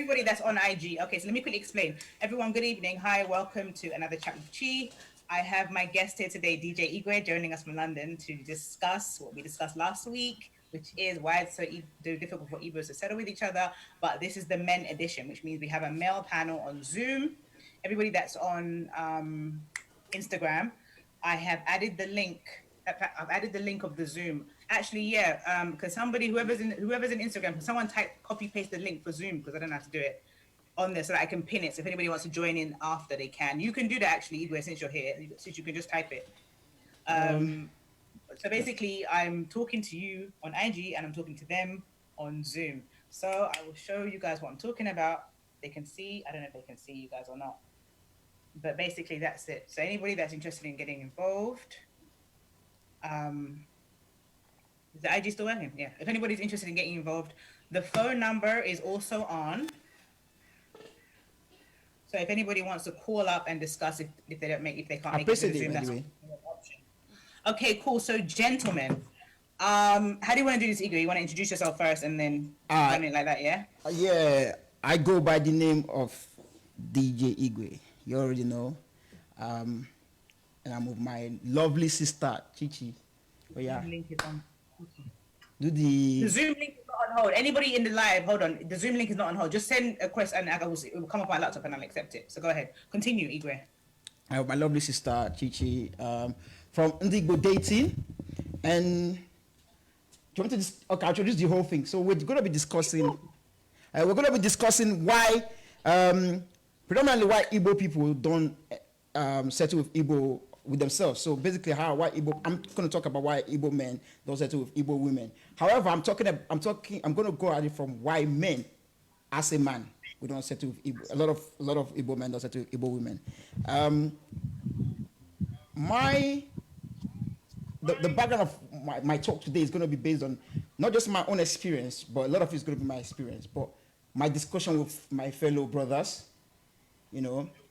everybody that's on IG. Okay, so let me quickly explain. Everyone, good evening. Hi, welcome to another chat with Chi. I have my guest here today, DJ Igwe, joining us from London to discuss what we discussed last week, which is why it's so difficult for Igbos to settle with each other. But this is the men edition, which means we have a male panel on Zoom. Everybody that's on Instagram, I have added the link. I've added the link of the Zoom. Actually, yeah, because whoever's in Instagram, can someone copy paste the link for Zoom, because I don't know how to do it on there, so that I can pin it. So if anybody wants to join in after, they can. You can do that actually, Igwe, since you're here, since you can just type it. So basically, I'm talking to you on IG and I'm talking to them on Zoom. So I will show you guys what I'm talking about. They can see. I don't know if they can see you guys or not. But basically, that's it. So anybody that's interested in getting involved, is the IG still working? Yeah. If anybody's interested in getting involved, the phone number is also on. So if anybody wants to call up and discuss if they can't make it to the Zoom, that's an option. Okay, cool. So gentlemen, how do you want to do this, Igor? You want to introduce yourself first and then run it like that, yeah? Yeah, I go by the name of DJ Igwe. You already know. And I'm with my lovely sister, Chichi. Oh yeah. The link is on. The Zoom link is not on hold. Anybody in the live, hold on. The Zoom link is not on hold. Just send a question and it will come up on my laptop and I'll accept it. So go ahead. Continue, Igwe. I have my lovely sister, Chichi, from igbodating. And do you want to I'll introduce the whole thing. So we're going to be discussing why, predominantly why Igbo people don't settle with Igbo with themselves. So basically, I'm going to talk about why Igbo men don't settle with Igbo women. However, I'm going to go at it from why men, as a man, we don't settle with Igbo. A lot of Igbo men don't settle with Igbo women. The background of my talk today is going to be based on not just my own experience, but a lot of it's going to be my experience, but my discussion with my fellow brothers,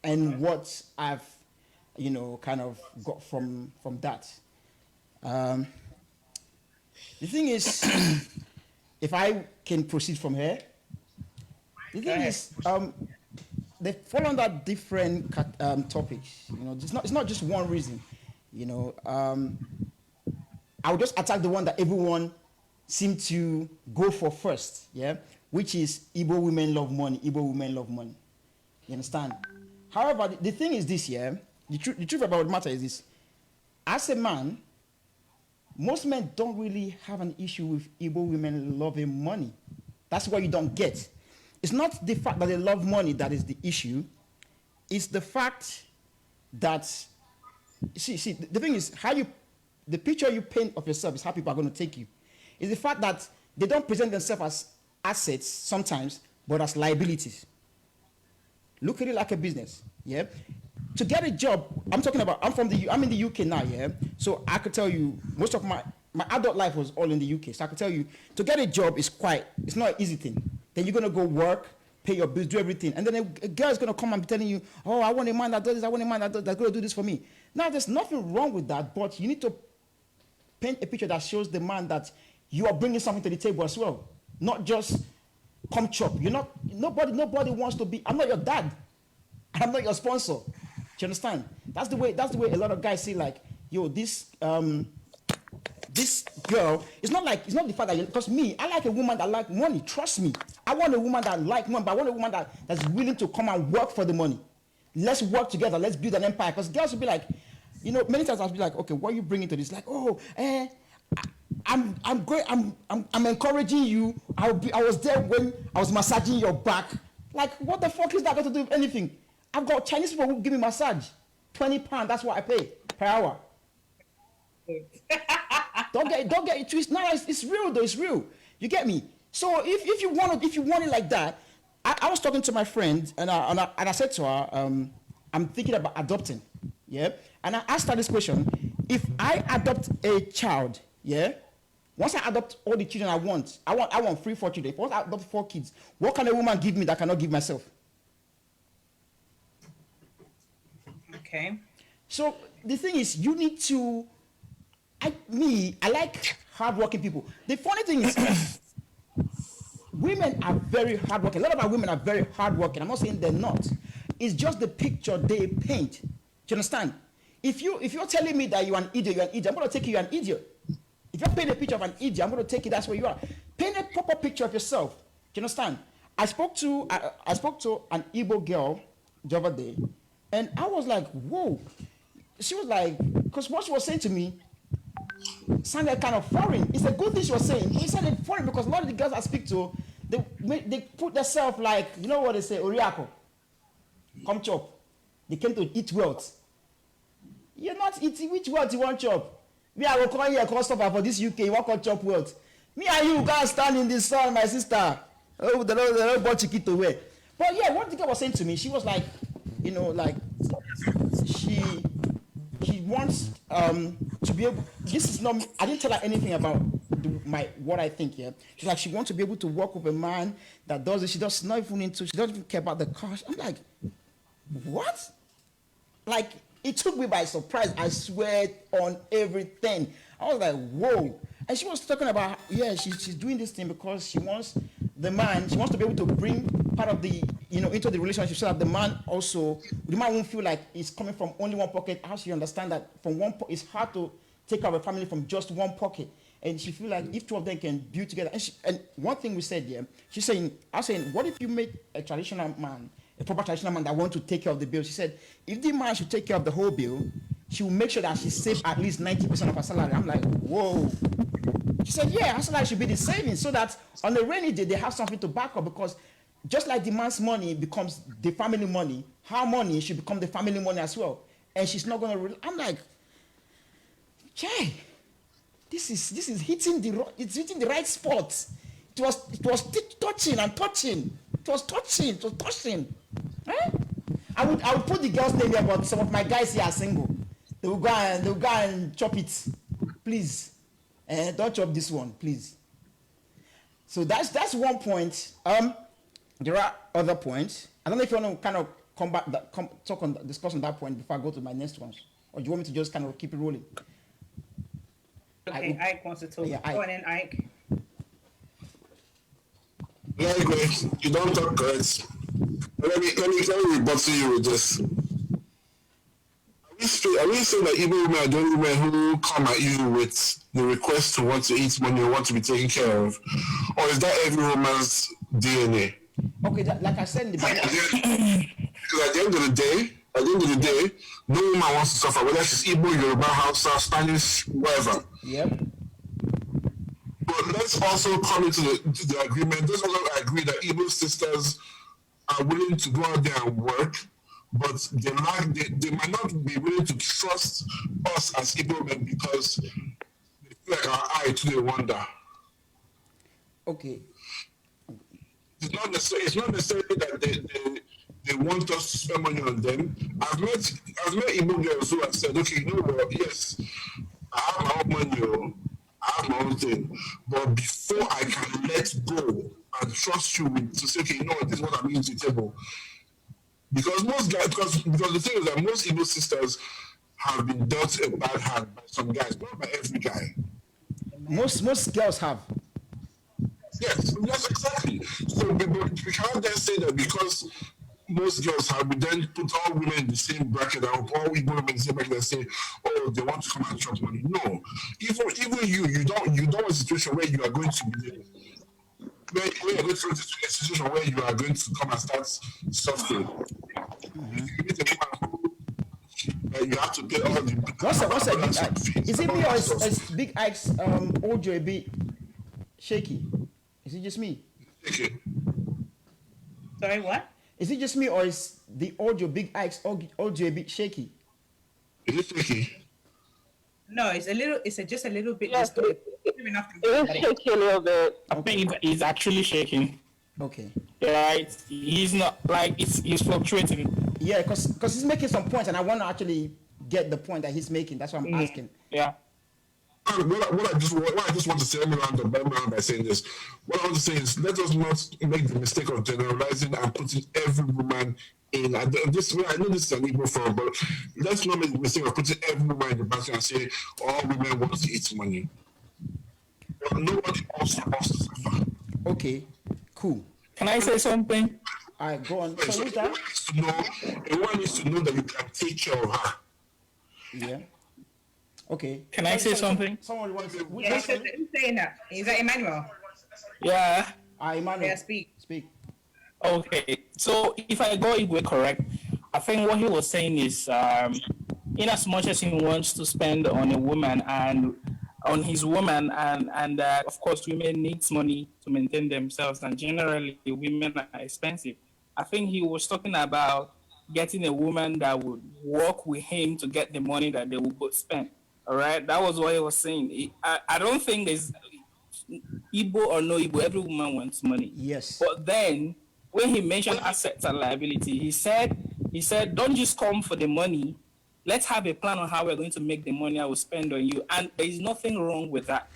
and what I've kind of got from that. The thing is, if I can proceed from here, the thing is, they fall under different topics. It's not just one reason. I will just attack the one that everyone seemed to go for first, yeah, which is Igbo women love money. Igbo women love money. You understand? However, the thing is this, yeah. The truth about the matter is this. As a man, most men don't really have an issue with Igbo women loving money. That's what you don't get. It's not the fact that they love money that is the issue. It's the fact that, see, the thing is, the picture you paint of yourself is how people are going to take you. It's the fact that they don't present themselves as assets sometimes, but as liabilities. Look at it like a business, yeah? To get a job, I'm in the UK now, yeah? So I could tell you, most of my adult life was all in the UK. So I could tell you, to get a job it's not an easy thing. Then you're gonna go work, pay your bills, do everything. And then a girl is gonna come and be telling you, oh, I want a man that does this, I want a man that's gonna do this for me. Now, there's nothing wrong with that, but you need to paint a picture that shows the man that you are bringing something to the table as well. Not just come chop. Nobody wants to be, I'm not your dad. I'm not your sponsor. Do you understand? That's the way a lot of guys say, like, yo, this girl, it's not the fact that, because me, I like a woman that like money. Trust me. I want a woman that like money, but I want a woman that's willing to come and work for the money. Let's work together. Let's build an empire. Because girls will be like, many times I'll be like, okay, what are you bringing to this? Like, I'm encouraging you. I was there when I was massaging your back. Like, what the fuck is that got to do with anything? I've got Chinese people who give me massage. £20, that's what I pay per hour. Don't get it twisted. No, it's real though, it's real. You get me? So if you want it like that, I was talking to my friend and I said to her, I'm thinking about adopting. Yeah? And I asked her this question. If I adopt a child, yeah, once I adopt all the children I want 3, 4 children. Once I adopt 4 kids, what can a woman give me that I cannot give myself? Okay. So the thing is, you need to. I like hardworking people. The funny thing is, women are very hardworking. A lot of our women are very hardworking. I'm not saying they're not. It's just the picture they paint. Do you understand? If you're telling me that you're an idiot, I'm going to take you're an idiot. If you paint a picture of an idiot, I'm going to take it that's where you are. Paint a proper picture of yourself. Do you understand? I spoke to an Igbo girl the other day, and I was like, whoa. She was like, because what she was saying to me sounded kind of foreign. It's a good thing she was saying, but it sounded foreign because a lot of the girls I speak to, they put themselves like, you know what they say, Oriako, come chop. They came to eat wealth. You're not eating which wealth you want chop. Me, I will come here, customer for this UK, you want to chop wealth. Me and you guys stand in the sun, my sister. Oh, the Lord bought chiquito away. But yeah, what the girl was saying to me, she was like, you know, like she wants to be able. This is not. I didn't tell her anything about what I think. Yeah, she's like she wants to be able to work with a man that does it. She doesn't even care about the car. I'm like, what? Like it took me by surprise. I swear on everything. I was like, whoa. And she was talking about, yeah, she's doing this thing because she wants the man, she wants to be able to bring part of the, into the relationship so that the man won't feel like it's coming from only one pocket. How she understand that from it's hard to take care of a family from just one pocket. And she feel like if two of them can build together. And one thing we said, yeah, I was saying, what if you make a traditional man, a proper traditional man that wants to take care of the bill? She said, if the man should take care of the whole bill, she will make sure that she saves at least 90% of her salary. I'm like, whoa. She said, yeah, her salary should be the savings so that on the rainy day, they have something to back up because just like the man's money becomes the family money, her money should become the family money as well. And she's not going to, I'm like, Jay, this is hitting the right spot. It was touching. It was touching. Eh? I would put the girl's name here, but some of my guys here are single. They will go and chop it. Please. Don't chop this one, please. So that's one point. There are other points. I don't know if you want to kind of discuss on that point before I go to my next ones. Or do you want me to just kind of keep it rolling? Okay, Ike wants to talk. Yeah, Go on in, Ike. Yeah, you don't talk, guys. Let me rebuttal you with this. Are we saying that Igbo women are the only women who come at you with the request to want to eat money or want to be taken care of? Or is that every woman's DNA? Okay, like I said in the beginning. Because at the end of the day, no woman wants to suffer, whether she's Igbo, Yoruba, Hausa, Spanish, whatever. Yep. But let's also come into the agreement. Let's also agree that Igbo sisters are willing to go out there and work, but they might not be willing to trust us as Igbo men because they feel like our eye to the wonder. Okay. It's not necessarily that they want us to spend money on them. I've met Igbo girls who have said, okay, you know what, yes, I have my own money, I have my own thing, but before I can let go and trust you to say, okay, you know what, this is what I'm bringing to the table. Because most guys, because the thing is that most Igbo sisters have been dealt a bad hand by some guys, not by every guy. Most girls have. Yes, exactly. So we cannot then say that because most girls have, we then put all women in the same bracket, or all Igbo women in the same bracket and say, oh, they want to come and chop money. No. Even you don't want a situation where you are going to be where you're going to a situation where you are going to come and start suffering. Mm-hmm. If you meet a woman, you have to pay all the... What's a Big Ike? Is it me or is Big Ike's audio a bit shaky? Is it just me? Okay. Sorry, what? Is it just me or is the audio, Big Ike's audio a bit shaky? Is it shaky? No, it's just a little bit. Yes, it is shaky a little bit. I think he's actually shaking. Okay. Yeah, he's not like he's fluctuating. Yeah, because he's making some points, and I want to actually get the point that he's making. That's why I'm asking. Yeah. What I just want to say, let me round by saying this. What I want to say is, let us not make the mistake of generalizing and putting every woman in. I know this is an Igbo form, but let's not make the mistake of putting every woman in the basket and say all women want to eat money. But nobody also wants to suffer. Okay, Cool. Can I say something? All right, go on. So So who's that? a woman needs to know that you can take care of her. Yeah. Okay. Can I say something? Someone wants to. Yeah, who's saying that? Is that Emmanuel? Yeah. Emmanuel. Yeah, speak. Okay. So if I got Igwe correct, I think what he was saying is, in as much as he wants to spend on a woman and on his woman, and of course, women needs money to maintain themselves, and generally, women are expensive. I think he was talking about getting a woman that would work with him to get the money that they will both spend. All right, that was what he was saying. I don't think there's Igbo or no Igbo, every woman wants money. Yes. But then when he mentioned assets and liability, he said, don't just come for the money. Let's have a plan on how we're going to make the money I will spend on you. And there is nothing wrong with that.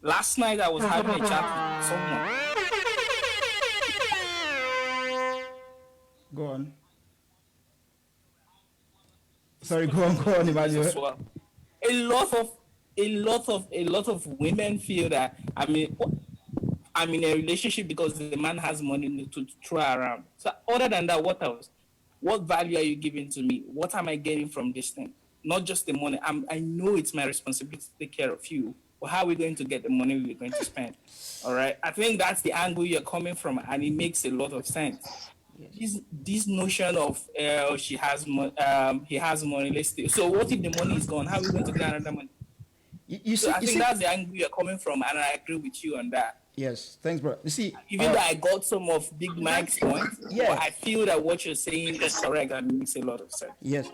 Last night I was having a chat with someone. Go on. Sorry, go on, Emmanuel. A lot of women feel that I'm in a relationship because the man has money to throw around. So other than that, what else? What value are you giving to me? What am I getting from this thing? Not just the money. I know it's my responsibility to take care of you, but how are we going to get the money we're going to spend? All right. I think that's the angle you're coming from, and it makes a lot of sense. This notion of he has money. Let's stay. So what if the money is gone? How are we going to get another money? I think that's the angle you're coming from, and I agree with you on that. Yes, thanks, bro. You see, even though I got some of Big Mike's points, yeah, but I feel that what you're saying is correct and makes a lot of sense. Yes.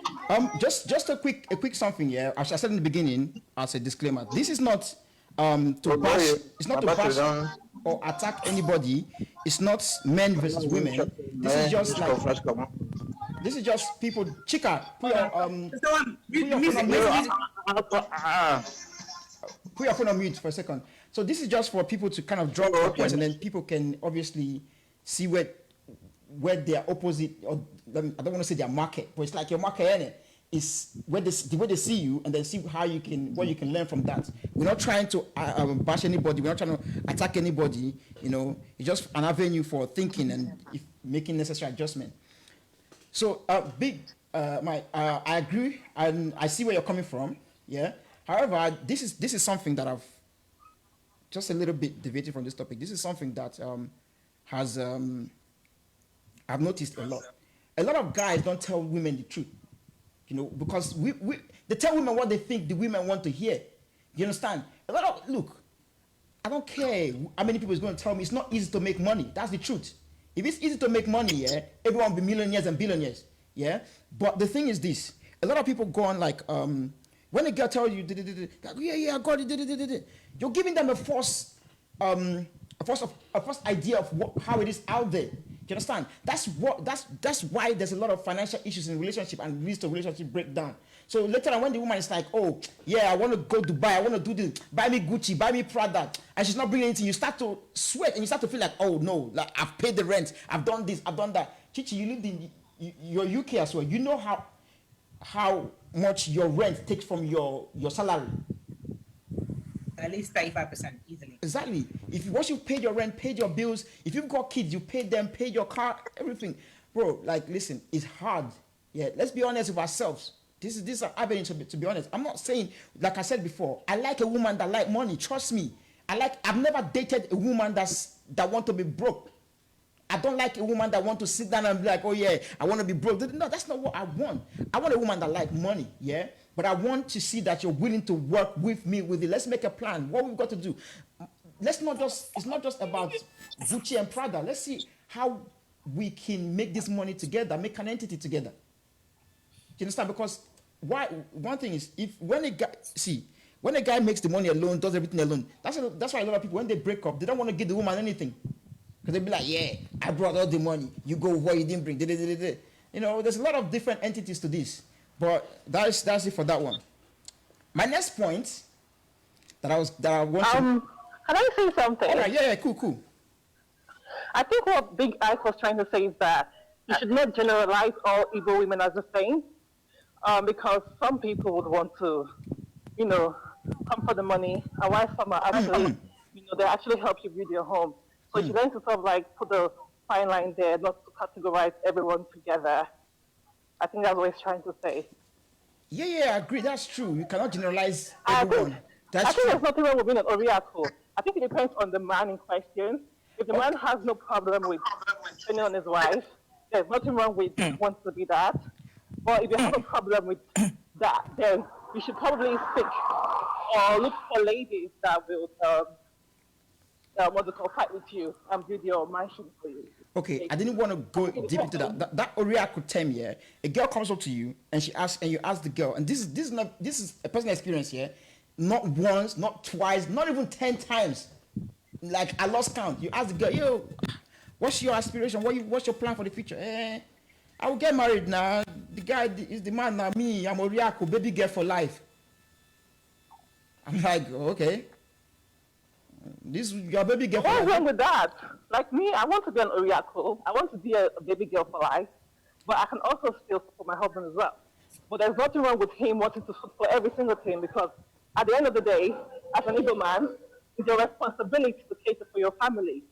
Just a quick something here. As I said in the beginning, as a disclaimer, this is not to bash. It's not to bash or attack anybody. It's not men versus women. This is just like. This is just people. Chika, put your phone on mute for a second. So this is just for people to kind of drop points, and then people can obviously see where their opposite, or I don't want to say their market, but it's like your market, innit? Is where the way they see you, and then see what you can learn from that. We're not trying to bash anybody. We're not trying to attack anybody. You know, it's just an avenue for thinking and making necessary adjustment. So, I agree, and I see where you're coming from. Yeah. However, this is something that I've just a little bit deviated from this topic. This is something that I've noticed a lot. A lot of guys don't tell women the truth, you know, because they tell women what they think the women want to hear. You understand? Look, I don't care how many people is going to tell me it's not easy to make money. That's the truth. If it's easy to make money, yeah, everyone will be millionaires and billionaires, yeah. But the thing is this: a lot of people go on like when a girl tells you, I got it, you're giving them a false idea of how it is out there. You understand? That's why there's a lot of financial issues in relationship and leads to relationship breakdown. So later on, when the woman is like, oh yeah, I want to go to Dubai, I want to do this, buy me Gucci, buy me Prada, and she's not bringing anything, you start to sweat and you start to feel like, oh no, like I've paid the rent, I've done this, I've done that. Chichi, you lived in your UK as well. You know how much your rent takes from your salary. At least 35% easily. Exactly. Once you paid your rent, paid your bills, if you've got kids, you paid them, paid your car, everything. Bro, like listen, it's hard. Yeah, let's be honest with ourselves. This is an avenue to be honest. I'm not saying, like I said before, I like a woman that like money. Trust me. I've never dated a woman that want to be broke. I don't like a woman that want to sit down and be like, oh yeah, I want to be broke. No, that's not what I want. I want a woman that like money, yeah? But I want to see that you're willing to work with me with it. Let's make a plan. What we've got to do. It's not just about Gucci and Prada. Let's see how we can make this money together, make an entity together. Do you understand? Because one thing is, when a guy makes the money alone, does everything alone, that's why a lot of people, when they break up, they don't want to give the woman anything. Because they'll be like, yeah, I brought all the money. You go what you didn't bring. You know, there's a lot of different entities to this. But that's it for that one. My next point that I want to... Can I say something? All right, yeah, cool. I think what Big Ike was trying to say is that you should not generalize all Igbo women as the same. Because some people would want to, you know, come for the money, and while some are actually, you know, they actually help you build your home. So she learned to sort of like put the fine line there, not to categorize everyone together. I think that's what he's trying to say. Yeah, I agree. That's true. You cannot generalize I think everyone. That's there's true. nothing wrong with being an Oriako. I think it depends on the man in question. If the man Okay. has no problem with depending on his wife, there's nothing wrong with wants to be that. But if you have a problem with that, then you should probably stick or look for ladies that will what they call fight with you and build your mansion for you. Okay, I didn't want to go deep into that. That Oriako term here. A girl comes up to you and she asks, and you ask the girl, and this is a personal experience here. Not once, not twice, not even 10 times. Like I lost count. You ask the girl, yo, what's your aspiration? What's your plan for the future? I will get married now. The guy is the man now. Me, I'm Oriako, baby girl for life. I'm like, okay. This your baby girl for What's life. wrong with that? Like me, I want to be an Oriako. I want to be a baby girl for life. But I can also still support my husband as well. But there's nothing wrong with him wanting to support every single thing because at the end of the day, as an Igbo man, it's your responsibility to cater for your family.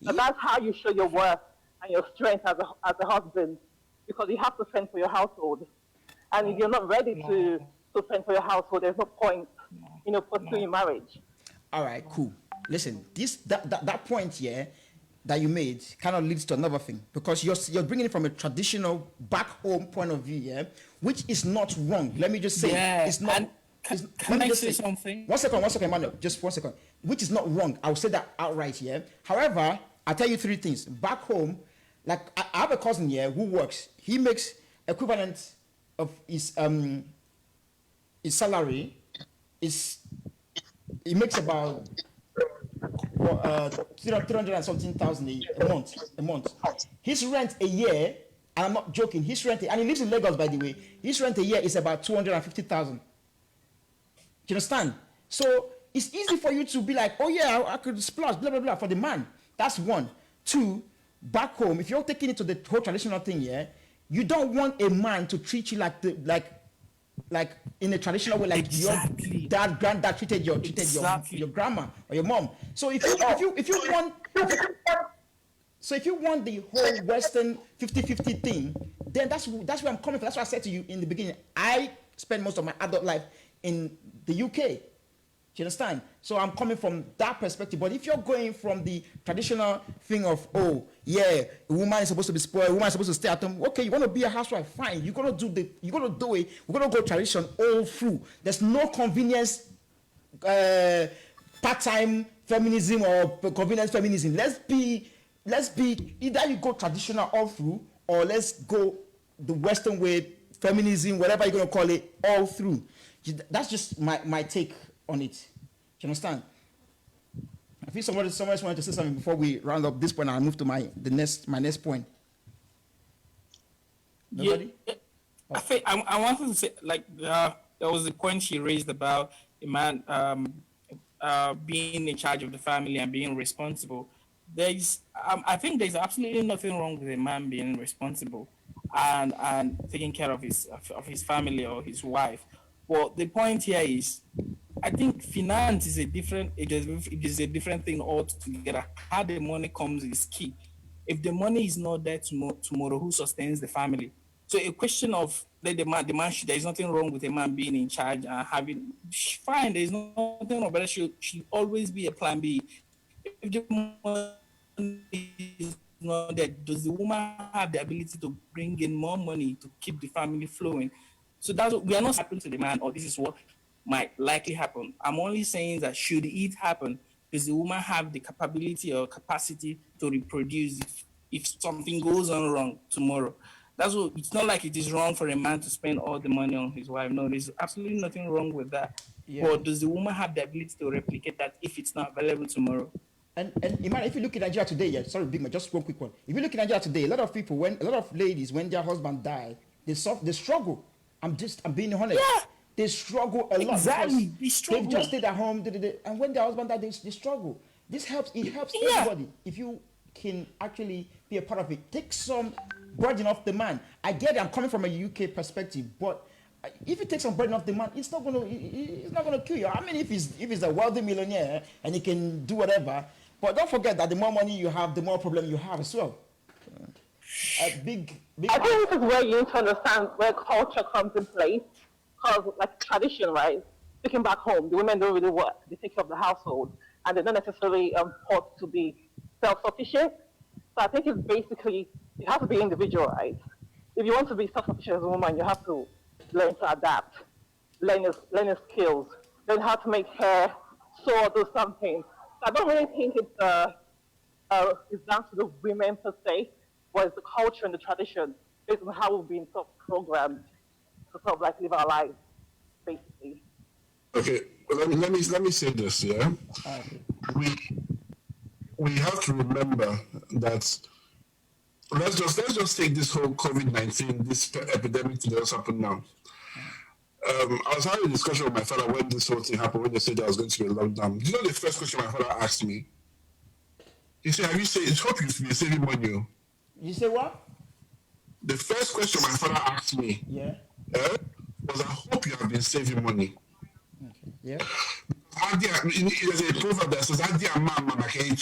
So that's how you show your worth and your strength as a husband because you have to fend for your household. And if you're not ready to fend for your household, there's no point, pursuing marriage. All right, cool. Listen, that point here that you made kind of leads to another thing because you're bringing it from a traditional back home point of view, yeah, which is not wrong. Let me just say, it's not. Can I say something? One second, Manuel. Just 1 second. Which is not wrong. I'll say that outright here. However, I'll tell you 3 things. Back home, like I have a cousin here who works. He makes equivalent of his salary. He makes about 300 and something thousand a month. His rent a year, and I'm not joking. His rent, and he lives in Lagos, by the way. His rent a year is about 250,000. Do you understand? So it's easy for you to be like, oh yeah, I could splash, blah blah blah, for the man. That's 1. 2, back home, if you're taking it to the whole traditional thing, yeah, you don't want a man to treat you like in a traditional way, like exactly. your dad, granddad treated your grandma or your mom. So if you want the whole Western 50-50 thing, then that's where I'm coming from. That's why I said to you in the beginning, I spent most of my adult life in the UK. Do you understand? So I'm coming from that perspective. But if you're going from the traditional thing of, oh, yeah, a woman is supposed to be spoiled, a woman is supposed to stay at home. Okay, you want to be a housewife, fine. You're gonna do it. We're gonna go tradition all through. There's no convenience, part-time feminism or convenience feminism. Let's be either you go traditional all through, or let's go the Western way, feminism, whatever you're gonna call it, all through. That's just my take on it. Do you understand? I think someone else wanted to say something before we round up this point and I move to my next point. Nobody? Yeah, I think I wanted to say, like, there was a point she raised about a man being in charge of the family and being responsible. I think there's absolutely nothing wrong with a man being responsible and taking care of his family or his wife. But the point here is, I think finance is a different thing altogether. How the money comes is key. If the money is not there tomorrow, who sustains the family? So a question of the man, there's nothing wrong with a man being in charge and having, fine, there's nothing wrong, but there should always be a plan B. If the money is not there, does the woman have the ability to bring in more money to keep the family flowing? So that's what we are not happening to the man, or this is what might likely happen. I'm only saying that should it happen, does the woman have the capability or capacity to reproduce if something goes on wrong tomorrow? That's what. It's not like it is wrong for a man to spend all the money on his wife. No, there's absolutely nothing wrong with that. Yeah. But does the woman have the ability to replicate that if it's not available tomorrow? And Iman, if you look in Nigeria today, yeah, sorry, Big Man, just one quick one. If you look in Nigeria today, a lot of ladies, when their husband die, they struggle. I'm being honest. Yeah. They struggle a lot. Exactly. They struggle. They've just stayed at home, and when their husband died, they struggle. It helps everybody. If you can actually be a part of it, take some burden off the man. I get it. I'm coming from a UK perspective, but if you take some burden off the man, it's not gonna kill you. I mean, if he's a wealthy millionaire and he can do whatever, But don't forget that the more money you have, the more problem you have as well. A big. I think this is where you need to understand where culture comes in place. Because, like tradition, right? Speaking back home, the women don't really work. They take care of the household. And they're not necessarily taught to be self-sufficient. So I think it's basically, you have to be individualized. If you want to be self-sufficient as a woman, you have to learn to adapt, learn your skills, learn how to make hair, sew, or do something. So I don't really think it's down to the women per se, but it's the culture and the tradition based on how we've been sort of programmed to sort of like live our lives, basically. Okay, well, let me say this. Yeah, we have to remember that. Let's just take this whole COVID-19, this epidemic thing that's happened now. I was having a discussion with my father when this whole thing happened, when they said there was going to be a lockdown. Do you know the first question my father asked me? He said, "Have you saved? Hope you've been saving money." You say what? The first question my father asked me, was, "I hope you have been saving money." Okay. Yeah. There's a proverb that says,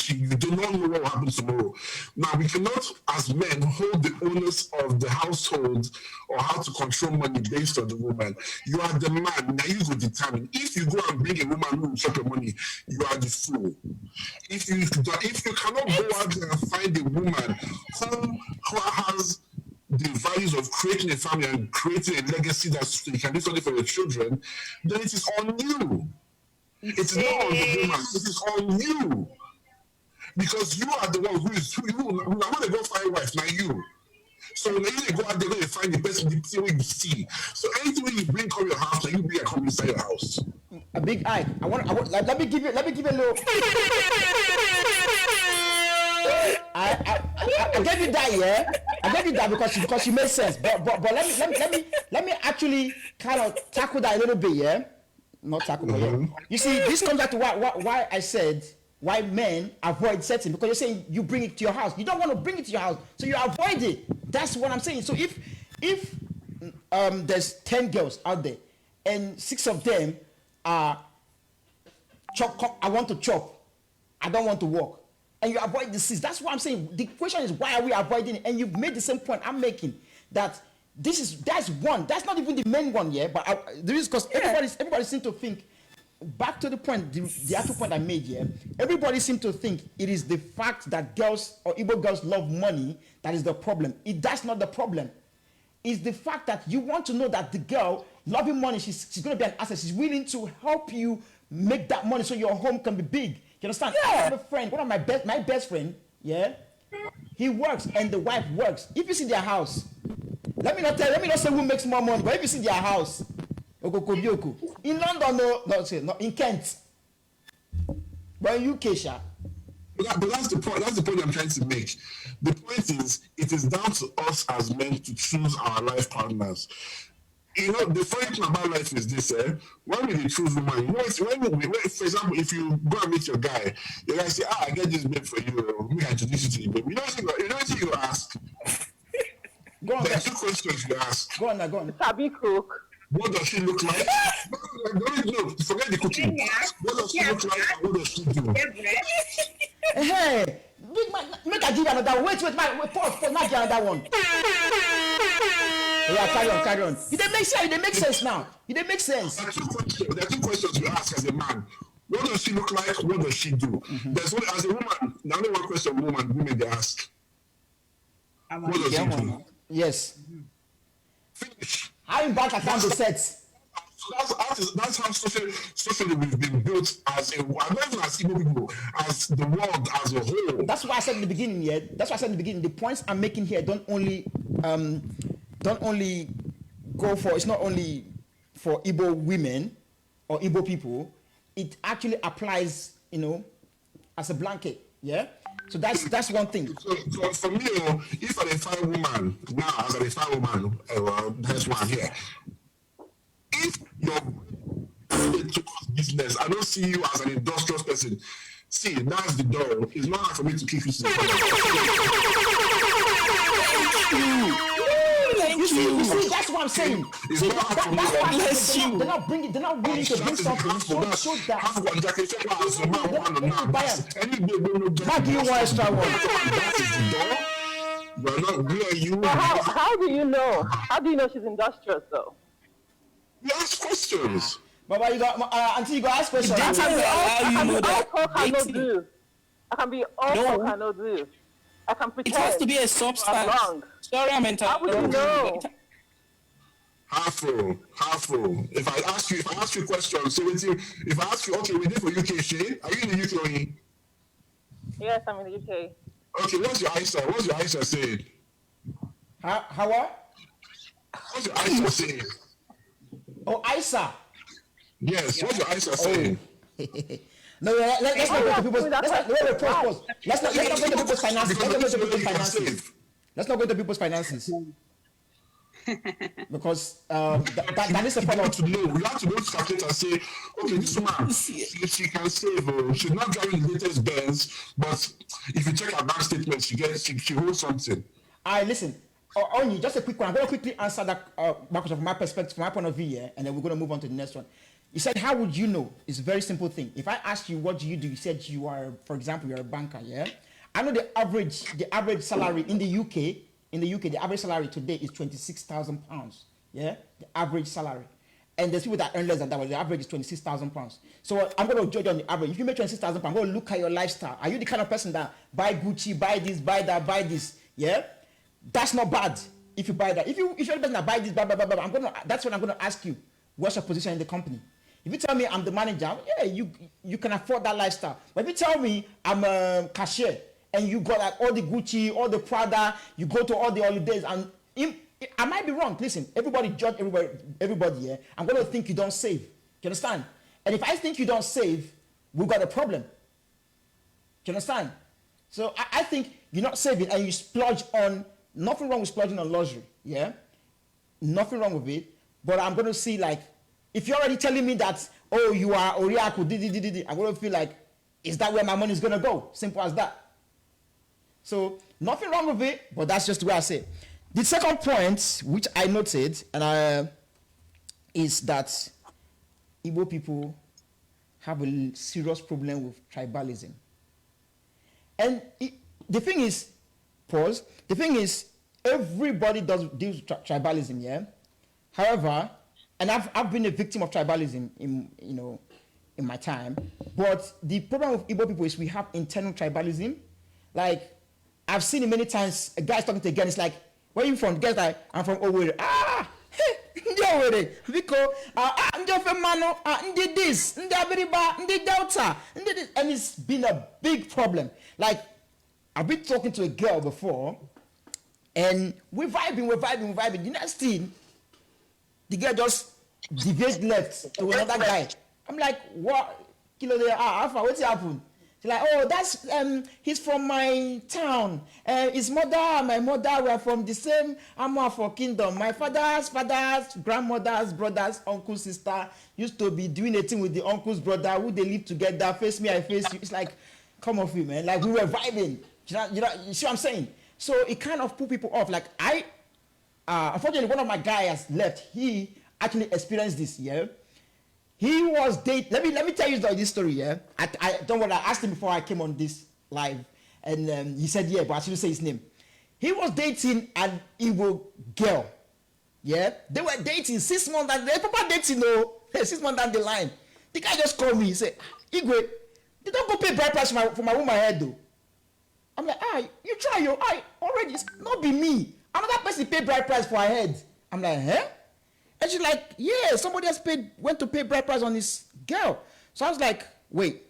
"You do not know what will happen tomorrow." Now, we cannot, as men, hold the onus of the household or how to control money based on the woman. You are the man. Now you will determine. If you go and bring a woman who will chop your money, you are the fool. If you cannot go out there and find a woman who has the values of creating a family and creating a legacy that you can do something for your children, then it is on you. It is not on the woman. It is on you. Because you are the one who now when they go find a wife, now you. So when they go out there, they find the person, the thing you see. So anything you bring from your house, you bring a come inside your house. A big eye. I want like, let me give you a little. I gave you that, yeah. I gave you that because you made sense. But let me actually kind of tackle that a little bit, yeah. Not tackle, but yeah. You see, this comes back to why I said why men avoid setting, because you're saying you bring it to your house. You don't want to bring it to your house, so you avoid it. That's what I'm saying. So if there's 10 girls out there and 6 of them are I want to chop, I don't want to walk, and you avoid the 6. That's what I'm saying. The question is, why are we avoiding it? And you've made the same point I'm making, that that's one. That's not even the main one, yeah. But there is, because everybody seems to think. Back to the point, the actual point I made here. Everybody seems to think it is the fact that girls or Igbo girls love money that is the problem. That's not the problem. It's the fact that you want to know that the girl loving money, she's going to be an asset. She's willing to help you make that money so your home can be big. You understand? Yeah. I have a friend, one of my best friend. Yeah, he works and the wife works. If you see their house, let me not say who makes more money, but if you see their house, in London, no, in Kent, but in UK, sha. But that's the point. That's the point I'm trying to make. The point is, it is down to us as men to choose our life partners. You know, the funny thing about life is this: when we choose woman, when, for example, if you go and meet your guy say, "I get this babe for you. Me introduce you to the babe." You know what you ask? Go on. There are 2 questions you ask. Go on. Sabi cook. What does she look like? No, forget the cooking. What does she look like and what does she do? Hey, big man, make I give you another one. Wait, pause, not give another one. Yeah, carry on. It didn't make sense now. It didn't make sense. There are 2 questions you ask as a man. What does she look like? What does she do? There's one, as a woman, the only one question women they ask. What does she do? Yes. Finish. How in bank account the sets? That's how socially we've been built as not even as Igbo people, as the world as a whole. That's why I said in the beginning, yeah. That's why I said in the beginning, the points I'm making here don't only go for, it's not only for Igbo women or Igbo people, it actually applies, as a blanket, yeah. So that's one thing. So for me, if I find a woman now, as I find a woman, there's one here. If you're to business, I don't see you as an industrious person. See, that's the door. It's not hard for me to kick you to the see, that's what I'm saying. It's See, not hard for me. that's why Bless you. they're not willing to bring something so that. Half one jacket, so any Why do you want extra one? We're not blowing you. But how do you know? How do you know she's industrious though? You ask questions. Baba, you got until you go ask questions. They I tell can you be how you know all that. talk and no Dating. do. I can be all No. talk and no do. I can It pretend. has to be a I'm substance. wrong. Sorry, I'm How would you know? Half full. If I ask you questions, so if I ask you, okay, we did for UK, Shay, are you in the UK or in? Yes, I'm in the UK. Okay, what's your ISA? What's your ISA saying? How what? What's your ISA saying? Oh, Isa. Yes, what's your ISA saying? No, let's not go to people's. That's Let's not go to people's finances. Let's not go to people's finances. Let's not go to people's finances. Because that is a You problem. have to know. You have to go to calculate and say, okay, this woman, she can save. She's not driving the latest Benz, but if you check her bank statement, she holds something. Listen. Only just a quick one. I'm going to quickly answer that because of my perspective, from my point of view, yeah, and then we're going to move on to the next one. You said, how would you know? It's a very simple thing. If I ask you, what do? You said you are, for example, you're a banker, yeah? I know the average salary in the UK, the average salary today is £26,000, yeah? The average salary. And there's people that earn less than that, but the average is £26,000. So I'm going to judge on the average. If you make £26,000, I'm going to look at your lifestyle. Are you the kind of person that buy Gucci, buy this, buy that, buy this, yeah? That's not bad if you buy that. If you're the person that buy this, blah, blah, blah, blah, that's what I'm going to ask you. What's your position in the company? If you tell me I'm the manager, yeah, you can afford that lifestyle. But if you tell me I'm a cashier and you got like all the Gucci, all the Prada, you go to all the holidays, and I might be wrong. Listen, everybody judge everybody, yeah? I'm going to think you don't save. Do you understand? And if I think you don't save, we've got a problem. Do you understand? So I think you're not saving and you splurge on. Nothing wrong with splurging on luxury, yeah? Nothing wrong with it. But I'm going to see, like, if you're already telling me that, oh, you are Oriaku, I'm going to feel like, is that where my money is going to go? Simple as that. So, nothing wrong with it, but that's just the way I say it. The second point, which I noted, is that Igbo people have a serious problem with tribalism. And the thing is, pause. The thing is, everybody deals with tribalism, yeah. However, and I've been a victim of tribalism in my time. But the problem with Igbo people is we have internal tribalism. Like I've seen it many times. A guy's talking to a girl. It's like, where are you from? The guy's like, I'm from Owerri. Owerri. Because I'm just from Mano. Ndi this. Ndi Abiriba. Ndi Delta. Ndi this. And it's been a big problem. Like. I've been talking to a girl before, and we're vibing. The next thing, the girl just deviates left to another guy. I'm like, what? Kilo there, Alpha, what's happened? She's like, oh, that's he's from my town. His mother, my mother were from the same Amwa for kingdom. My father's grandmother's brother's uncle sister used to be doing a thing with the uncle's brother who they live together. Face me, I face you. It's like, come off you, man. Like we were vibing. You see what I'm saying? So it kind of put people off. Like unfortunately, one of my guys has left. He actually experienced this. Yeah, he was dating. Let me tell you this story. Yeah, I don't worry. I asked him before I came on this live, and he said yeah, but I shouldn't say his name. He was dating an Igbo girl. Yeah, they were dating 6 months. And they proper dating. No, 6 months down the line, the guy just called me. He said, "Igwe, they don't go pay bride price for my woman head though." I'm like, you try your already. It's not be me. Another person paid bride price for her head. I'm like, huh? And she's like, yeah, somebody else went to pay bride price on his girl. So I was like, wait,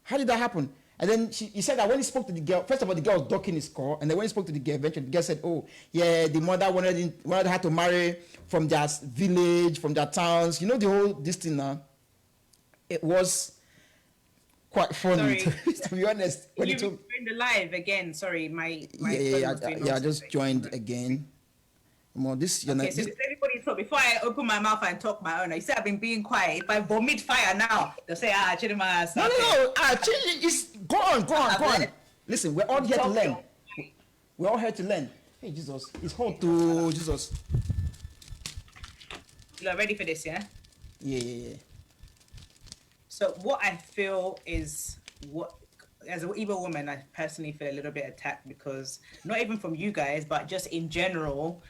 how did that happen? And then he said that when he spoke to the girl, first of all, the girl was ducking his call, and then when he spoke to the girl, eventually the girl said, oh, yeah, the mother wanted her to marry from their village, from their towns. The whole this thing now. It was quite funny, to be honest. When you joined the live again, sorry, my I just joined again. Well, this, so does anybody talk before I open my mouth and talk my own? You say I've been being quiet. If I vomit fire now, they'll say, Chidima. No. It's go on. Listen, we're all here to learn. We're all here to learn. Hey, Jesus. It's hot to Jesus. You are ready for this, yeah? Yeah. So what I feel is what as an Igbo woman, I personally feel a little bit attacked because not even from you guys, but just in general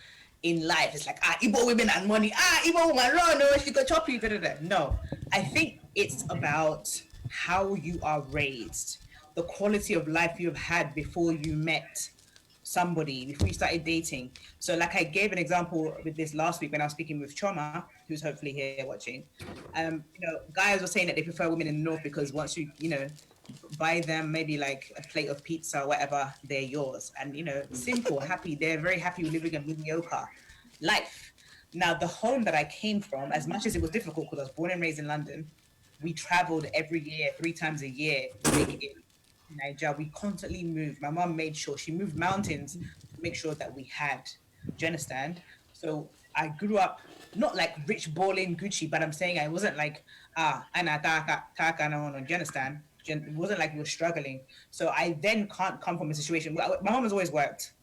in life, it's like Igbo women and money. Igbo woman, no, she could chop you. Da, da, da. No, I think it's about how you are raised, the quality of life you've had before you met somebody, before you started dating. So like I gave an example with this last week when I was speaking with Choma, who's hopefully here watching. Guys were saying that they prefer women in the north because once you buy them maybe like a plate of pizza or whatever, they're yours. And simple, happy, they're very happy living a mediocre life. Now the home that I came from, as much as it was difficult because I was born and raised in London, we traveled every year, 3 times a year to make it in Nigeria. We constantly moved. My mom made sure she moved mountains to make sure that we had. Do you understand? So I grew up not like rich balling Gucci, but I'm saying I wasn't like ana taka no. Do you understand? It wasn't like we were struggling. So I then can't come from a situation. My mom has always worked,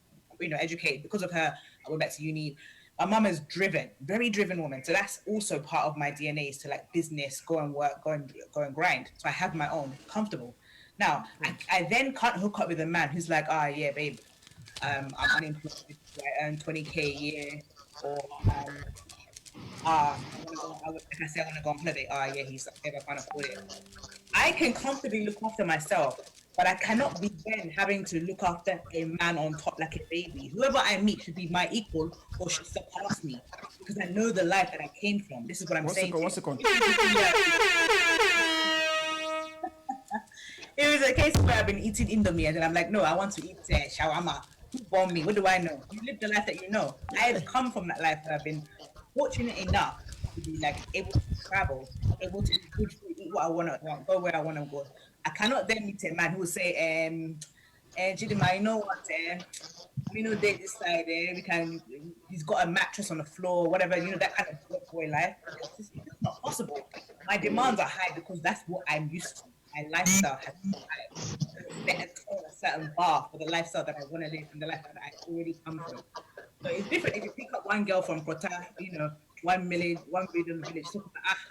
educated. Because of her, I went back to uni. My mom is driven, very driven woman. So that's also part of my DNA is to like business, go and work, go and grind. So I have my own, comfortable. Now, I then can't hook up with a man who's like, yeah, babe, I'm unemployed, I earn 20K a year, or if I say I want to go on holiday, yeah, he's like, I can't afford it. I can comfortably look after myself, but I cannot be then having to look after a man on top like a baby. Whoever I meet should be my equal or should surpass me because I know the life that I came from. This is what I'm saying. One second. It was a case where I've been eating Indomie and then I'm like, no, I want to eat shawarma. Who born me? What do I know? You live the life that you know. I've come from that life that I've been fortunate enough to be like able to travel, able to eat good food, eat what I want to go where I want to go. I cannot then meet a man who will say, Chidima, you know what, we know they decide he's got a mattress on the floor, whatever, that kind of black boy life. It's just not possible. My demands are high because that's what I'm used to. My lifestyle has been set a certain bar for the lifestyle that I want to live and the lifestyle that I already come from. So it's different if you pick up one girl from Kota, 1 million village,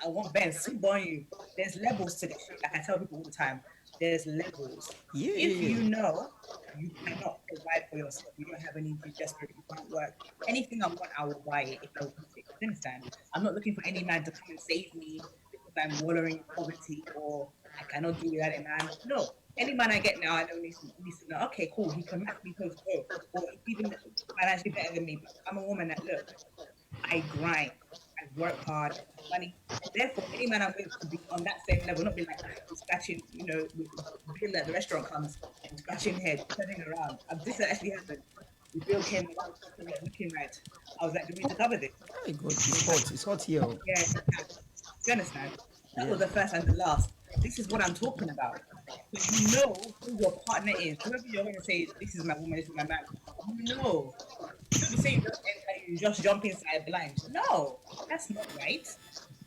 I want Benz, who born you? There's levels to this shit. Like I tell people all the time, there's levels. Yeah. If you know you cannot provide for yourself, you don't have any desperate, you can't work. Anything I want, I will buy it if I want it. You understand? I'm not looking for any man to come and save me because I'm wallowing in poverty or I cannot do without a man. No. Any man I get now, I don't need to know, okay, cool, he can match me close to go, or even financially better than me. But I'm a woman that, look, I grind, I work hard, I have money. Therefore, any man I'm with could be on that same level, not be like scratching, with bill at the restaurant comes and scratching head, turning around. This actually happened. The bill came around, looking right. I was like, do we need to cover this? Oh God, it's hot here. Yeah, you understand? That was the first and the last. This is what I'm talking about. So you know who your partner is. Whoever you're going to say, this is my woman, this is my man. You know. You don't be saying you just jump inside blind. No, that's not right.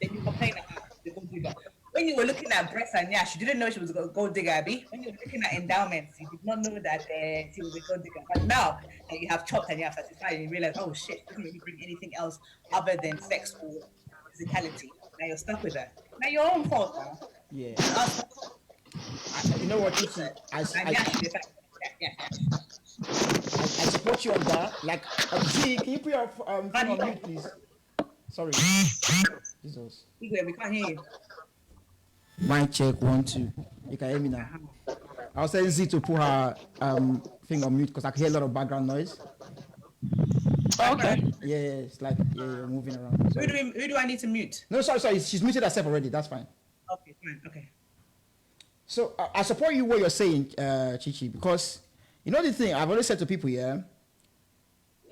Then you complain about the gold digger. When you were looking at breasts and yash, you didn't know she was a gold digger, Abby. When you were looking at endowments, you did not know that she was a gold digger. But now that you have chopped and you have satisfied, and you realize, oh shit, she doesn't really bring anything else other than sex or physicality. Now you're stuck with her. Now your own fault now. Yeah. You know what, Chichi? I support you on that. Like, Z, can you put your phone on mute, please? Sorry. Jesus. Igwe, we can't hear you. Mic check 1 2. You can hear me now. I was telling Z to put her thing on mute because I can hear a lot of background noise. Okay. Yeah, it's like moving around. Who do I need to mute? No, sorry. She's muted herself already. That's fine. Okay, fine. Okay. So I support you what you're saying, Chichi, because you know the thing I've always said to people,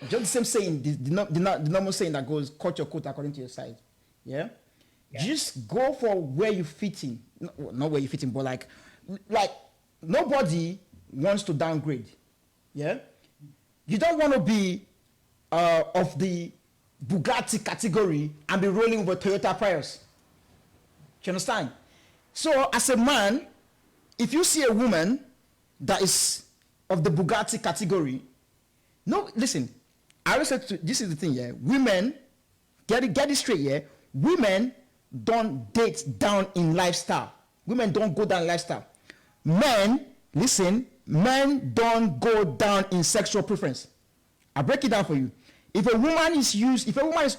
just the same saying, the normal saying that goes, cut your coat according to your size, yeah. Just go for where you fit in, not where you fit in, but like nobody wants to downgrade, yeah. You don't want to be of the Bugatti category and be rolling with a Toyota Prius. Do you understand? So as a man, if you see a woman that is of the Bugatti category, No, listen. I always said this is the thing, yeah. Women, get it straight, yeah. Women don't date down in lifestyle. Women don't go down in lifestyle. Men, listen, men don't go down in sexual preference. I'll break it down for you. If a woman is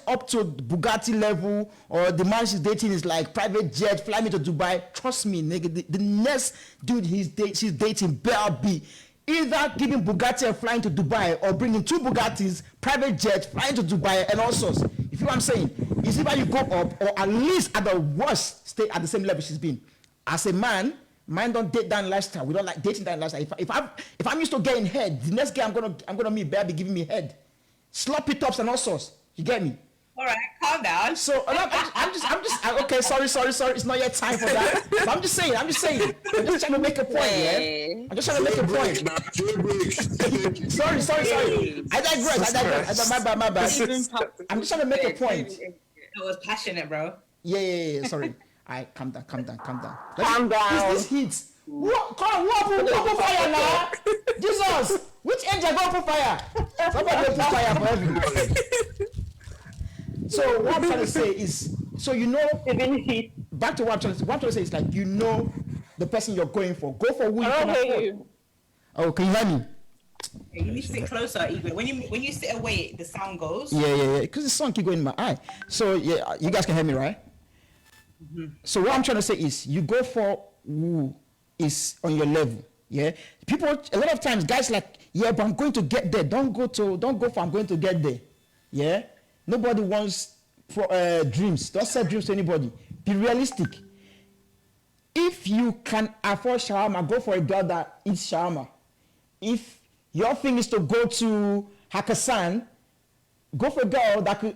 up to Bugatti level, or the man she's dating is like private jet, fly me to Dubai, trust me, nigga, the next dude she's dating better be either giving Bugatti and flying to Dubai, or bringing 2 Bugattis, private jet, flying to Dubai, and all sorts. You feel what I'm saying? It's either you go up, or at least at the worst, stay at the same level she's been. As a man don't date down lifestyle. We don't like dating down lifestyle. If I'm used to getting head, the next guy I'm gonna meet better be giving me head. Sloppy tops and all sorts. You get me? All right, calm down. So I'm just okay. Sorry. It's not yet time for that. But I'm just saying. I'm just trying to make a point. Yeah. I'm just trying to make a point. Sorry. I digress. My bad. I'm just trying to make a point. It was passionate, bro. Yeah. Sorry. Alright, calm down. Calm down. This heat. What? Come on, put fire now. Jesus, which angel go put fire? Somebody will put fire for everybody. So what I'm trying to say is, so you know, back to what I'm trying to say is like, you know the person you're going for. Go for who you can afford. Oh, can you hear me? Yeah, you need to sit closer, Igbo. When you sit away, the sound goes. Yeah. Because the sound keep going in my eye. So yeah, you guys can hear me, right? Mm-hmm. So what I'm trying to say is, you go for who is on your level. Yeah. People, a lot of times, guys like, yeah, but I'm going to get there. Don't go for I'm going to get there. Yeah. Nobody wants dreams. Don't sell dreams to anybody. Be realistic. If you can afford shawarma, go for a girl that eats shawarma. If your thing is to go to Hakkasan, go for a girl that you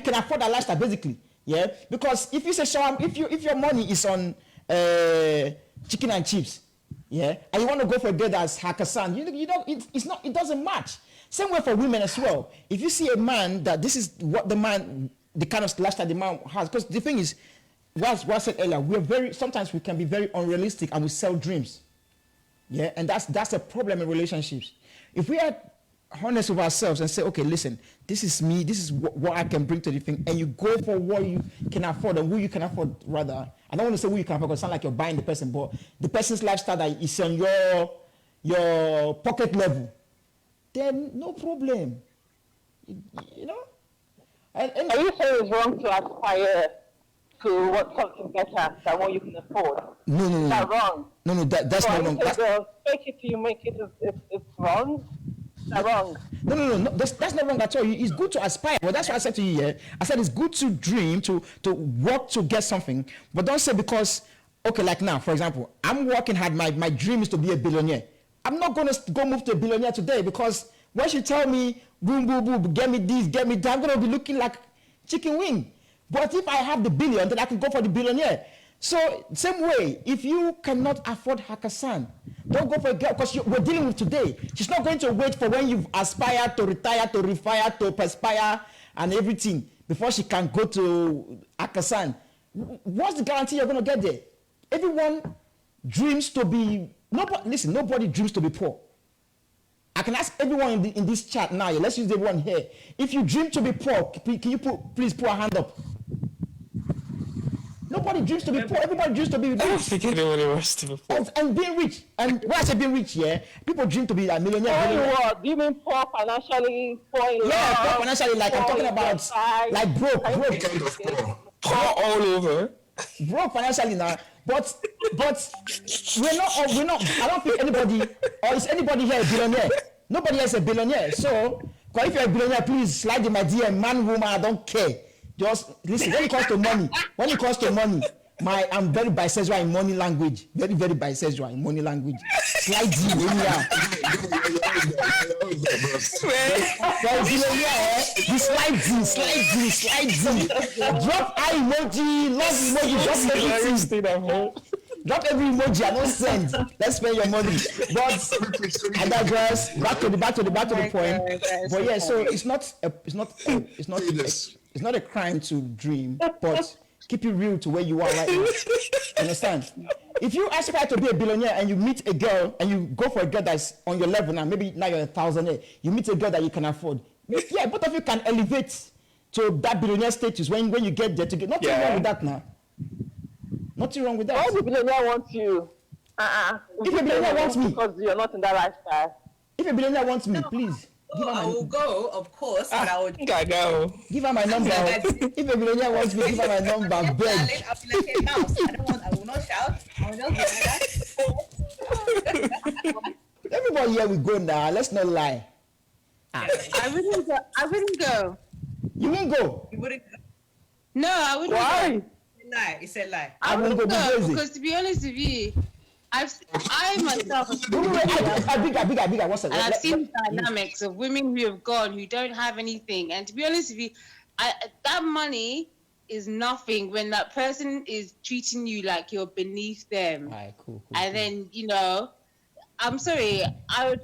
can afford that lifestyle, basically. Yeah, because if you say shawarma, if your money is on chicken and chips, yeah, and you want to go for a girl that's Hakkasan, it doesn't match. Same way for women as well. If you see a man that this is what the kind of lifestyle the man has, because the thing is, what I said earlier, sometimes we can be very unrealistic and we sell dreams. Yeah, and that's a problem in relationships. If we are honest with ourselves and say, okay, listen, this is me, this is what I can bring to the thing, and you go for what you can afford and who you can afford, rather. I don't want to say who you can afford because it sounds like you're buying the person, but the person's lifestyle that is on your pocket level, then no problem. You know? And are you saying it's wrong to aspire to what something better than what you can afford? No. Is that wrong? No, that's not wrong. Fake it till you make it. It's wrong. Is that wrong? No. That's not wrong at all. It's good to aspire. Well, that's what I said to you. Yeah, I said it's good to dream, to work to get something, but don't say because, okay, like now, for example, I'm working hard. My dream is to be a billionaire. I'm not gonna go move to a billionaire today because when she tell me, boom, boom, boom, get me this, get me that, I'm gonna be looking like chicken wing. But if I have the billion, then I can go for the billionaire. So same way, if you cannot afford Hakkasan, don't go for a girl because we're dealing with today. She's not going to wait for when you've aspired to retire, to refire, to perspire and everything before she can go to Hakkasan. What's the guarantee you're going to get there? Everyone dreams to be, nobody dreams to be poor. I can ask everyone in this chat now, let's use everyone here. If you dream to be poor, can you please put a hand up? Nobody dreams to be poor. Everybody dreams to be rich. I don't think anybody wants to be poor. And being rich. And when I say being rich, yeah, people dream to be a millionaire. What? Do you mean poor financially? Poor in love, poor financially. Like I'm talking about, like broke. Poor all over. Broke financially now. But we're not. I don't think anybody, or is anybody here a billionaire? Nobody else is a billionaire. So, if you're a billionaire, please slide in my DM, man, woman, I don't care. Just listen, when it comes to money, I'm very bisexual in money language. Very, very bisexual in money language. Slide in when you are. Slide in. Drop eye emoji, love emoji, drop every emoji. I don't send. Let's spend your money. But I digress. Back to the point. But yeah, so it's not a crime to dream, but keep it real to where you are right now. Understand? If you aspire to be a billionaire and you meet a girl and you go for a girl that's on your level now, maybe now you're 1,000, you meet a girl that you can afford. Yeah, both of you can elevate to that billionaire status when you get there. Nothing wrong with that now. Nothing wrong with that. All the billionaire wants you. If a billionaire wants me, because you're not in that lifestyle. if a billionaire wants me, please give her I will go, of course, but I would Go. give her my number. If a billionaire wants me, give her my number. Beg. I'll be like a mouse. I will not shout. I will just be like that. Everybody here we go now. Let's not lie. I wouldn't go. You won't go. You wouldn't No, I wouldn't go. lie. It's a lie. I won't go. No, because to be honest with you, I myself have seen, Bigger. What's and I've seen the dynamics of women who have gone who don't have anything. And to be honest with you, that money is nothing when that person is treating you like you're beneath them. Alright, cool. And then I'm sorry, I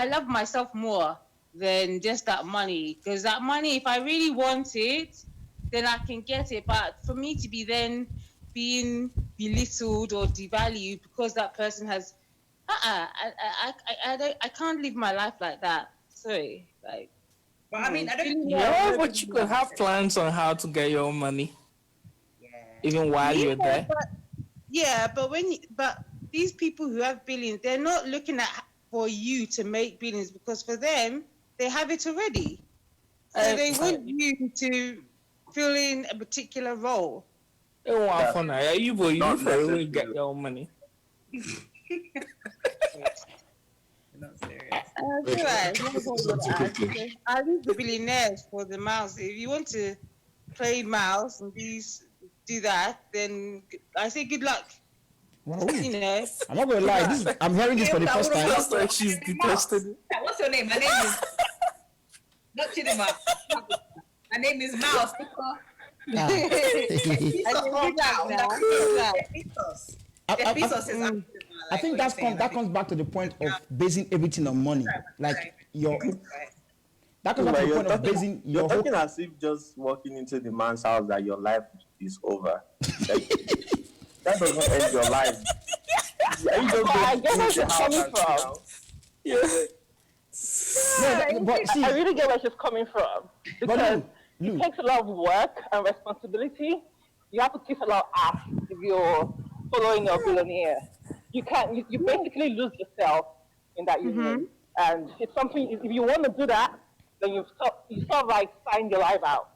love myself more than just that money, because that money, if I really want it, then I can get it. But for me to be then being belittled or devalued because that person has, I can't live my life like that. Sorry, like. But I mean, I don't. Yeah, but you could have plans on how to get your own money, even while you're there. But these people who have billions, they're not looking at for you to make billions, because for them, they have it already. So they want you to fill in a particular role. They want fun. You will get your own money. Not serious. I leave the billionaires for the mouse. If you want to play mouse and do that, then I say good luck. Wow. You know. I'm not gonna lie. I'm hearing this for the first time. That's like she's detested. What's your name? My name is not Chidima. My name is Mouse. I think that comes back to the point of basing everything on money. Like that comes back to the point of basing your You're talking as if just walking into the man's house that your life is over. Like, that doesn't end your life. I get where she's coming from. I really get where she's coming from, because it takes a lot of work and responsibility. You have to kiss a lot of ass if you're following your billionaire. You can't. You basically lose yourself in that union, and it's something. If you want to do that, then you sort of like sign your life out.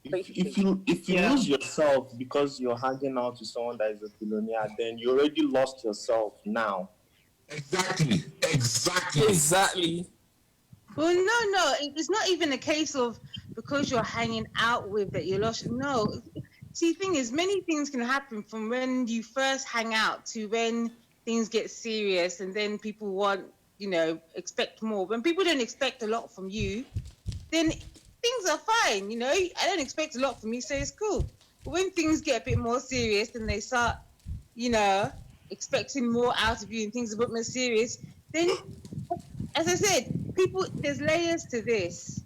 If you lose yourself because you're hanging out with someone that is a billionaire, then you already lost yourself now. Exactly. Well, no, it's not even a case of because you're hanging out with that you lost. No, see, the thing is, many things can happen from when you first hang out to when things get serious, and then people want, expect more. When people don't expect a lot from you, then things are fine. I don't expect a lot from you, so it's cool. But when things get a bit more serious and they start, expecting more out of you and things are a bit more serious, then, as I said, there's layers to this.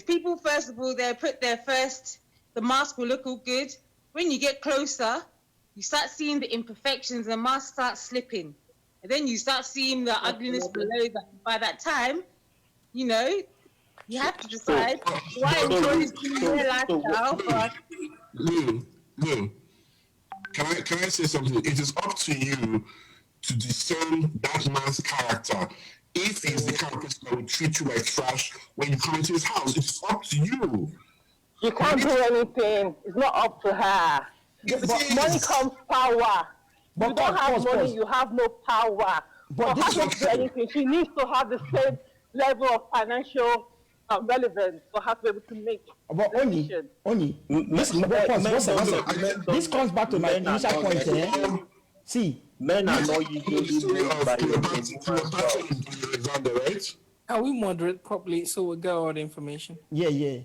People, first of all, the mask will look all good. When you get closer, you start seeing the imperfections, the mask starts slipping. And then you start seeing the ugliness below that. By that time, you have to decide why enjoy this lifestyle. Can I say something? It is up to you to discern that man's character. If he's the kind of person that will treat you like trash when you come into his house, it's up to you. You can't do anything. It's not up to her. But money comes power. But you don't have money, you have no power. But for her to do anything, she needs to have the same level of financial relevance for her to be able to make. But only. This comes back to my initial point. See, men are not usually made by right? Can we moderate properly so we get all the information? Yeah.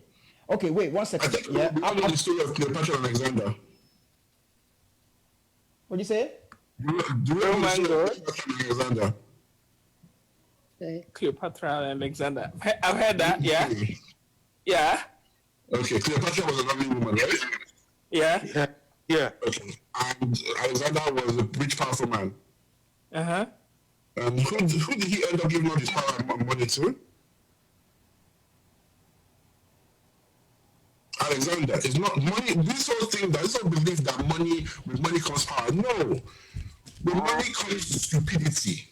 Okay, wait 1 second. Yeah. I know the story of Cleopatra and Alexander. What do you say? Do you know the story of Cleopatra and Alexander? Cleopatra and Alexander. I've heard that, yeah. Yeah. Okay, Cleopatra was a lovely woman, right? Yeah. Yeah. Yeah. Okay. And Alexander was a rich, powerful man. Uh-huh. Who did he end up giving all his power and money to? Alexander. It's not money. This whole thing, this whole belief that with money comes power. No. With money comes stupidity.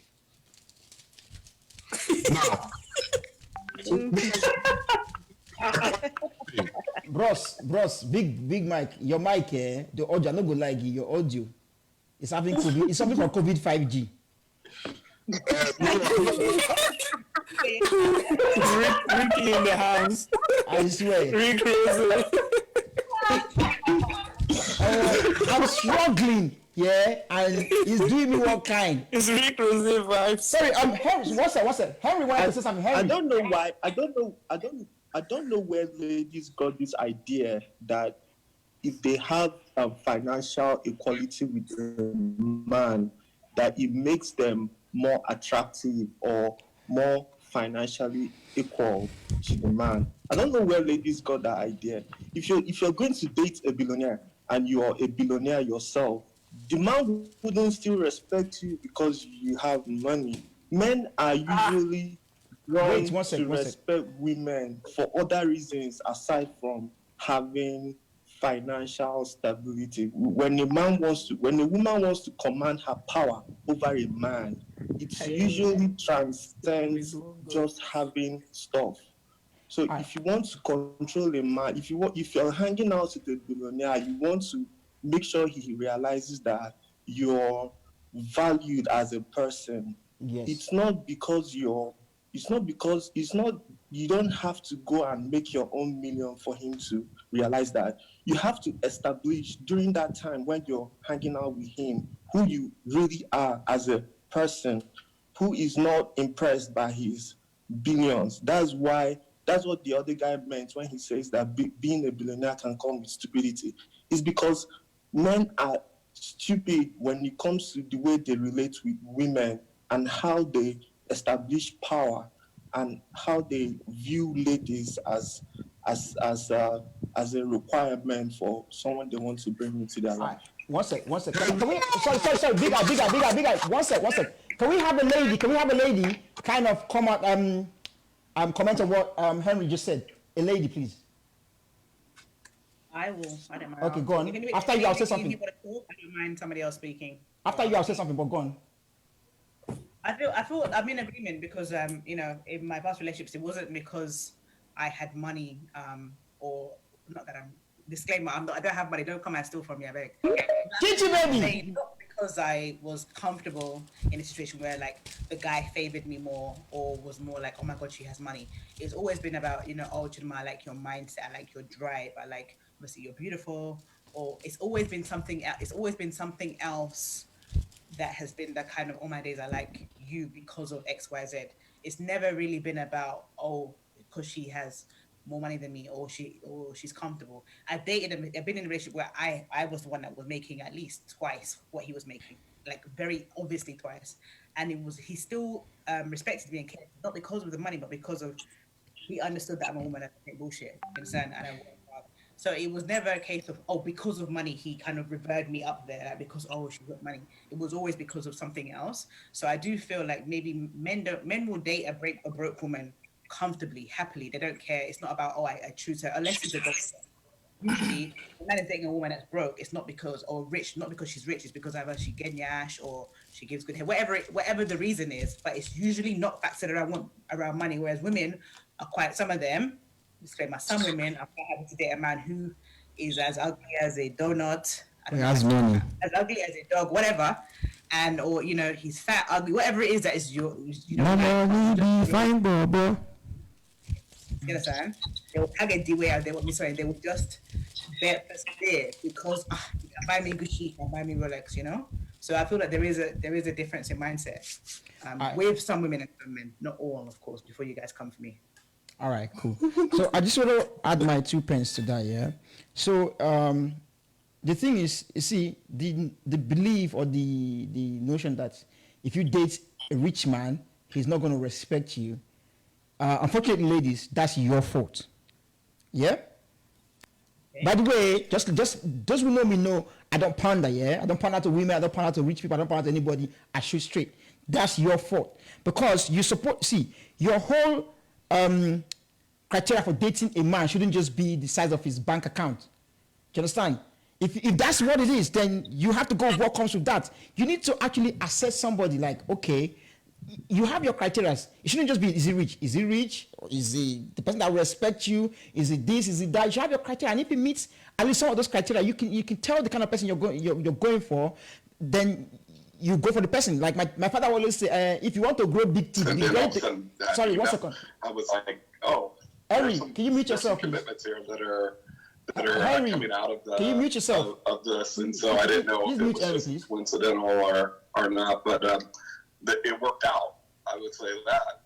Now, Bros, big mic. Your mic, the audio, no go like it, your audio. It's having COVID. It's something from COVID 5G. Ricky in the house. I swear. Rick Rose. I'm struggling, yeah, and he's doing me what kind. It's Rick Rose vibes. Sorry, Henry, what's that? Henry wanted to say something. Henry. I don't know why. I don't know where ladies got this idea that if they have financial equality with a man, that it makes them more attractive or more financially equal to the man. I don't know where ladies got that idea. If you're going to date a billionaire and you're a billionaire yourself, the man wouldn't still respect you because you have money. Men are usually going to respect women for other reasons aside from having financial stability. When a woman wants to command her power over a man, it usually transcends just having stuff. So if you want to control a man, if you're hanging out with a billionaire, you want to make sure he realizes that you're valued as a person. Yes. It's not you don't have to go and make your own million for him to realize that. You have to establish during that time when you're hanging out with him who you really are as a person, who is not impressed by his billions. That's what the other guy meant when he says that being a billionaire can come with stupidity. It's because men are stupid when it comes to the way they relate with women and how they establish power and how they view ladies as a requirement for someone they want to bring into their life. One sec. Can we? Sorry. Bigger. One sec. Can we have a lady kind of come out comment on what Henry just said? A lady, please. I will. I don't mind. Okay, go on. After you, I'll say something. I don't mind somebody else speaking. After you, I'll say something, but go on. I feel I'm in agreement because in my past relationships it wasn't because I had money or not that I'm disclaimer I don't have money, don't come and steal from me, I beg. Gigi baby. Not because I was comfortable in a situation where like the guy favored me more or was more like, oh my god, she has money. It's always been about oh Chidima, I like your mindset, I like your drive, I like obviously you're beautiful, or it's always been something else that has been the kind of, oh my days, I like you because of XYZ. It's never really been about, oh, because she has more money than me or she's comfortable. I've been in a relationship where I was the one that was making at least twice what he was making, like very obviously twice. And he still respected me and cared, not because of the money, but because of, he understood that I'm a woman and I bullshit, you understand? And I work hard. So it was never a case of, oh, because of money, he kind of revered me up there, like because, oh, she's got money. It was always because of something else. So I do feel like maybe men will date a broke woman comfortably, happily. They don't care. It's not about, oh, I choose her, unless it's a doctor. Usually, a man is dating a woman that's broke. It's not because, or rich, not because she's rich. It's because either she genyash or she gives good hair, whatever the reason is. But it's usually not factored around money. Whereas women are quite, some of them, disclaimer, some women are quite happy to date a man who is as ugly as a donut, Has money, as ugly as a dog, whatever, and or he's fat, ugly, whatever it is that is fine, Bobo. You understand? They will target the way out. They will just persevere because you can buy me Gucci, you can buy me Rolex, So I feel that there is a difference in mindset with some women and some men, not all, of course. Before you guys come for me. All right, cool. So I just want to add my 2 pence to that, yeah. So the thing is, you see, the belief or the notion that if you date a rich man, he's not going to respect you. Unfortunately, ladies, that's your fault. Yeah? By the way, just those who know me know I don't pander, yeah. I don't pander to women, I don't pander to rich people, I don't pander to anybody. I shoot straight. That's your fault. Because you support your whole criteria for dating a man shouldn't just be the size of his bank account. Do you understand? If that's what it is, then you have to go with what comes with that. You need to actually assess somebody like, okay, you have your criteria. It shouldn't just be, is he rich? Is he rich? Or is he the person that will respect you? Is it this? Is it that? You should have your criteria. And if it meets at least some of those criteria, you can tell the kind of person you're going for, then you go for the person. Like my father always say, if you want to grow big teeth, sorry, 1 second. I was like, oh, Harry, can you mute yourself, please? Commitments here that are Harry, coming out of the can you mute yourself? of this, and so I didn't know if it was just coincidental or not, but it worked out. I would say that.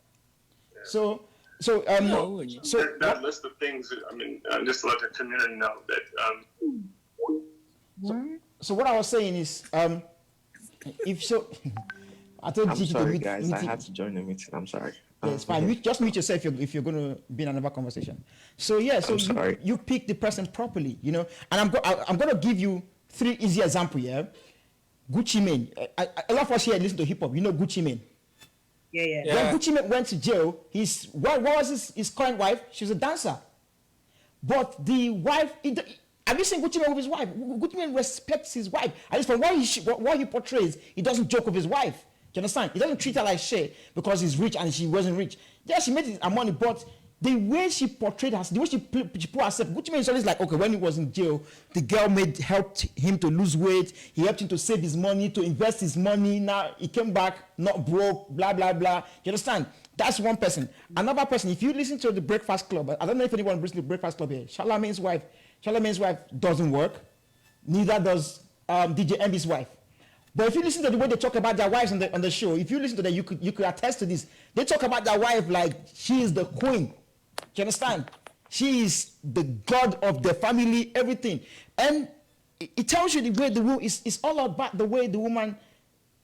Yeah. So that list of things. I mean, just to let the community know that. So what I was saying is, if so, I told you sorry, guys. I had to join the meeting. I'm sorry. Yeah, it's fine. Just mute yourself if you're going to be in another conversation. So yeah, so you pick the person properly, you know. And I'm going to give you 3 easy examples here. Gucci Mane. A lot of us here listen to hip hop. You know Gucci Mane. Yeah. When Gucci Mane went to jail, what was his current wife? She was a dancer. But the wife, have you seen Gucci Mane with his wife? Gucci Mane respects his wife. At least from what he portrays, he doesn't joke with his wife. Do you understand? He doesn't treat her like shit because he's rich and she wasn't rich. Yeah, she made her money, but the way she portrayed herself, the way she put herself, Gucci Mane is always like, okay, when he was in jail, the girl helped him to lose weight. He helped him to save his money, to invest his money. Now he came back not broke, blah, blah, blah. You understand? That's one person. Another person, if you listen to the Breakfast Club, I don't know if anyone listens to the Breakfast Club here. Charlamagne's wife doesn't work. Neither does DJ Envy's wife. But if you listen to the way they talk about their wives on the show, if you listen to them, you could attest to this. They talk about their wife like she is the queen. Do you understand? She is the god of the family, everything. And it tells you the way the woman is all about the way the woman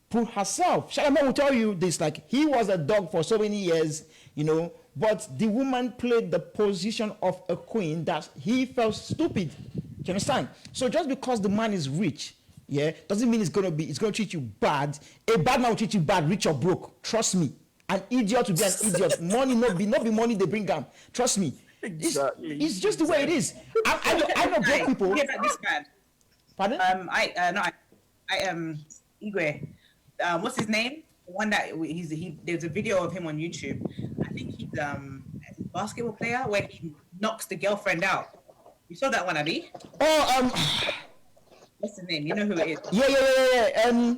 put herself. Charlamagne will tell you this, like he was a dog for so many years, you know, but the woman played the position of a queen that he felt stupid. Do you understand? So just because the man is rich, yeah, doesn't mean it's gonna treat you bad. A bad man will treat you bad, rich or broke. Trust me. An idiot will be an idiot. Money not be money they bring down. Trust me. Exactly. It's just the way it is. I know broke people. Yeah, this man. Pardon? Igwe. What's his name? The one that there's a video of him on YouTube. I think he's a basketball player where he knocks the girlfriend out. You saw that one, Abi? What's his name? You know who it is? Yeah.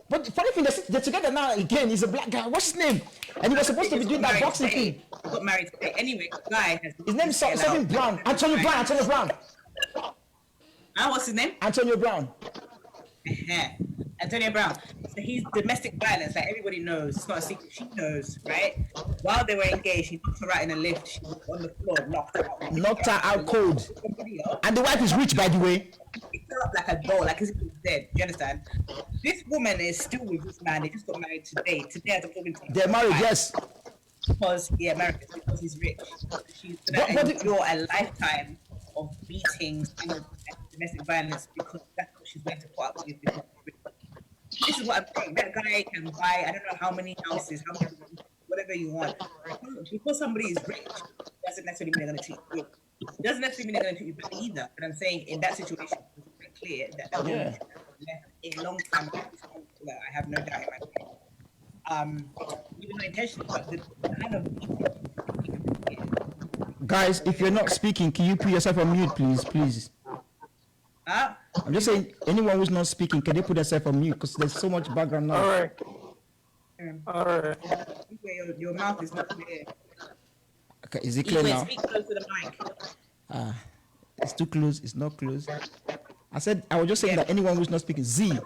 But the funny thing, they're together now again. He's a black guy. What's his name? And he was supposed to be doing that boxing thing. He got married today. Anyway, the guy has... His name is something Brown. Antonio Brown. What's his name? Antonio Brown. Antonio Brown. So he's domestic violence. Like everybody knows. It's not a secret. She knows, right? While they were engaged, he knocked her out in a lift. She was on the floor, knocked her out cold. And the wife is rich, by the way. He fell up like a doll, like as if he was dead. Do you understand? This woman is still with this man. They just got married today. Today, as I'm talking to you. They're married, yes. Because because he's rich. She's gonna endure a lifetime of beatings and domestic violence because that's what she's going to put up with. This is what I'm saying. That guy can buy, I don't know how many houses, whatever you want. Because somebody is rich, doesn't necessarily mean they're going to treat you good. Doesn't necessarily mean they're going to treat you bad either. But I'm saying in that situation, it's very clear that woman left a long time ago. I have no doubt in my opinion. Even though intentionally, but the kind of... Guys, if you're not speaking, can you put yourself on mute, please? I'm just saying, anyone who's not speaking, can they put themselves on mute? Because there's so much background noise. All right. Your mouth is not clear. Okay, is it clear now? Speak close to the mic. It's too close. It's not close. I was just saying that anyone who's not speaking, Z,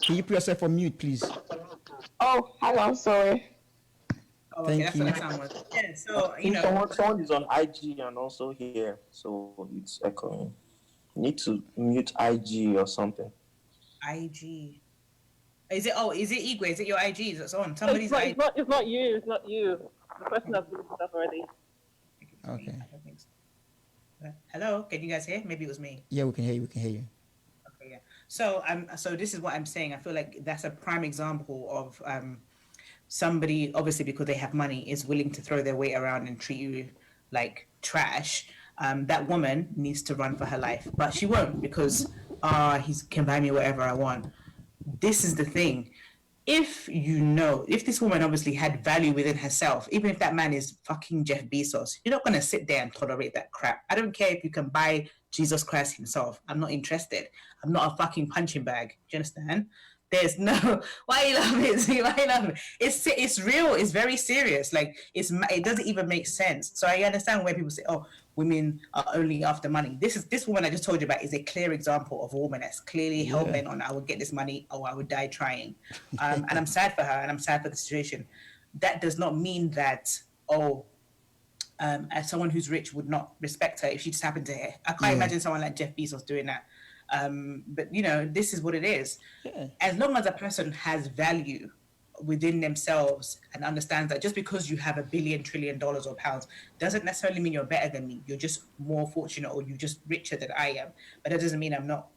can you put yourself on mute, please? Oh, hello, sorry. Thank that's you. what that sound was. Yeah, so, you know. Someone is on IG and also here, so it's echoing. You need to mute IG or something. IG. Is it Igwe? Is it your IG that's on? Somebody's it's not you. It's not you. The person has done stuff already. Okay. Hello, can you guys hear? Maybe it was me. Yeah, we can hear you. We can hear you. Okay, yeah. So this is what I'm saying. I feel like that's a prime example of somebody, obviously because they have money, is willing to throw their weight around and treat you like trash. That woman needs to run for her life, but she won't because he can buy me whatever I want. This is the thing. If this woman obviously had value within herself, even if that man is fucking Jeff Bezos, you're not going to sit there and tolerate that crap. I don't care if you can buy Jesus Christ himself. I'm not interested. I'm not a fucking punching bag. Do you understand? There's no, why you love it? See, why you love it? It's real. It's very serious. Like it doesn't even make sense. So I understand where people say, oh, women are only after money. This woman I just told you about is a clear example of a woman that's clearly hell bent on I would get this money or I would die trying. And I'm sad for her and I'm sad for the situation. That does not mean that as someone who's rich would not respect her if she just happened to. I can't imagine someone like Jeff Bezos doing that. But this is what it is. Yeah. As long as a person has value within themselves and understands that just because you have $1 billion, $1 trillion or pounds doesn't necessarily mean you're better than me. You're just more fortunate or you're just richer than I am. But that doesn't mean I'm not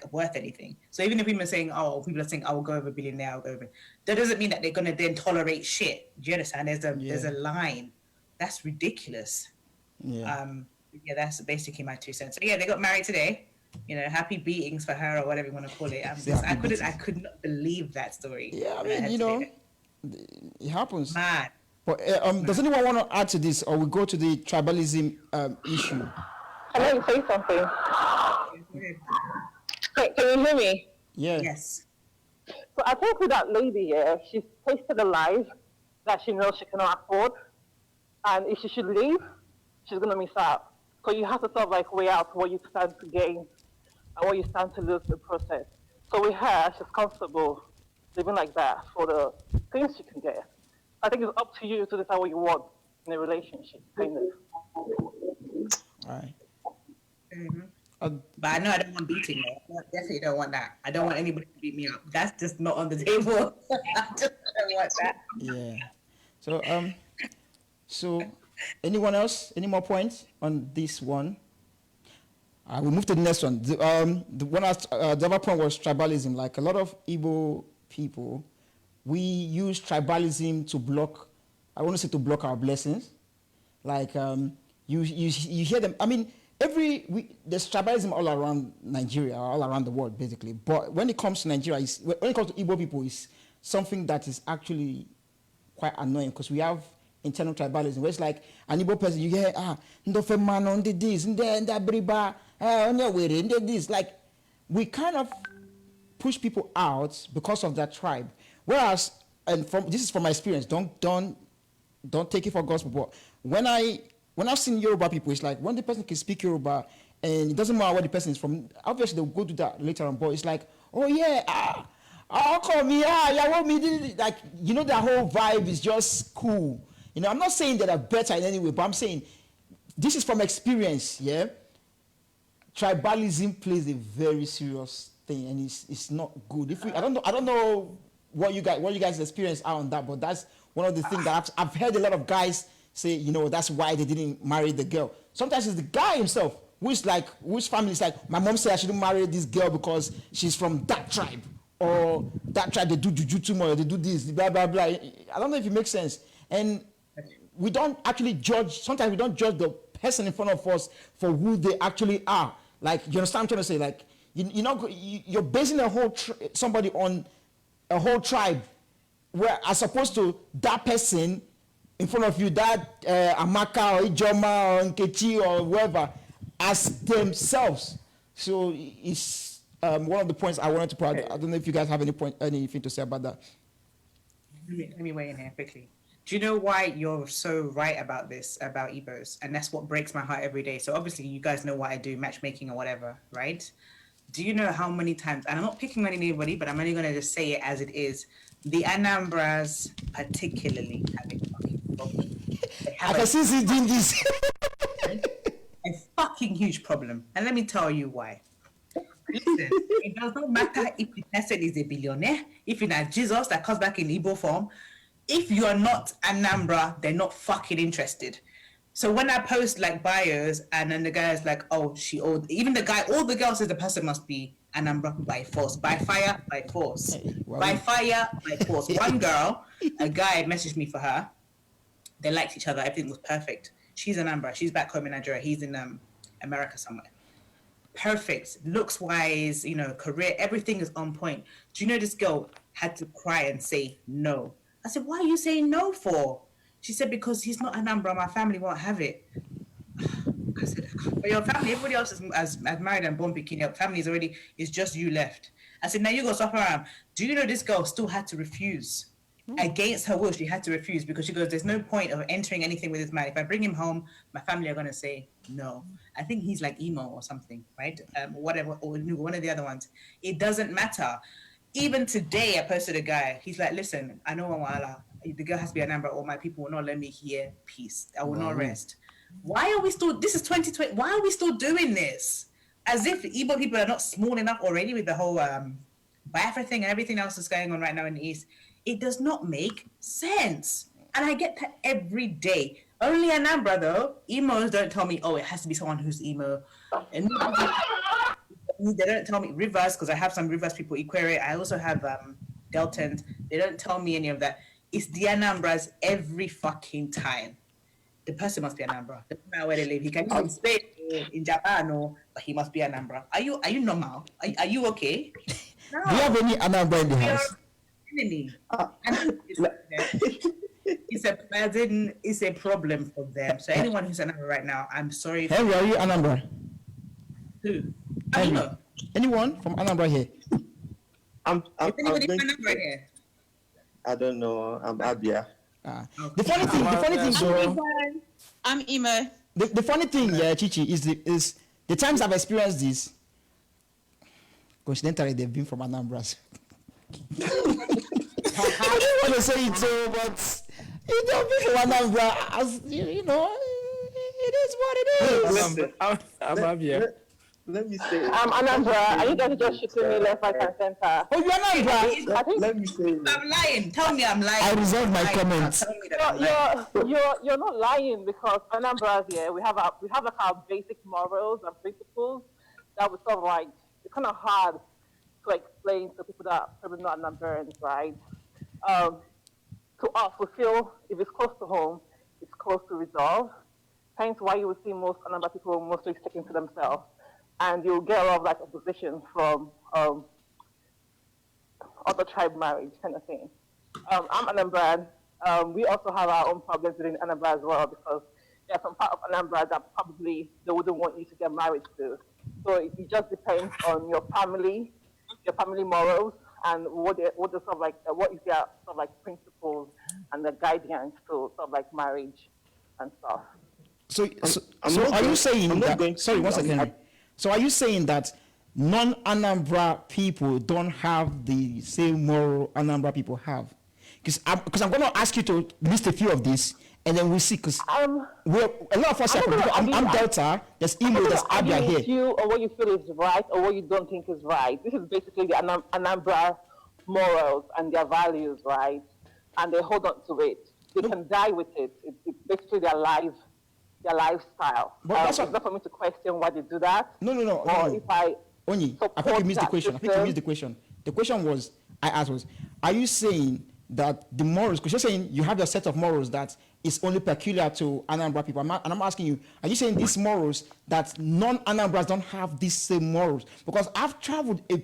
worth anything. So even if people are saying, I will go over $1 billion now, I'll go over. That doesn't mean that they're gonna then tolerate shit. Do you understand? There's a line. That's ridiculous. Yeah. That's basically my 2 cents. So they got married today. Happy beatings for her or whatever you want to call it. I could not believe that story. Yeah, I mean, it happens. Mad. But does anyone want to add to this, or we go to the tribalism issue? Can I say something? Can you hear me? Yeah. Yes. So I talked to that lady here. She's tasted a life that she knows she cannot afford, and if she should leave, she's gonna miss out. So you have to sort of weigh out what you stand to gain and what you stand to lose in the process. So with her, she's comfortable living like that for the things she can get. I think it's up to you to decide what you want in a relationship, kind of. All right. Mm-hmm. But I know I don't want beating though. I definitely don't want that. I don't want anybody to beat me up. That's just not on the table. I just don't want that. Yeah. So anyone else? Any more points on this one? We'll move to the next one. The other point was tribalism. Like a lot of Igbo people, we use tribalism to block. I want to say to block our blessings. Like you hear them. I mean, there's tribalism all around Nigeria, all around the world, basically. But when it comes to Nigeria, when it comes to Igbo people, it's something that is actually quite annoying because we have internal tribalism, where it's like an Igbo person, you hear, Ndofe man on the this, and that briba, on your way, and this. Like, we kind of push people out because of that tribe. Whereas, this is from my experience, don't take it for gospel, but when I've seen Yoruba people, it's like when the person can speak Yoruba, and it doesn't matter where the person is from, obviously they'll go to that later on, but it's like, oh yeah, call me, want me, like, that whole vibe is just cool. I'm not saying that I'm better in any way, but I'm saying this is from experience, yeah? Tribalism plays a very serious thing, and it's not good. I don't know what you guys experience are on that, but that's one of the things that I've heard a lot of guys say, that's why they didn't marry the girl. Sometimes it's the guy himself whose family is like, my mom said I shouldn't marry this girl because she's from that tribe, or that tribe, they do jujutsu more, they do this, blah, blah, blah. I don't know if it makes sense. And we don't actually judge, sometimes we don't judge the person in front of us for who they actually are. Like, you understand what I'm trying to say? Like, you're basing somebody on a whole tribe, where as opposed to that person in front of you, that Amaka or Ijoma or Nkechi or whoever, as themselves. So it's one of the points I wanted to put out. I don't know if you guys have anything to say about that. Let me weigh in here quickly. Do you know why you're so right about this, about Igbos? And that's what breaks my heart every day. So obviously you guys know what I do, matchmaking or whatever, right? Do you know how many times, and I'm not picking on anybody, but I'm only going to just say it as it is, the Anambras particularly have a fucking problem. I can see doing this. A fucking huge problem. And let me tell you why. Listen, it does not matter if the person is a billionaire, if it's not Jesus that comes back in Igbo form. If you are not Anambra, they're not fucking interested. So when I post like bios and then the guy's like, oh, she old, even the guy, all the girls says the person must be Anambra by force, by fire, by force, by fire, by force. One girl, a guy messaged me for her. They liked each other. Everything was perfect. She's Anambra. She's back home in Nigeria. He's in America somewhere. Perfect. Looks wise, you know, career, everything is on point. Do you know this girl had to cry and say no? I said, why are you saying no for? She said, because he's not Anambra. My family won't have it. I said, but your family, everybody else is married and born bikini. Your family is already, it's just you left. I said, now you go suffer around. Do you know this girl still had to refuse? Against her will, she had to refuse because she goes, there's no point of entering anything with this man. If I bring him home, my family are going to say no. I think he's like emo or something, right? Whatever, or one of the other ones. It doesn't matter. Even today, I posted a guy. He's like, listen, I know Wala. The girl has to be a number, or my people will not let me hear peace. I will not rest. Why are we still, this is 2020, why are we still doing this? As if Igbo people are not small enough already with the whole Biafra thing and everything else that's going on right now in the East. It does not make sense. And I get that every day. Only Anambra though, emos don't tell me, oh, it has to be someone who's emo. And they don't tell me Rivers, because I have some Rivers people, Ikwere. I also have Deltans. They don't tell me any of that. It's the Anambras every fucking time. The person must be Anambra. The person where they live. He can even stay in Japan, but he must be Anambra. Are you normal? Are you okay? No. Do you have any Anambra in the house? It's a problem for them. So anyone who's Anambra right now, I'm sorry. Henry, are you Anambra? Who? Anyone from Anambra here? I'm anybody from Anambra here? I don't know. I'm Abia. Okay. The funny thing, I'm Emo. The funny thing, Chichi, is the times I've experienced this. Coincidentally, they've been from Anambra. I don't want to say it so, but you don't be from Anambra. As you know, it is what it is. I'm Abia. Let me say. I'm Anambra. Are you guys just shooting me left, right, and center? Oh, you're Anambra. Let me say. I'm lying. Tell me I'm lying. I reserve my comments. You're not lying, because Anambra here, we have like our basic morals and principles that we sort of like, it's kind of hard to explain to people that are probably not Anambrans, right? To us, we feel if it's close to home, it's close to resolve. Hence why you will see most Anambra people mostly sticking to themselves. And you'll get a lot of like opposition from other tribe marriage kind of thing. I'm Anambra. We also have our own problems within Anambra as well, because there are some part of Anambra that probably they wouldn't want you to get married to. So it just depends on your family morals, and what is their sort of like principles and the guidance to sort of like marriage and stuff. So are you saying that? Sorry, one second. So are you saying that non-Anambra people don't have the same moral Anambra people have? Because I'm going to ask you to list a few of these, and then we'll see. Because a lot of us I'm Delta, there's Igbo, there's Abia here. You or what you feel is right or what you don't think is right. This is basically the Anambra morals and their values, right? And they hold on to it. They can die with it. It's basically their lifestyle. But it's not for me to question why they do that. No. If I think you missed the question. The question was, I asked was, are you saying that the morals, because you're saying you have a set of morals that is only peculiar to Anambra people, and I'm asking you, are you saying these morals that non-Anambras don't have these same morals? Because I've traveled a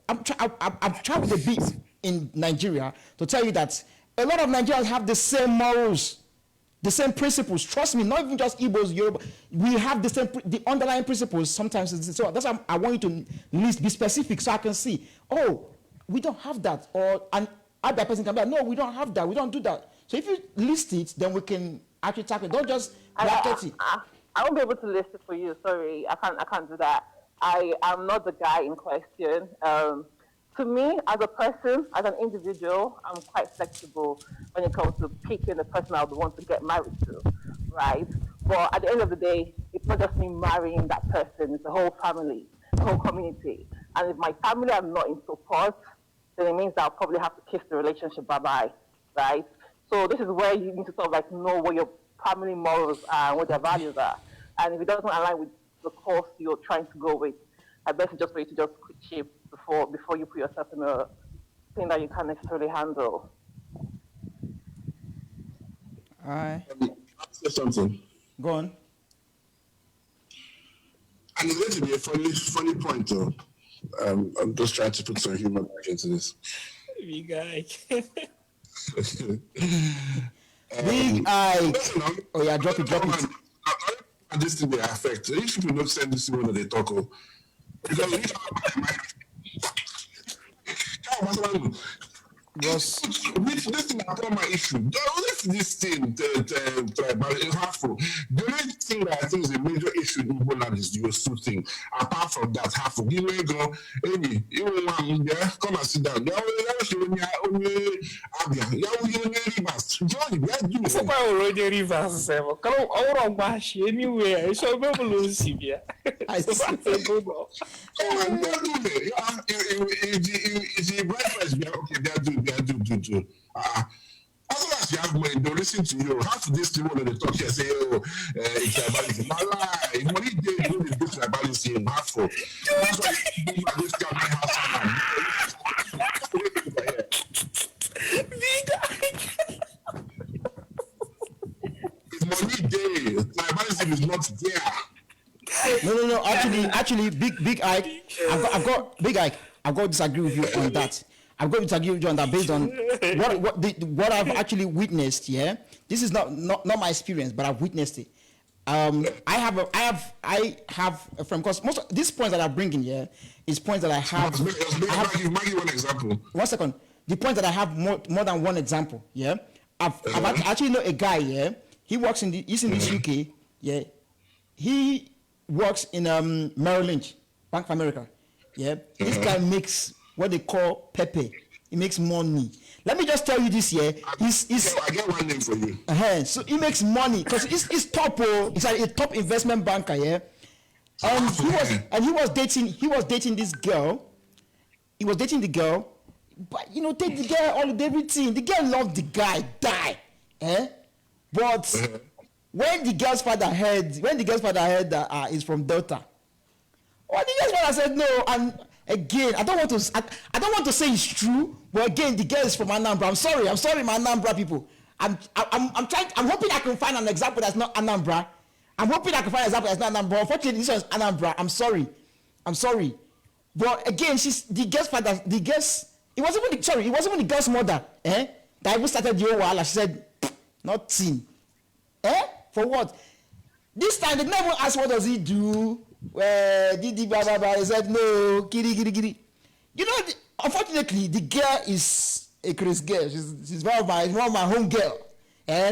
bit in Nigeria to tell you that a lot of Nigerians have the same morals, the same principles. Trust me, not even just Igbos, Yoruba. We have the underlying principles sometimes. So that's why I want you to be specific so I can see, oh, we don't have that. Or an other person can be like, no, we don't have that. We don't do that. So if you list it, then we can actually tackle it. Don't just bracket it. I won't be able to list it for you. Sorry, I can't do that. I am not the guy in question. To me, as a person, as an individual, I'm quite flexible when it comes to picking the person I would want to get married to, right? But at the end of the day, it's not just me marrying that person, it's the whole family, the whole community. And if my family are not in support, then it means that I'll probably have to kiss the relationship bye-bye, right? So this is where you need to sort of like know what your family morals are and what their values are. And if it doesn't align with the course you're trying to go with, I bet it's just for you to just quit ship before you put yourself in a thing that you can't necessarily handle. Alright. I'll say something. Go on. And it's going to be a funny point, though. I'm just trying to put some humor back into this. Big guy. Big eye. Oh yeah, drop it. And this thing they affect. If people don't send this to when they talk, because Yes. This thing about my issue. If this thing is harmful, the only thing that I think is a major issue in Igbo land is the two thing. Apart from that, harmful. You may go, Amy, you want there? Come and sit down. Sọpá òròjẹ rivers ẹ̀wọ̀ kọ́lọ́ ọ̀rọ̀ ọgbà ṣe anywhere ẹ̀ṣọ́ bẹ́ẹ̀ ló ń sì bíà. It's the breakfast. Okay, they do. As long as you have money, they'll listen to you. Half this thing when they talk here, say, it's tribalism. My lie. Money they do is do tribalism. Half for. That's why this guy my house. It's money there. Tribalism is not there. No. Actually, big Ike. I've got big Ike. I've got to disagree with you on that. I'm going to disagree with you on that based on what I've actually witnessed. Yeah, this is not my experience, but I've witnessed it. I have a friend, because most of these points that I'm bringing here is points that I have. Give one example. 1 second. The point that I have more than one example. Yeah, I've actually know a guy. Yeah, he's in the UK. Yeah, he works in Merrill Lynch, Bank of America. Yeah, this guy makes what they call pepe. He makes money. Let me just tell you this here. I get one name for you. So he makes money because he's top. He's a top investment banker. Yeah, and he was dating this girl. He was dating the girl, but take the girl all everything. The girl loved the guy, die. But when the girl's father heard that he's from Delta. Well, the girl's father said no, and again, I don't want to say it's true, but again, the girl is from Anambra. I'm sorry, my Anambra people. I'm hoping I can find an example that's not Anambra. Unfortunately, this one's Anambra. I'm sorry. But again, it wasn't even the girl's mother, that even started the whole while. She said, nothing. For what? This time they never asked what does he do. He said no, giddy. Unfortunately, the girl is a crazy girl. She's one of my home girl.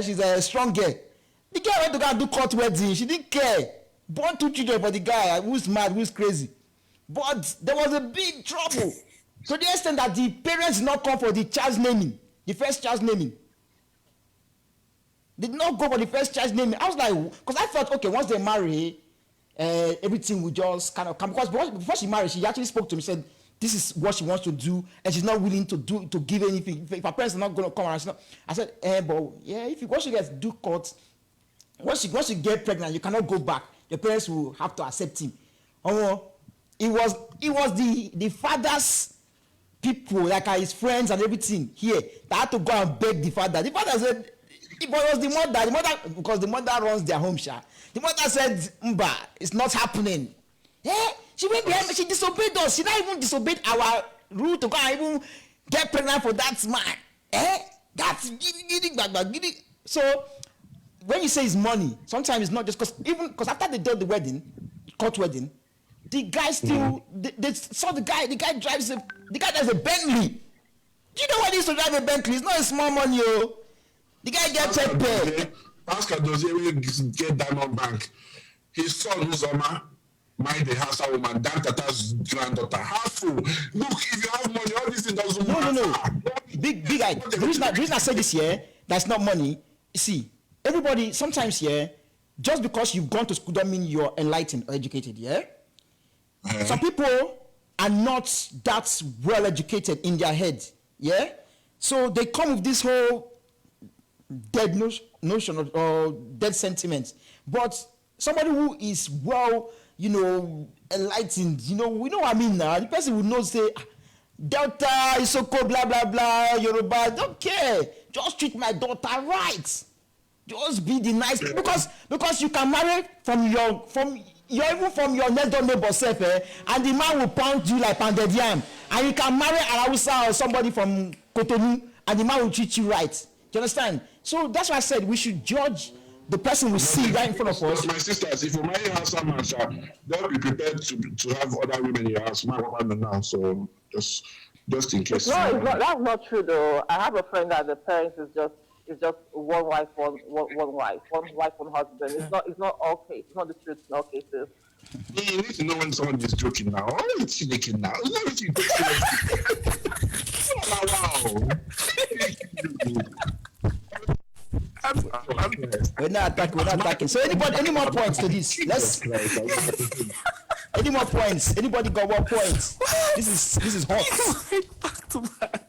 She's a strong girl. The girl went to go and do court wedding. She didn't care. Born 2 children for the guy who's mad, who's crazy. But there was a big trouble. To the extent that the parents did not come for the child's naming, the first child's naming. They did not go for the first child's naming. I was like, because I thought, okay, once they marry, everything will just kind of come. Because before she married, she actually spoke to me, said, this is what she wants to do, and she's not willing to give anything. If her parents are not going to come around, I said, but yeah, once you guys do court, once you get pregnant, you cannot go back. Your parents will have to accept him. It was the father's people, like his friends and everything here, that had to go and beg the father. The father said, it was the mother, because the mother runs their home, sha. The mother said, Mba, it's not happening. She went behind me, she disobeyed us. She not even disobeyed our rule to go and even get pregnant for that man. That's giddy. So when you say it's money, sometimes it's not just because after they did the wedding, court wedding, the guy still they saw the guy drives a Bentley. Do you know what it is to drive a Bentley? It's not a small money, yo. The guy gets paid. Pascal does get Diamond Bank. His son who's mind the house woman, that Tata's granddaughter. Half-full. Look, if you have money, all these things doesn't matter. No. Big guy. The reason I say this here, that's not money. See, everybody sometimes here, just because you've gone to school don't mean you're enlightened or educated, yeah? Some people are not that well educated in their head, yeah? So they come with this whole dead notion or that sentiment. But somebody who is well, enlightened, we know what I mean now. The person would not say, Delta, Isoko, blah, blah, blah, Yoruba, don't care. Just treat my daughter right. Just be the nice, because you can marry from your next door neighbor self, and the man will pound you like pounded yam. And you can marry Arausa or somebody from Cotonou, and the man will treat you right. Do you understand? So that's why I said we should judge the person we see right in front of us. My sisters, if you marry Hausa man, don't be prepared to have other women in your house. My woman now, so just in case. No, it's not, that's not true though. I have a friend that the parents is just one wife, one wife, one husband. It's not all cases. It's not the truth in all cases. You need to know when someone is joking now. Why are you making now? It's not what you We're not attacking. So any more points to this? Any more points? Anybody got one point? This is hot. Back to back.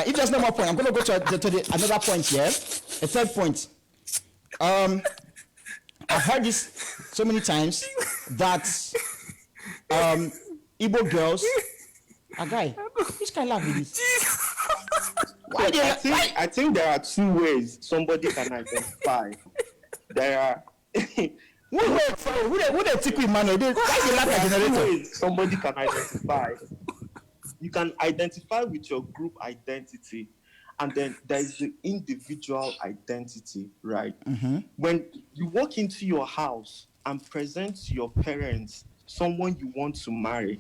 If there's no more point, I'm going to go to another point here. A third point. I've heard this so many times that Igbo girls. A guy, this guy laugh with this. I think there are two ways somebody can identify. There are who they take with man? Why they laugh at generator? Somebody can identify. You can identify with your group identity, and then there is the individual identity, right? Mm-hmm. When you walk into your house and present to your parents someone you want to marry,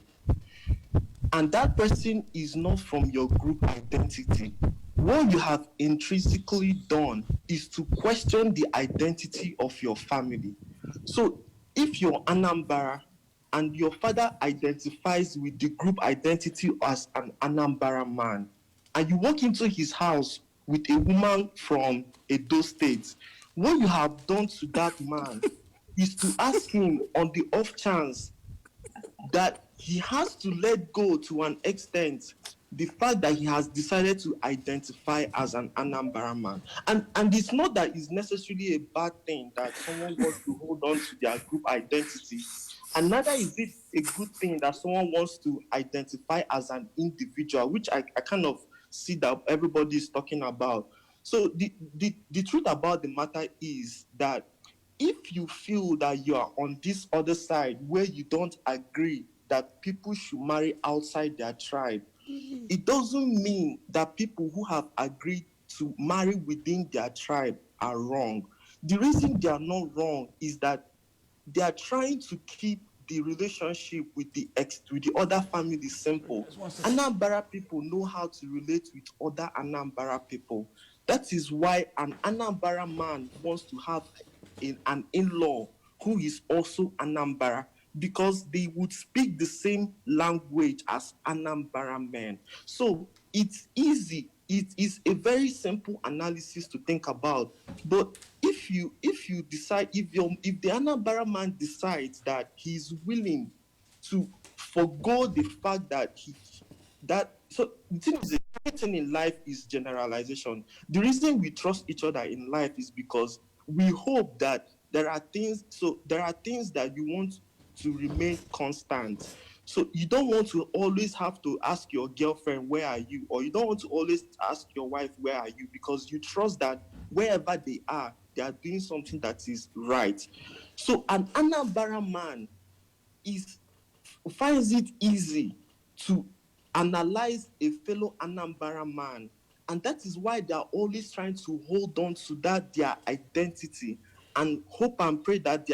and that person is not from your group identity, what you have intrinsically done is to question the identity of your family. So if you're Anambra and your father identifies with the group identity as an Anambra man, and you walk into his house with a woman from Edo State, what you have done to that man is to ask him on the off chance that he has to let go to an extent the fact that he has decided to identify as an Anambra man. And it's not that it's necessarily a bad thing that someone wants to hold on to their group identity. And neither is it a good thing that someone wants to identify as an individual, which I kind of see that everybody is talking about. So the truth about the matter is that if you feel that you are on this other side where you don't agree that people should marry outside their tribe, it doesn't mean that people who have agreed to marry within their tribe are wrong. The reason they are not wrong is that they are trying to keep the relationship with the other family simple. Anambra people know how to relate with other Anambra people. That is why an Anambra man wants to have an in-law who is also Anambra, because they would speak the same language as Anambra men. So it's easy. It is a very simple analysis to think about. But if you decide, if the Anambra man decides that he's willing to forgo the fact so the thing is, everything in life is generalization. The reason we trust each other in life is because we hope that there are things that you want to remain constant. So you don't want to always have to ask your girlfriend, where are you? Or you don't want to always ask your wife, where are you? Because you trust that wherever they are doing something that is right. So an Anambra man finds it easy to analyze a fellow Anambra man. And that is why they are always trying to hold on to their identity, and hope and pray that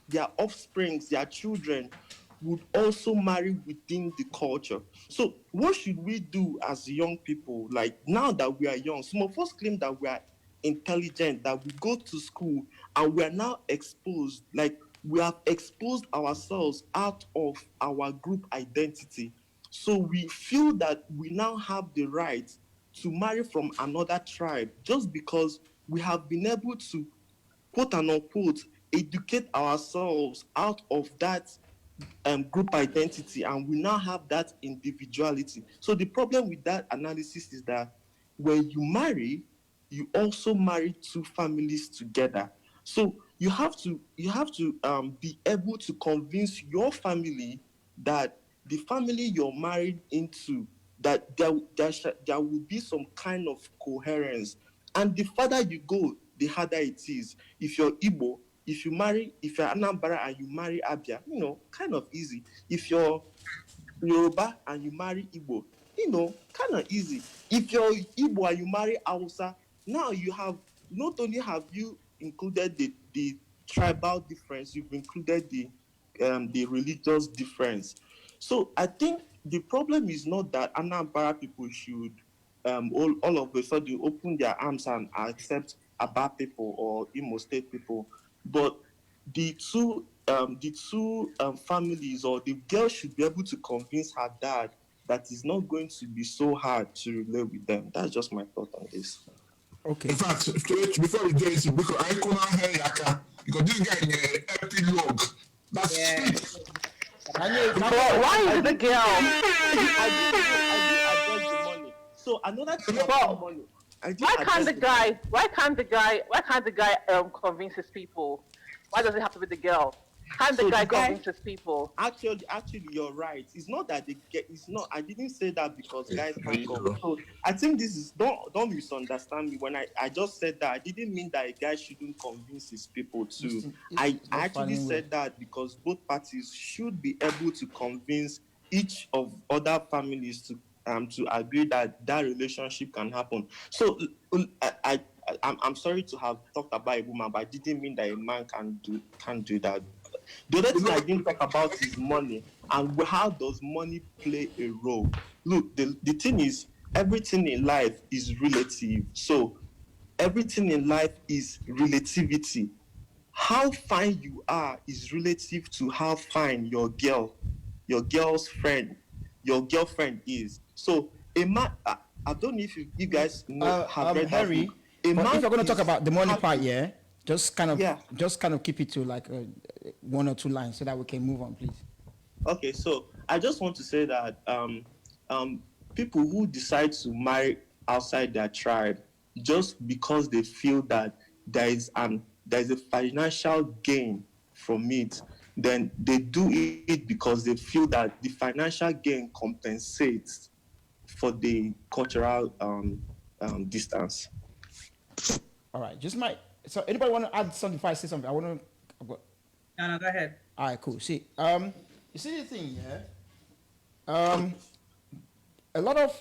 their offsprings, their children, would also marry within the culture. So what should we do as young people? Like, now that we are young, some of us claim that we are intelligent, that we go to school, and we are now exposed, like we have exposed ourselves out of our group identity. So we feel that we now have the right to marry from another tribe just because we have been able to, quote and unquote, educate ourselves out of that group identity, and we now have that individuality. So the problem with that analysis is that when you marry, you also marry two families together. So you have to be able to convince your family that the family you're married into, that there will be some kind of coherence. And the further you go, the harder it is. If you're Igbo, if you're Anambra and you marry Abia, kind of easy. If you're Yoruba and you marry Igbo, kind of easy. If you're Igbo and you marry Hausa, now you have, not only have you included the tribal difference, you've included the religious difference. So I think the problem is not that Anambra people should all of a sudden open their arms and accept Aba people or Imo State people, but the two families, or the girl should be able to convince her dad that it's not going to be so hard to relate with them. That's just my thought on this. Okay. In fact, before we go into, because I couldn't hear Yaka, because this guy in an epilogue. That's sweet. Why is it the girl? I got the money. So another thing about money. Why can't the guy convince his people? Why does it have to be the girl? Can't the guy convince his people? Actually, you're right. It's not that they get. It's not. I didn't say that because guys can't come. So I think this is. Don't misunderstand me. When I just said that, I didn't mean that a guy shouldn't convince his people too. I actually said that because both parties should be able to convince each of other families to agree that relationship can happen. So I'm sorry to have talked about a woman, but I didn't mean that a man can't do that. The other thing I didn't talk about is money, and how does money play a role? Look, the thing is, everything in life is relative. So everything in life is relativity. How fine you are is relative to how fine your girlfriend is. So a man, I don't know if you guys know, have read Harry, if you're going to talk about the money part, just kind of keep it to like one or two lines so that we can move on, please. Okay, so I just want to say that people who decide to marry outside their tribe just because they feel that there is a financial gain from it, then they do it because they feel that the financial gain compensates for the cultural distance. All right, so anybody want to add something? If I say something, No, go ahead. All right, cool. See, you see the thing, a lot of,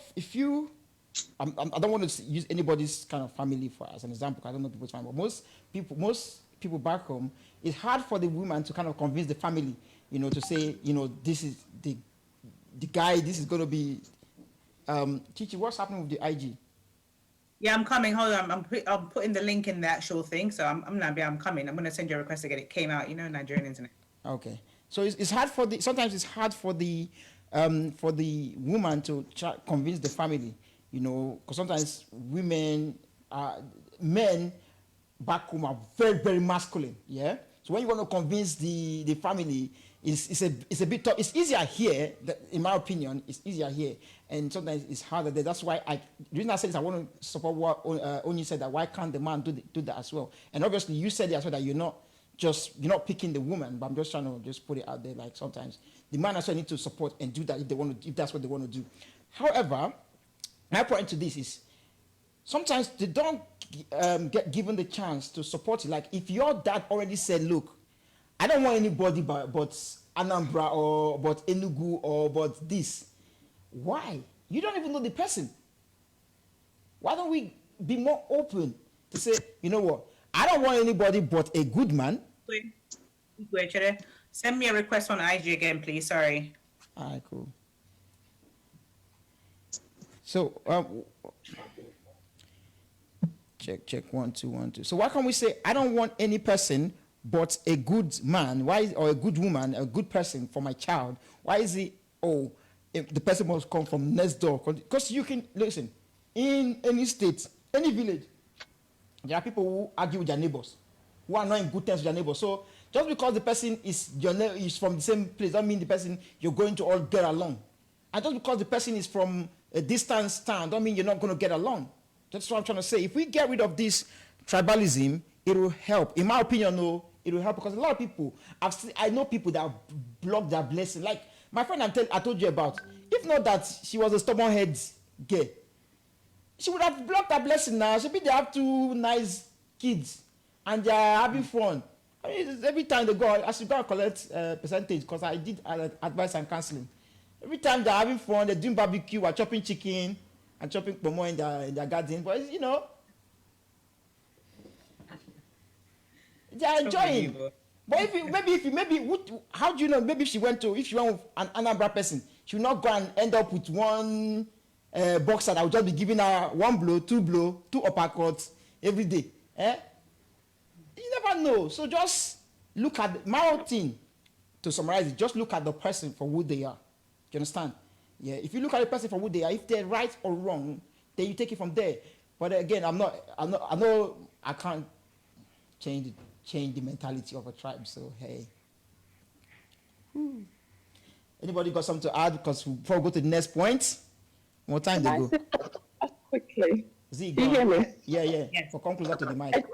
I don't want to use anybody's kind of family as an example, because I don't know people's family, but most people back home, it's hard for the woman to kind of convince the family, to say, this is the guy, this is going to be, Chichi, what's happening with the IG? Yeah, I'm coming. Hold on. I'm putting the link in the actual thing. So I'm coming. I'm going to send you a request again. It came out, Nigerian internet. Okay. So it's hard sometimes it's hard for the woman to convince the family, because sometimes men back home are very, very masculine. Yeah. So when you want to convince the family, it's a bit tough. It's easier here, in my opinion. It's easier here, and sometimes it's harder there. That's why the reason I said this, I want to support what Onyi said, that why can't the man do that as well? And obviously you said it as well, that you're not picking the woman, but I'm just trying to just put it out there. Like sometimes the man as well need to support and do that if that's what they want to do. However, my point to this is sometimes they don't get given the chance to support it. Like if your dad already said, look, I don't want anybody but Anambra or but Enugu or but this. Why? You don't even know the person. Why don't we be more open to say, you know what? I don't want anybody but a good man. Wait, send me a request on IG again, please. Sorry. All right, cool. So, check 1 2 1 2. So why can't we say I don't want any person but a good man? Why, or a good woman, a good person for my child? Why is it? If the person must come from next door? Because you can listen in any state, any village. There are people who argue with their neighbors, who are not in good terms with their neighbors. So just because the person is from the same place, doesn't mean the person you're going to all get along. And just because the person is from a distant town, don't mean you're not going to get along. That's what I'm trying to say. If we get rid of this tribalism, it will help. In my opinion, no, it will help because a lot of people, I know people that block their blessing. Like my friend I told you about. If not that she was a stubborn-head girl, she would have blocked her blessing now. Maybe they have 2 nice kids and they are having fun. I mean, every time they go, I should go and collect percentage because I did advice and counseling. Every time they're having fun, they're doing barbecue, or chopping chicken and chopping pomo in their garden. But you know, they're enjoying. But how do you know? Maybe if she went with an Anambra person, she will not go and end up with one boxer that will just be giving her 1 blow, 2 uppercuts every day. You never know. So just look at my whole thing. To summarize it, just look at the person for who they are. Do you understand? Yeah. If you look at the person for who they are, if they're right or wrong, then you take it from there. But again, I know I can't change the mentality of a tribe. So hey. Anybody got something to add? Because before we go to the next point, more time to go. Quickly. Z, do you hear me? Yeah. Yes. For conclusion to the mic.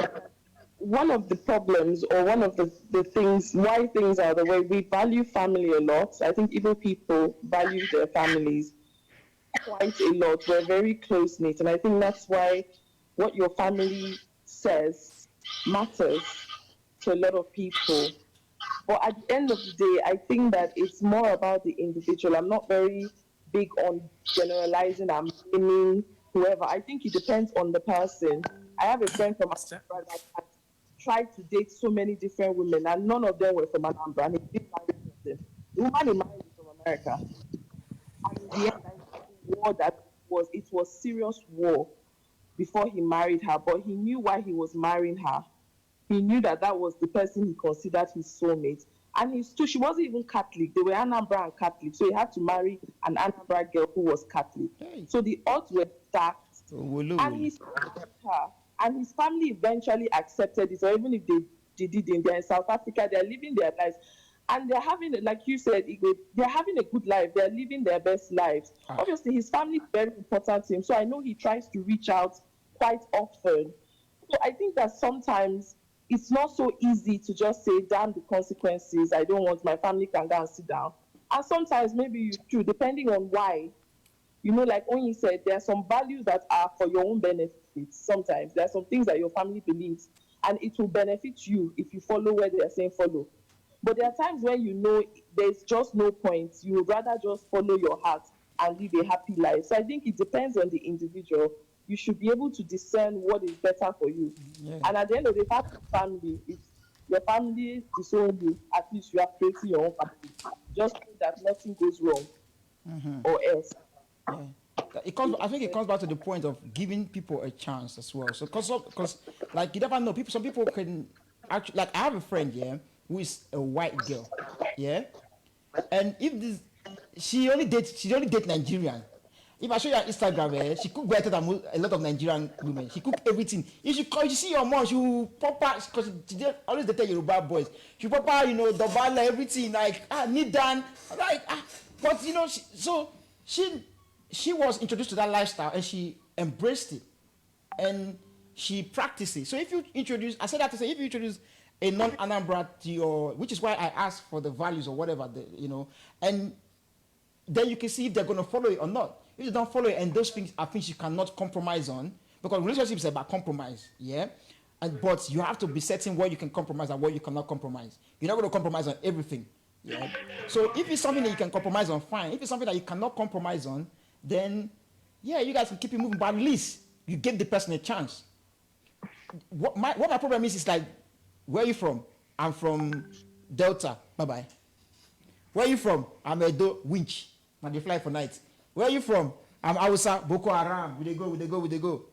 One of the problems, or one of the things, why things are the way, we value family a lot. I think Igbo people value their families quite a lot. We're very close-knit, and I think that's why what your family says matters to a lot of people. But at the end of the day, I think that it's more about the individual. I'm not very big on generalizing and blaming whoever. I think it depends on the person. I have a friend from Anambra that tried to date so many different women, and none of them were from Anambra, and he didn't marry them. The woman he married is from America. And in the end, it was serious war before he married her, but he knew why he was marrying her. He knew that was the person he considered his soulmate. And she wasn't even Catholic. They were Anambra and Catholic, so he had to marry an Anambra girl who was Catholic. Hey. So the odds were stacked. And he married her. And his family eventually accepted it, or even if they didn't, they're in South Africa, they're living their lives. And they're having, like you said, Igbo, they're having a good life. They're living their best lives. Obviously, his family is very important to him. So I know he tries to reach out quite often. So I think that sometimes it's not so easy to just say, damn the consequences. I don't want my family can go and sit down. And sometimes maybe you do, depending on why. You know, like Onyi said, there are some values that are for your own benefit. Sometimes there are some things that your family believes, and it will benefit you if you follow where they are saying follow. But there are times when you know there's just no point. You would rather just follow your heart and live a happy life. So I think it depends on the individual. You should be able to discern what is better for you. Yeah. And at the end of the day, family, if your family disown you, at least you are creating your own family. Just so that nothing goes wrong or else. Yeah. I think it comes back to the point of giving people a chance as well. So, because like you never know, some people can actually, like I have a friend, who is a white girl, and if she only dates Nigerian. If I show you her Instagram, she cook better than a lot of Nigerian women. She cook everything. If you see your mom, she will pop her, because she always they tell Yoruba boys. She pop her, dobala, everything, like, knee down, like, but she was introduced to that lifestyle and she embraced it and she practiced it. So if you introduce, I said that to say, if you introduce a non-Anambra to your, which is why I asked for the values or whatever, and then you can see if they're going to follow it or not. If they don't follow it, and those things are things you cannot compromise on, because relationships are about compromise, but you have to be certain what you can compromise and what you cannot compromise. You're not going to compromise on everything, So if it's something that you can compromise on, fine. If it's something that you cannot compromise on, then you guys can keep it moving, but at least you give the person a chance. What my problem is like, where are you from? I'm from Delta. Bye-bye. Where are you from? I'm Edo, Winch. Now they fly for night. Where are you from? I'm Hausa, Boko Haram. We they go.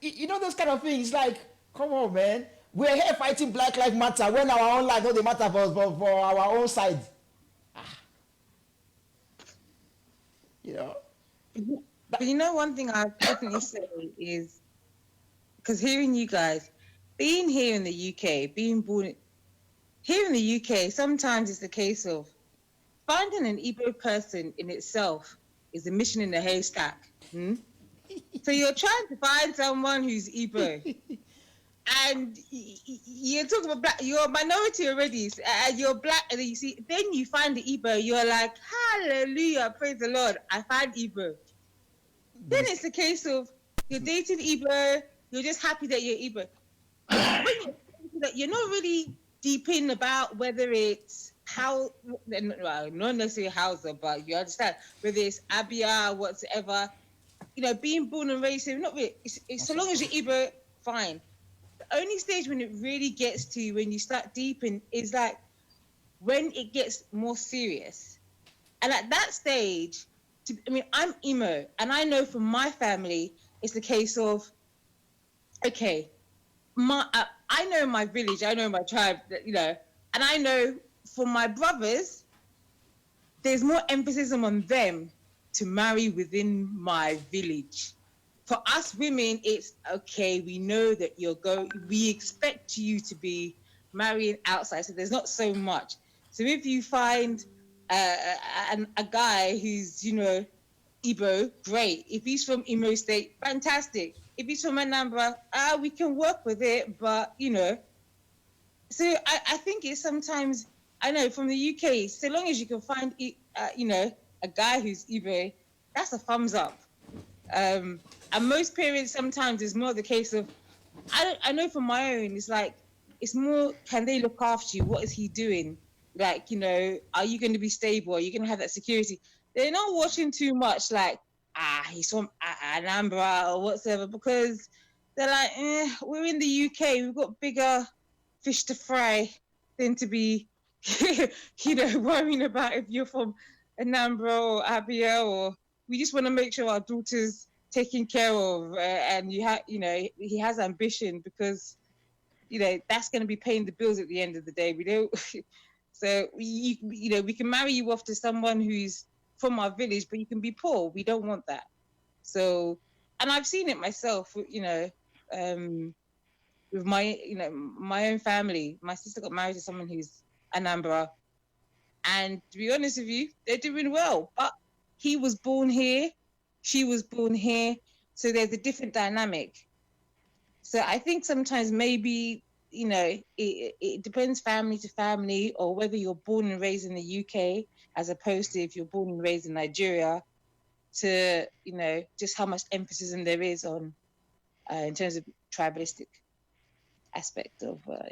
You know those kind of things, like, come on, man. We're here fighting Black Lives Matter when our own life don't matter for our own side. But one thing I definitely say is, because hearing you guys, being here in the UK, being born here in the UK, sometimes it's the case of finding an Igbo person in itself is a mission in the haystack. So you're trying to find someone who's Igbo. And you're talking about black, you're a minority already, and you're black, and then then you find the Igbo, you're like, hallelujah, praise the Lord, I find Igbo. Then it's a case of you're dating Igbo, you're just happy that you're Igbo. You're not really deep in about whether it's how, well, not necessarily Hausa, but you understand, whether it's Abia, whatever, being born and raised here, not really, it's so long as you're Igbo, fine. The only stage when it really gets to you, when you start deeping, is like when it gets more serious. And at that stage, I'm emo, and I know from my family, it's the case of, okay, I know my village, I know my tribe, and I know for my brothers, there's more emphasis on them to marry within my village. For us women, it's okay, we know that we expect you to be marrying outside, so there's not so much. So if you find a guy who's, Igbo, great. If he's from Imo State, fantastic. If he's from Anambra, we can work with it, but, So I think it's sometimes, I know from the UK, so long as you can find, a guy who's Igbo, that's a thumbs up. And most parents sometimes it's more the case of, I know from my own, it's like, it's more, can they look after you? What is he doing? Like, are you going to be stable? Are you going to have that security? They're not watching too much like, he's from Anambra or whatever, because they're like, we're in the UK, we've got bigger fish to fry than to be, worrying about if you're from Anambra or Abia, or we just want to make sure our daughter's taken care of, and he has ambition, because that's going to be paying the bills at the end of the day. We don't. So we can marry you off to someone who's from our village, but you can be poor. We don't want that. So, and I've seen it myself. With my my own family. My sister got married to someone who's Anambra, and to be honest with you, they're doing well. But he was born here, she was born here, so there's a different dynamic. So I think sometimes maybe, it depends family to family, or whether you're born and raised in the UK as opposed to if you're born and raised in Nigeria, to, just how much emphasis there is on, in terms of tribalistic aspect of, but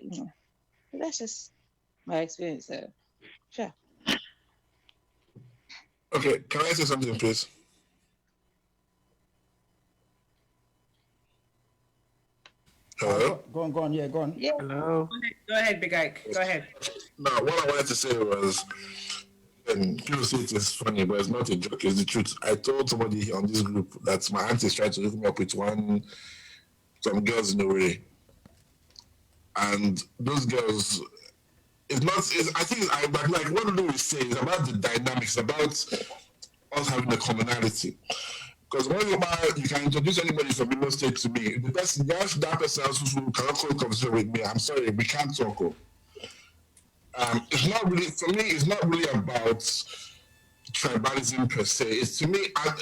that's just my experience. So, sure. Okay, can I say something, please? Hello? Go on, yeah, go on. Yeah. Hello. Go ahead, Big Ike. Go ahead. No, what I wanted to say was, and people say it is funny, but it's not a joke, it's the truth. I told somebody on this group that my aunt is trying to hook me up with some girls in a way. And those girls, I think like what Lou is saying is about the dynamics, about us having a commonality. Because when you can introduce anybody from Igbo State to me, that person else who cannot call conversation with me, I'm sorry, we can't talk. It's not really, for me, it's not really about tribalism per se. It's to me, I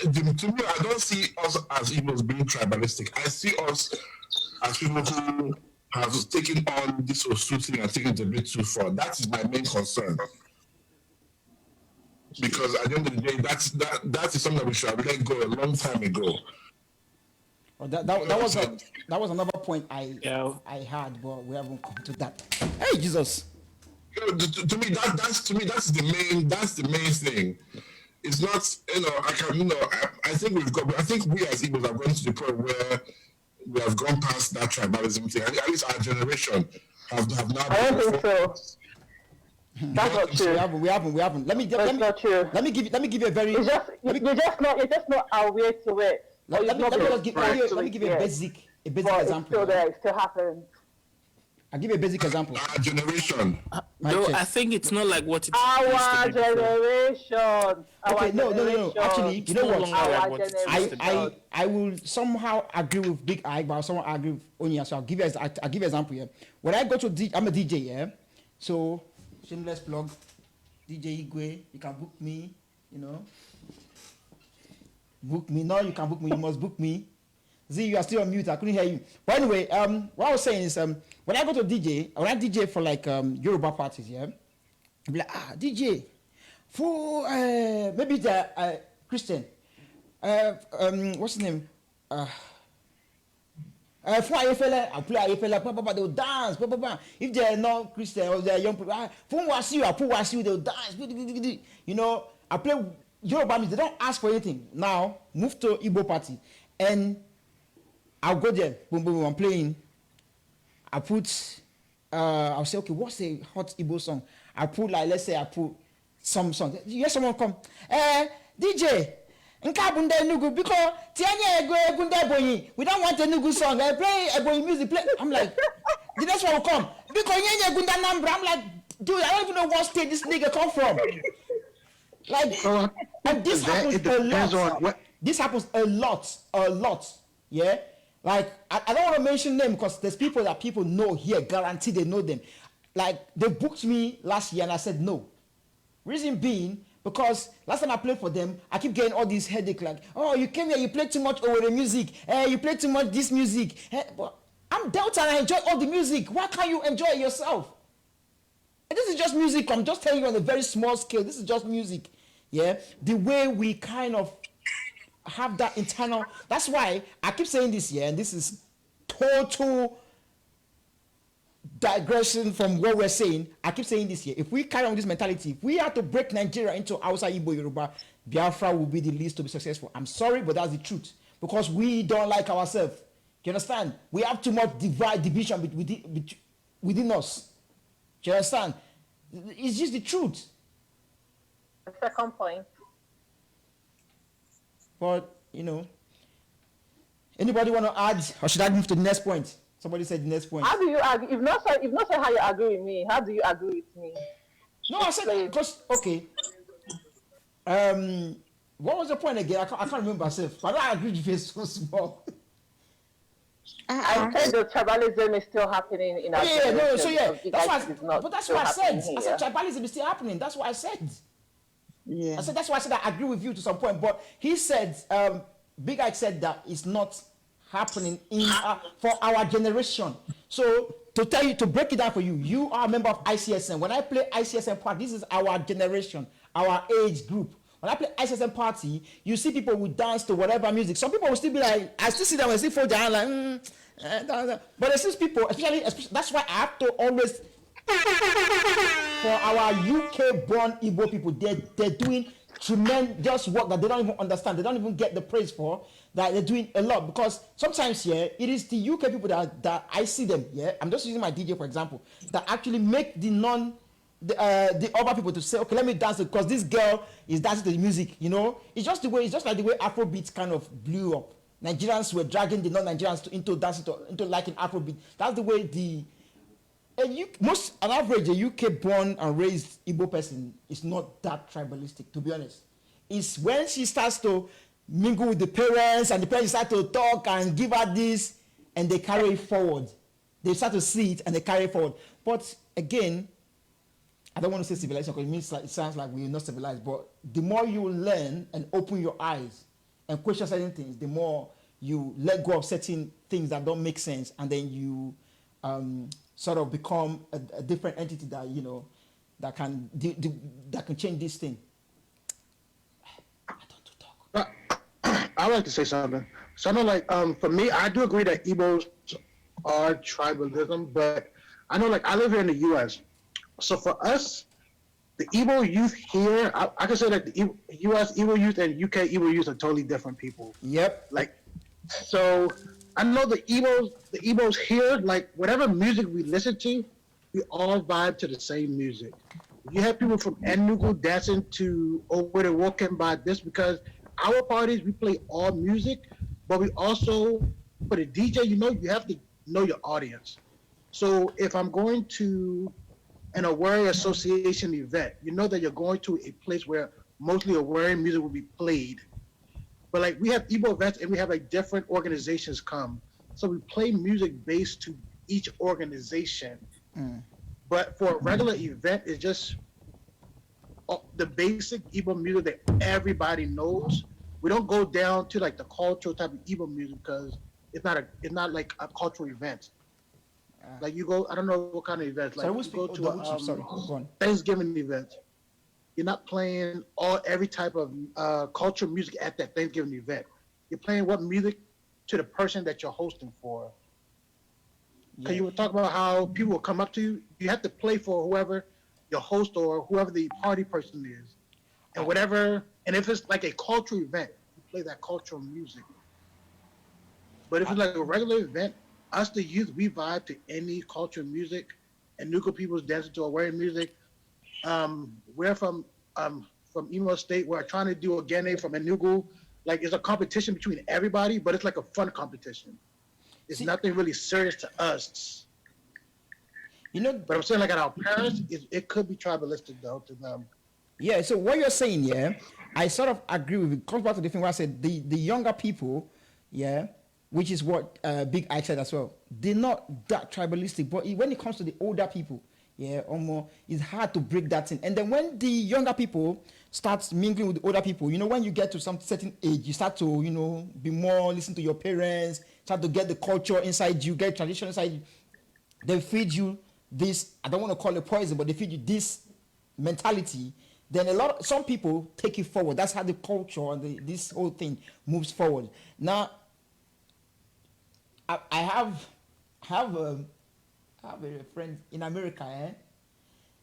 don't see us as Igbos being tribalistic. I see us as people who have taken on this Osu thing and taken it a bit too far. That is my main concern. Because at the end of the day, that is something that we should have let go a long time ago. Well, that was another point I had, but we haven't come to that. Hey, Jesus! To me, that's the main thing. It's not, I think we as Igbos have gone to the point where we have gone past that tribalism thing. At least our generation have now. I don't think so. That's not true. We haven't. Let me give you a very. You're just not aware to it. Let me give you a basic example. It's still there. It still happens. I'll give you a basic example. Our generation. No, I think it's not like what it's our generation. Okay, no. Actually, you know what? Our generation. I will somehow agree with Big I, but I'll somehow agree with Onya. So I'll give you an example here. When I go to I'm a DJ, yeah. So shameless plug, DJ Igwe. You can book me. Book me. No, you can book me. You must book me. Z, you are still on mute. I couldn't hear you. But anyway, what I was saying is, when I go to DJ, when I DJ for like Yoruba parties, yeah, I'm like, DJ for maybe the Christian. What's his name? For Ayefele, I play Ayefele, they'll dance, If they're not Christian or they're young people, for Wasiu, I put Wasiu, they'll dance. You know, I play Yoruba music, they don't ask for anything. Now, move to Igbo party, and I'll go there, boom, boom, I'm playing. I put, I'll say, okay, what's a hot Igbo song? I put, like, let's say I put some song. You hear someone come, DJ, Nkabunde Nugu, because Tianya Gunde Boyi, we don't want a Nugu song. I play a Boyi music. I'm like, the next one will come. Because Yanya Gunda number, I'm like, dude, I don't even know what state this nigga come from. Like, and this happens a lot. This happens a lot. Yeah? Like, I don't want to mention them because there's people that people know here, guarantee they know them. Like, they booked me last year and I said no. Reason being, because last time I played for them, I keep getting all these headache like, oh, you came here, you played too much over the music, you played too much this music. But I'm Delta and I enjoy all the music. Why can't you enjoy it yourself? And this is just music. I'm just telling you on a very small scale. This is just music. Yeah? The way we kind of have that internal, that's why I keep saying this here, and this is total digression from what we're saying. I keep saying this here. If we carry on this mentality, if we have to break Nigeria into Hausa, Igbo, Yoruba, Biafra will be the least to be successful. I'm sorry, but that's the truth. Because we don't like ourselves. Do you understand? We have too much division within us. Do you understand? It's just the truth. The second point. But, you know, anybody want to add, or should I move to the next point? Somebody said the next point. How do you agree? If not say how you agree with me, how do you agree with me? No, I said because okay. What was the point again? I can't remember myself. But I agree with you so small. I said the tribalism is still happening in our generation. No, so yeah, that's what I said. Here. I said tribalism is still happening. That's what I said. Yeah. I said that's why I said I agree with you to some point. But he said, Big Ike said that it's not happening in for our generation. So to break it down for you, you are a member of ICSM. When I play ICSM party, this is our generation, our age group. When I play ICSM party, you see people will dance to whatever music. Some people will still be like, I still see them and still fold their hand like, but there's still people, especially that's why I have to always for our UK-born Igbo people, they're doing tremendous work that they don't even understand. They don't even get the praise for. That they're doing a lot because sometimes it is the UK people that I see them. Yeah, I'm just using my DJ for example. That actually make the other people to say, okay, let me dance because this girl is dancing to the music. You know, it's just like the way Afrobeat kind of blew up. Nigerians were dragging the non-Nigerians into dancing into liking Afrobeat. That's the way on average, a UK-born and raised Igbo person is not that tribalistic, to be honest. It's when she starts to mingle with the parents and the parents start to talk and give her this and they carry it forward. They start to see it and they carry it forward. But again, I don't want to say civilization because it sounds like we're not civilized, but the more you learn and open your eyes and question certain things, the more you let go of certain things that don't make sense and then you sort of become a different entity that, you know, that can change this thing. I don't talk. I like to say something. So I know, like, for me, I do agree that Igbos are tribalism, but I know, like, I live here in the U.S. So for us, the Igbo youth here, I can say that the U.S. Igbo youth and UK Igbo youth are totally different people. Yep. Like, so I know the Igbos here, like, whatever music we listen to, we all vibe to the same music. You have people from Enugu dancing to Over the Walking by this because our parties, we play all music, but we also, for the DJ, you know, you have to know your audience. So if I'm going to an Aware Association event, you know that you're going to a place where mostly Aware music will be played. But like we have Igbo events and we have like different organizations come. So we play music based to each organization. But for a regular event, it's just the basic Igbo music that everybody knows, we don't go down to like the cultural type of Igbo music because it's not like a cultural event. Like you go, I don't know what kind of events. Like you go to a Thanksgiving event. You're not playing every type of cultural music at that Thanksgiving event. You're playing what music to the person that you're hosting for. Because you were talking about how people will come up to you. You have to play for whoever your host or whoever the party person is, and whatever. And if it's like a cultural event, you play that cultural music. But if it's like a regular event, us the youth, we vibe to any cultural music, and Nuku people's dancing to Awari music. We're from Imo State. We're trying to do Ogene from Enugu. Like it's a competition between everybody, but it's like a fun competition. It's nothing really serious to us. You know, but I'm saying like at our parents, it could be tribalistic though to them. Yeah. So what you're saying, yeah, I sort of agree with. It comes back to the thing where I said the younger people, yeah, which is what Big Ike said as well. They're not that tribalistic, but when it comes to the older people, yeah, or more, it's hard to break that in. And then when the younger people start mingling with the older people, you know, when you get to some certain age, you start to, you know, be more listen to your parents, start to get the culture inside you, get tradition inside you. They feed you this, I don't want to call it poison, but they feed you this mentality. Then some people take it forward. That's how the culture and this whole thing moves forward. Now, I have a friend in America, eh?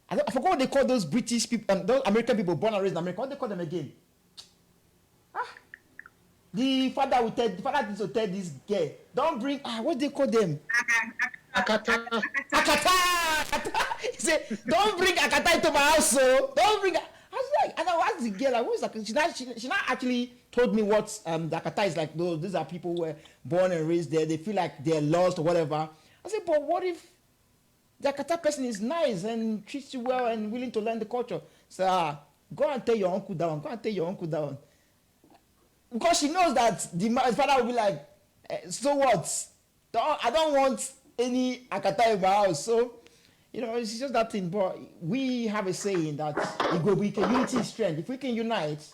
I forgot what they call those British people, those American people born and raised in America. What do they call them again? The father used to tell this girl, don't bring, what do they call them? Akata. He said, don't bring Akata into my house, so don't bring. I was like, and I asked the girl, like, what is that? She not actually told me what the Akata is like. These are people who were born and raised there. They feel like they're lost or whatever. I said, but what if the Akata person is nice and treats you well and willing to learn the culture? So go and tell your uncle that one. Go and tell your uncle that one. Because she knows that the father will be like, so what? I don't want any Akata in my house. So, you know, it's just that thing. But we have a saying that unity is strength. If we can unite,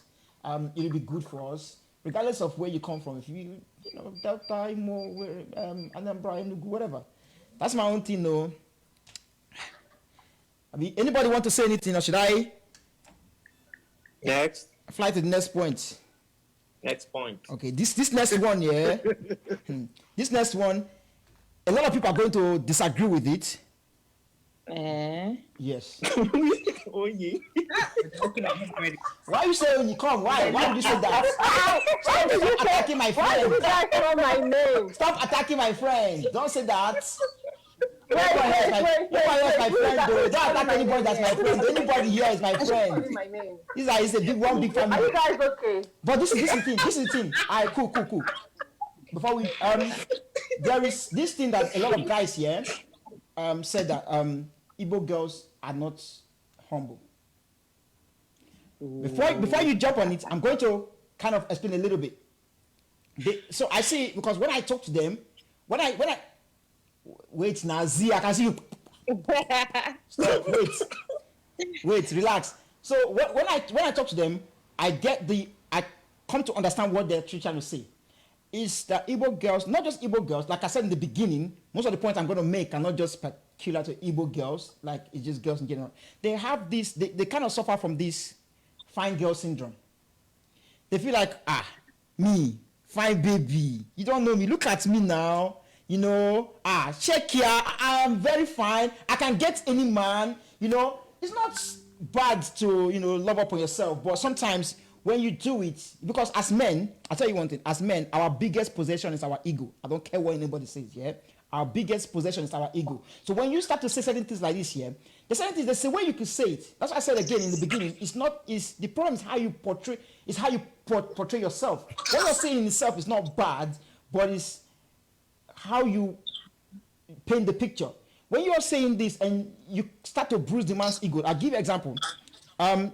it'll be good for us, regardless of where you come from. If you know, Delta, Imo, Anambra, Enugu, whatever. That's my own thing, though. I mean, anybody want to say anything, or should I? Next. Fly to the next point. Next point. Okay, this next one, yeah. This next one, a lot of people are going to disagree with it. Yes. Oh yeah. Why you say when you come? Why did you say that? Stop attacking my friend. My name. Stop attacking my friend. Don't say that. Wait, Nobody else my friend though. Don't attack anybody that's my friend. Anybody here is my friend. It's a big family. Are you guys okay? But this is the thing. Alright, cool. Before we there is this thing that a lot of guys here said that Igbo girls are not humble. Before you jump on it, I'm going to kind of explain a little bit. So I see, because when I talk to them, when I wait now, Z, I can see you. Stop, wait, relax. So when I talk to them, I come to understand what they're trying to say. Is that Igbo girls, not just Igbo girls, like I said in the beginning, most of the points I'm going to make are not just peculiar to Igbo girls, like it's just girls in general. They have this, they kind of suffer from this fine girl syndrome. They feel like, me, fine baby, you don't know me, look at me now, you know, check here, I'm very fine, I can get any man, you know. It's not bad to, you know, love up on yourself, but sometimes when you do it, because as men, I'll tell you one thing, as men, our biggest possession is our ego. I don't care what anybody says, yeah? Our biggest possession is our ego. So when you start to say certain things like this here, the certain things, there's a way you can say it. That's what I said again in the beginning. The problem is how you portray yourself. What you're saying in itself is not bad, but it's how you paint the picture. When you're saying this and you start to bruise the man's ego, I'll give you an example.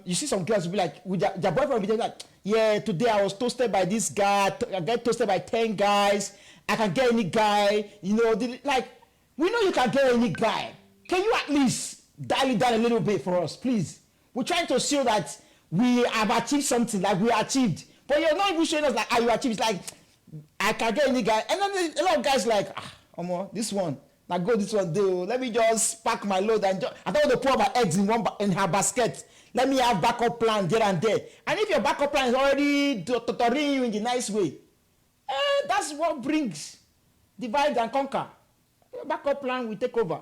You see some girls will be like, with their boyfriend will be like, yeah, today I was toasted by this guy, I get toasted by 10 guys, I can get any guy, you know, like, we know you can get any guy. Can you at least dial it down a little bit for us, please? We're trying to show that we have achieved something, like we achieved. But you're not even showing us like how you achieve. It's like I can get any guy, and then a lot of guys like, this one. Now go this one, do. Let me just pack my load and I don't want to pour my eggs in her basket. Let me have backup plan there and there. And if your backup plan is already tutoring you in the nice way, that's what brings divide and conquer. Your backup plan will take over.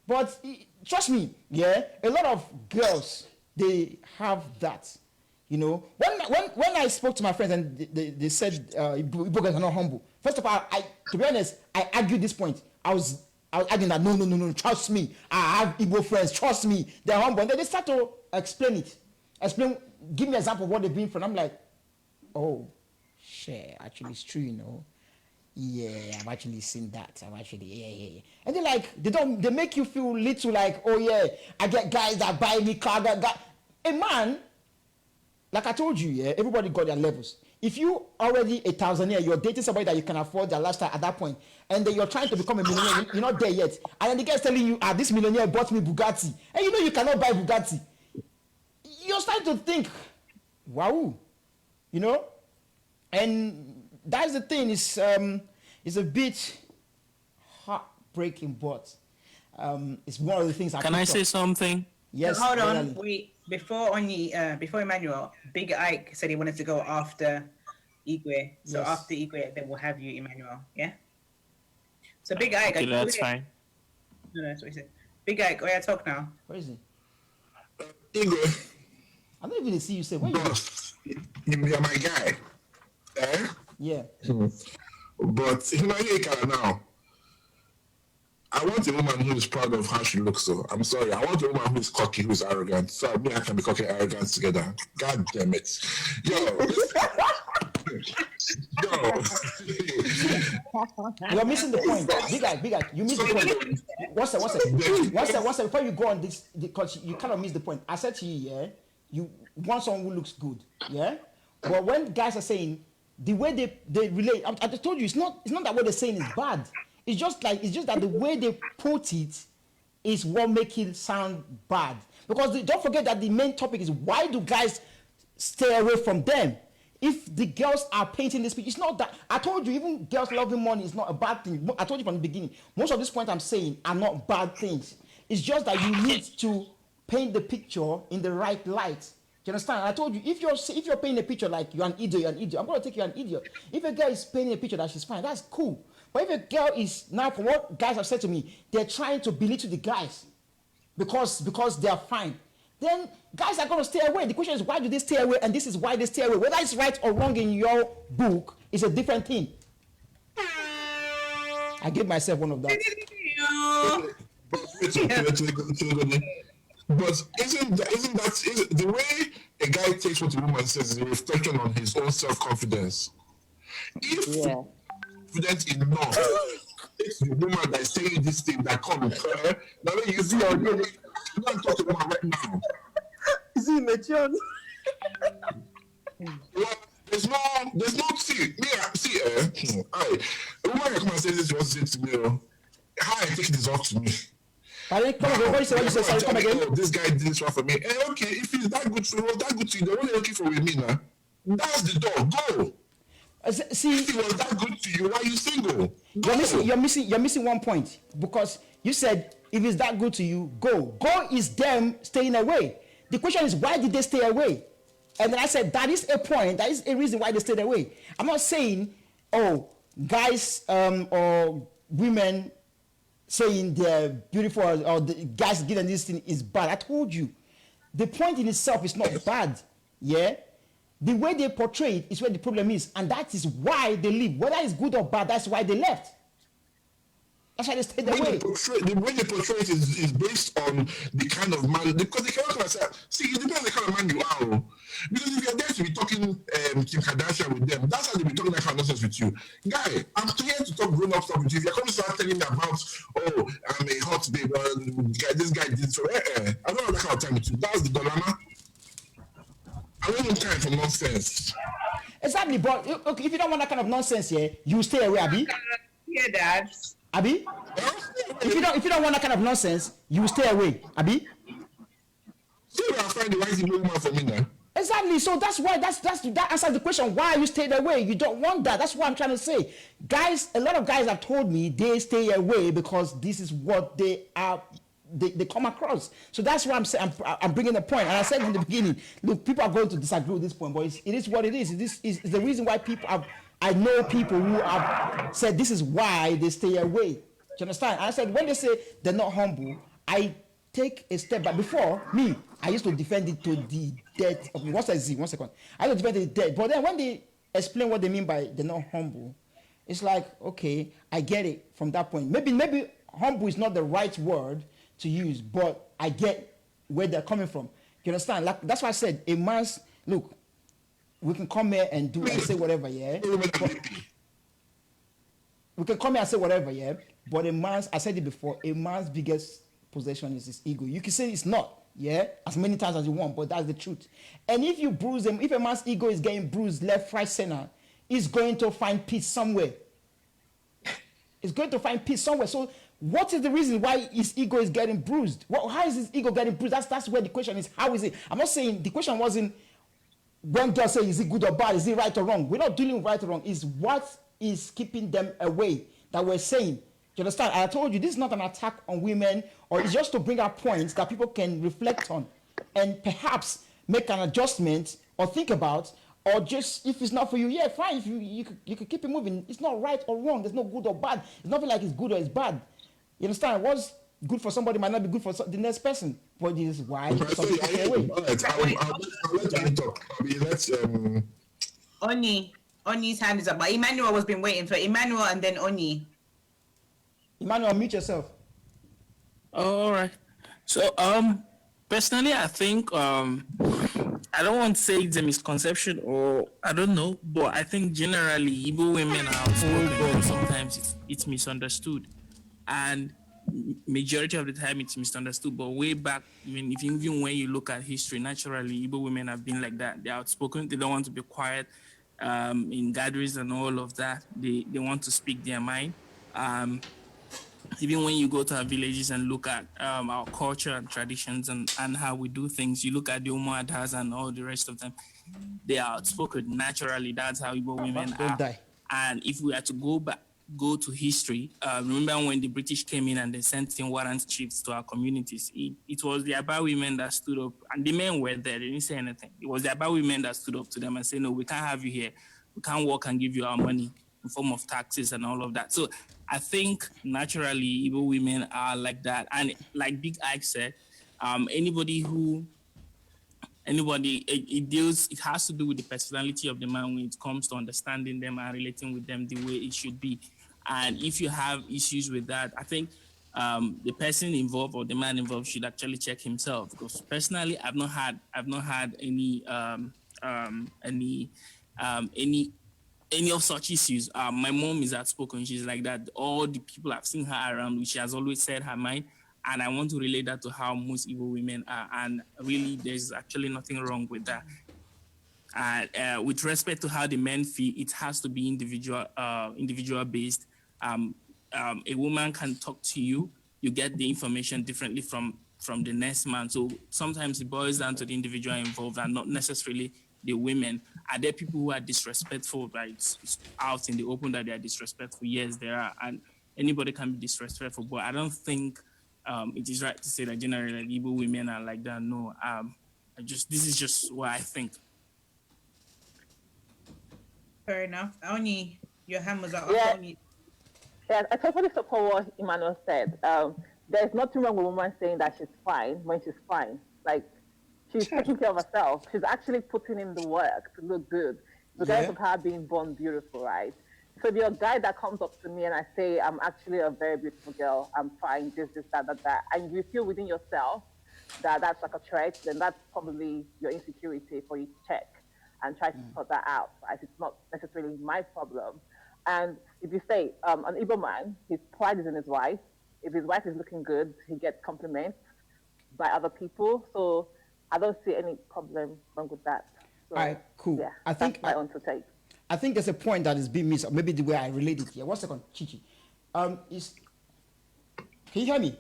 But trust me, a lot of girls, they have that. You know, when I spoke to my friends and they said Igbo girls are not humble. First of all, to be honest, I argued this point. I was arguing that no, trust me. I have Igbo friends, trust me, they're humble. And then they start to explain, give me an example of what they've been from. I'm like, oh, shit, actually it's true, you know. Yeah, I've actually seen that. Yeah. And they're like, they make you feel little like, oh yeah, I get guys that buy me car, a man, like I told you, everybody got their levels. If you already a thousandaire, you're dating somebody that you can afford their lifestyle at that point, and then you're trying to become a millionaire, you're not there yet. And then the guy's telling you, this millionaire bought me Bugatti. And you know you cannot buy Bugatti. You're starting to think, wow, you know? And that's the thing, it's a bit heartbreaking, but it's one of the things Can I say something? Yes. Hold on, wait. Before Emmanuel, Big Ike said he wanted to go after Igwe. So Yes. after Igwe, then we'll have you, Emmanuel. Yeah. So Big Ike. Okay, that's fine. No, that's what he said. Big Ike, talk now. Where is he? Igwe, I don't even see you say, where you? boss, you're my guy. Eh? Yeah. But you know, here now. I want a woman who is proud of how she looks. So I'm sorry. I want a woman who is cocky, who is arrogant. So me, I can be cocky and arrogant together. God damn it, You're missing the point. Big guy, you missed the point. One second. Before you go on this, because you kind of missed the point. I said to you, you want someone who looks good, But when guys are saying the way they relate, I just told you it's not that what they're saying is bad. It's just that the way they put it is what makes it sound bad. Because don't forget that the main topic is why do guys stay away from them? If the girls are painting this picture, it's not that. I told you, even girls loving money is not a bad thing. I told you from the beginning. Most of these points I'm saying are not bad things. It's just that you need to paint the picture in the right light. Do you understand? I told you, if you're painting a picture like you're an idiot, I'm going to take you an idiot. If a girl is painting a picture that she's fine, that's cool. But if a girl is, now from what guys have said to me, they're trying to belittle the guys because they are fine, then guys are going to stay away. The question is, why do they stay away? And this is why they stay away. Whether it's right or wrong in your book is a different thing. I give myself one of that. But isn't that the way a guy takes what a woman says is a reflection on his own self-confidence? If confident enough, it's the woman that is saying this thing that comes. Now you see, I'm talking about right now. Is he mature? Well, there's no see. A woman can come and say this, wants to say to me, how I take this off to me. Come again. Oh, this guy did this one for me. Okay, if he's that good, so was that good to you? They're only looking for with me now. That's the door. Go. See, if he was that good to you, why are you single? You're missing one point, because you said if it's that good to you, go. Go is them staying away. The question is, why did they stay away? And then I said that is a point. That is a reason why they stayed away. I'm not saying, guys or women saying they're beautiful or the guys getting this thing is bad. I told you, the point in itself is not bad. Yeah. The way they portray it is where the problem is, and that is why they leave. Whether it's good or bad, that's why they left. That's why they stayed away. The way they portray it is based on the kind of man, because they cannot say, see, it depends on the kind of man you are. Because if you're there to be talking Kim Kardashian with them, that's how they be talking that kind of nonsense with you. Guy, I'm here to talk grown-up stuff with you. If you're coming to start telling me about, I'm a hot babe, this guy did so, I don't have that kind of time with you. That's the dilemma. I don't have time for nonsense. Exactly, but okay, if you don't want that kind of nonsense, you stay away, Abby. Yeah, Dad. Abby? If you don't want that kind of nonsense, you stay away, Abby. See if I find the right woman for me now. Exactly. So that's why that answers the question. Why you stayed away? You don't want that. That's what I'm trying to say. Guys, a lot of guys have told me they stay away because this is what they are. They come across. So that's why I'm saying I'm bringing the point. And I said in the beginning, look, people are going to disagree with this point, but it is what it is. This is the reason why people have. I know people who have said this is why they stay away. Do you understand? And I said when they say they're not humble, I take a step back. Before me, I used to defend it to the death of me. One second. I used to defend it to the death. But then when they explain what they mean by they're not humble, it's like, okay, I get it from that point. Maybe humble is not the right word to use, but I get where they're coming from. You understand? Like that's why I said a man's look, we can come here and do and say whatever, yeah. But, we can come here and say whatever, yeah. But a man's, I said it before, a man's biggest possession is his ego. You can say it's not, yeah, as many times as you want, but that's the truth. And if you bruise him, if a man's ego is getting bruised left, right, center, he's going to find peace somewhere. He's going to find peace somewhere. So what is the reason why his ego is getting bruised? Well, how is his ego getting bruised? That's where the question is. How is it? I'm not saying the question wasn't when girls say is it good or bad, is it right or wrong? We're not dealing with right or wrong. It's what is keeping them away that we're saying. You understand? I told you this is not an attack on women, or it's just to bring out points that people can reflect on and perhaps make an adjustment or think about, or just if it's not for you, yeah, fine. If you could keep it moving. It's not right or wrong. There's no good or bad. It's nothing like it's good or it's bad. You understand? What's good for somebody might not be good for the next person. But this is why some people stay away. All right, I'll let you talk. Let's Oni's hand is up, but Emmanuel was been waiting for Emmanuel and then Oni. Emmanuel, mute yourself. All right. So, personally, I think I don't want to say it's a misconception or I don't know, but I think generally Igbo women are outspoken and sometimes it's misunderstood, and majority of the time it's misunderstood. But way back, even when you look at history, naturally Igbo women have been like that. They're outspoken. They don't want to be quiet in gatherings and all of that. They want to speak their mind. Even when you go to our villages and look at our culture and traditions and how we do things, you look at the Umuadas and all the rest of them, they are outspoken. Naturally, that's how Igbo women are. Die. And if we are to go to history, remember when the British came in and they sent in warrant chiefs to our communities, it was the Aba women that stood up, and the men were there, they didn't say anything. It was the Aba women that stood up to them and said, no, we can't have you here. We can't work and give you our money in form of taxes and all of that. So I think naturally Igbo women are like that. And like Big Ike said, it has to do with the personality of the man when it comes to understanding them and relating with them the way it should be. And if you have issues with that, I think the person involved or the man involved should actually check himself. Because personally, I've not had any of such issues. My mom is outspoken. She's like that. All the people I've seen her around, she has always said her mind. And I want to relate that to how most Igbo women are. And really, there's actually nothing wrong with that. With respect to how the men feel, it has to be individual based. A woman can talk to you. You get the information differently from the next man. So sometimes it boils down to the individual involved and not necessarily the women. Are there people who are disrespectful? Right? It's out in the open that they are disrespectful. Yes, there are. And anybody can be disrespectful. But I don't think it is right to say that generally Igbo women are like that. No, this is just what I think. Fair enough. Oni, your hand was up. Yeah, I totally support what Emmanuel said. There's nothing wrong with a woman saying that she's fine when she's fine. Like, she's taking care of herself. She's actually putting in the work to look good, regardless of her being born beautiful, right? So if you're a guy that comes up to me and I say, I'm actually a very beautiful girl, I'm fine, this, that, and you feel within yourself that that's like a trait, then that's probably your insecurity for you to check and try to sort that out, right? It's not necessarily my problem. And if you say, an Igbo man, his pride is in his wife. If his wife is looking good, he gets compliments by other people. So I don't see any problem wrong with that. So, all right, cool. Yeah, I think that's my own to take. I think there's a point that is being missed, maybe the way I relate it here. 1 second, Chichi. Can you hear me?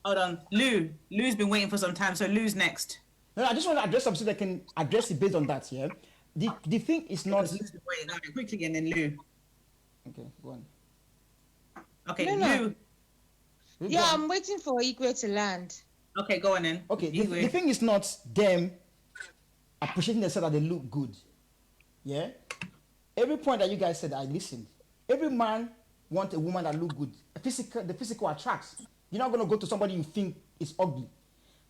Hold on. Lou's been waiting for some time, so Lou's next. No, I just want to address something that can address it based on that. Yeah, the thing is not. Quickly and then Lou. Okay, go on. Okay, No. Lou. Yeah, I'm waiting for Igwe to land. Okay, go on then. Okay, the thing is not them appreciating themselves that they look good. Yeah, every point that you guys said, I listened. Every man wants a woman that look good. The physical attracts. You're not gonna go to somebody you think is ugly.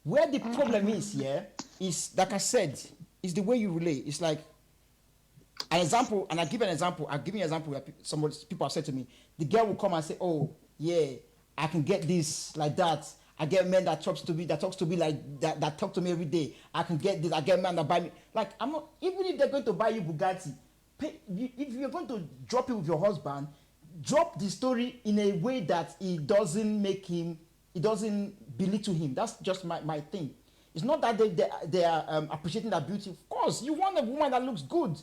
Where the problem is, yeah, is like I said, is the way you relate. It's like an example, and I give an example. I'll give you an example where people have said to me, the girl will come and say, "Oh, yeah, I can get this like that. I get men that talks to me like that talk to me every day. I can get this. I get men that buy me. Like I'm not. Even if they're going to buy you Bugatti, if you're going to drop it with your husband, drop the story in a way that it doesn't belittle him. That's just my thing. It's not that they are appreciating that beauty. Of course, you want a woman that looks good.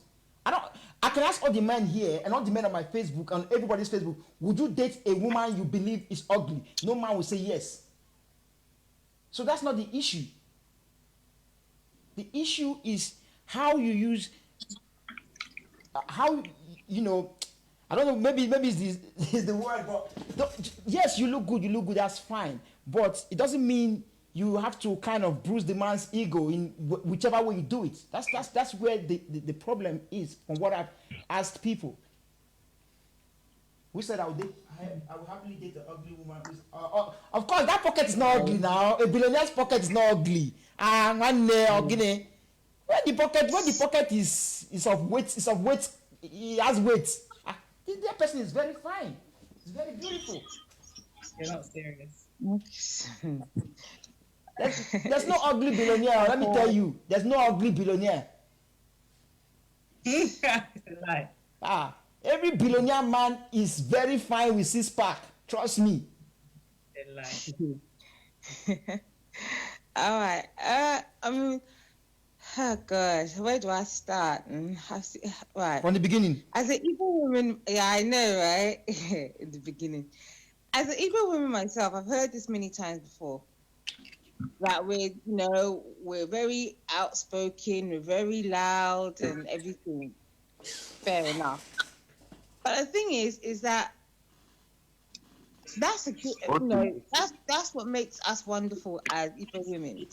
I can ask all the men here and all the men on my Facebook and everybody's Facebook, would you date a woman you believe is ugly? No man will say yes. So that's not the issue. The issue is how you use, you know, I don't know, maybe it's the word, but yes, you look good, that's fine. But it doesn't mean you have to kind of bruise the man's ego in whichever way you do it. That's where the problem is from what I've asked people. We said I would happily date an ugly woman. Of course, that pocket is not ugly now. A billionaire's pocket is not ugly. When the pocket is of weight, he has weight. That person is very fine. It's very beautiful. You're not serious. There's no ugly billionaire. Let me tell you, there's no ugly billionaire. It's a lie. Every billionaire man is very fine with six-pack. Trust me. It's a lie. All right. Oh God, where do I start? Right. From the beginning. As an Igbo woman, yeah, I know, right? In the beginning. As an Igbo woman myself, I've heard this many times before. That we're very outspoken, we're very loud and everything. Fair enough. But the thing is that that's what makes us wonderful as Igbo women.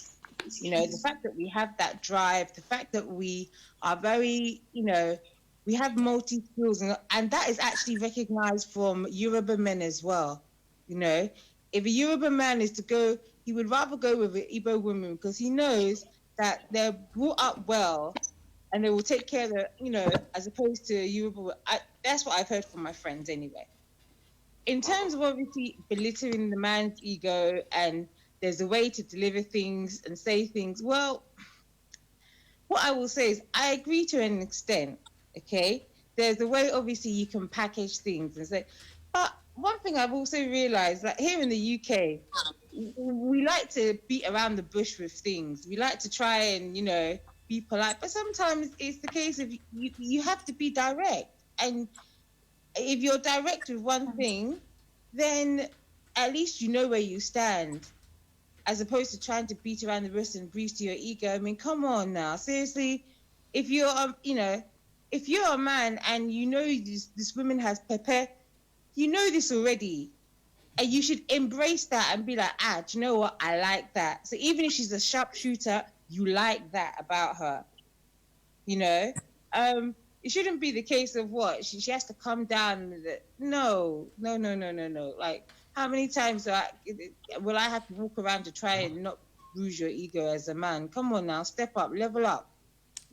The fact that we have that drive, the fact that we are very, we have multi-skills, and that is actually recognized from Yoruba men as well. If a Yoruba man is to go, he would rather go with an Igbo woman because he knows that they're brought up well and they will take care of the, as opposed to Yoruba. That's what I've heard from my friends anyway. In terms of obviously belittling the man's ego and there's a way to deliver things and say things, well, what I will say is I agree to an extent, okay? There's a way, obviously, you can package things and say, but one thing I've also realized, like here in the UK, we like to beat around the bush with things. We like to try and, be polite, but sometimes it's the case of you have to be direct. And if you're direct with one thing, then at least you know where you stand, as opposed to trying to beat around the bush and breathe to your ego. I mean, come on now, seriously. If you're, if you're a man and this woman has pepper, you know this already. And you should embrace that and be like, do you know what? I like that. So even if she's a sharpshooter, you like that about her. It shouldn't be the case of what? She has to come down. No. Like, how many times will I have to walk around to try and not bruise your ego as a man? Come on now, step up, level up.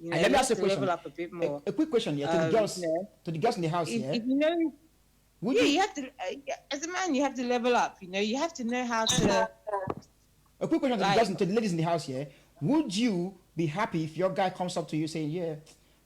Let me ask you a question. Level up a bit more. A quick question here to the girls, to the girls in the house here. If you have to, as a man, you have to level up. You have to know how to. A quick question to the girls, to the ladies in the house here. Would you be happy if your guy comes up to you saying, "Yeah,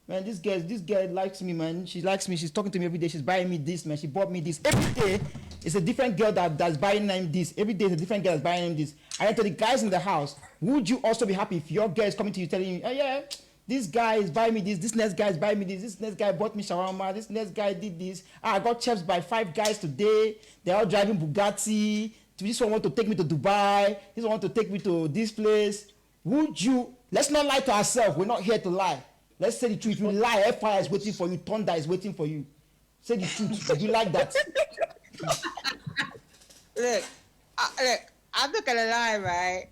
man, this girl likes me, man. She likes me. She's talking to me every day. She's buying me this, man. She bought me this every day. It's a different girl that's buying him this. Every day, it's a different girl that's buying him this." And then to the guys in the house, would you also be happy if your girl is coming to you telling you, "Oh yeah, this guy is buying me this next guy is buying me this next guy bought me shawarma, this next guy did this, I got chefs by 5 guys today, they're all driving Bugatti, this one want to take me to Dubai, this one want to take me to this place." Would you Let's not lie to ourselves. We're not here to lie. Let's say the truth. If you lie, fire is waiting for you. Thunder is waiting for you. Say the truth. Would you like that? Look, I'm not gonna lie, right?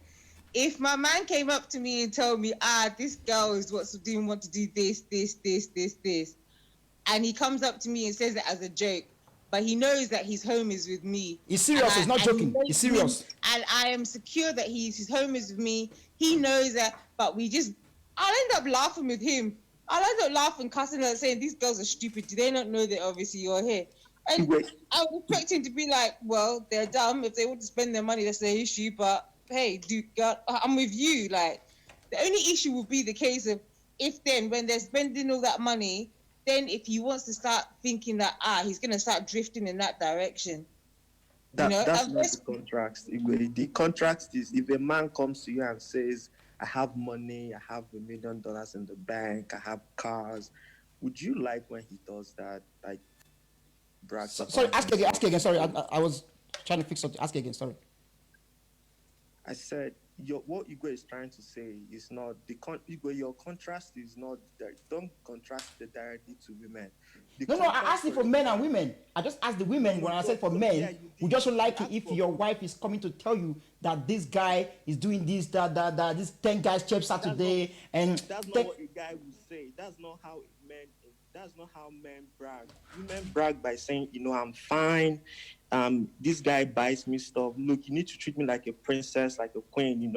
If my man came up to me and told me, this girl is what's doing, want to do this, and he comes up to me and says it as a joke, but he knows that his home is with me. He's serious. He's not joking. He's serious. And I am secure that his home is with me. He knows that, but I'll end up laughing with him. I'll end up laughing, cussing and saying, these girls are stupid. Do they not know that obviously you're here? And I would expect him to be like, well, they're dumb. If they want to spend their money, that's their issue. But hey, dude, God, I'm with you. Like, the only issue would be the case of when they're spending all that money, then if he wants to start thinking that, he's going to start drifting in that direction. That's not the contract. The contract is if a man comes to you and says, I have money, I have $1 million in the bank, I have cars, would you like when he does that? Like, brag? Sorry, ask again. Sorry, I was trying to fix something. Ask again. Sorry. I said, what Igbo is trying to say is not Igbo. Your contrast is not that. Don't contrast it directly to women. No, I asked it for men and women. I just asked the women when I said for men. We just would like it if your wife is coming to tell you that this guy is doing this, that. This 10 guys church Saturday, and that's not what a guy would say. That's not how men. That's not how men brag. Women brag by saying, I'm fine. This guy buys me stuff. Look, you need to treat me like a princess, like a queen.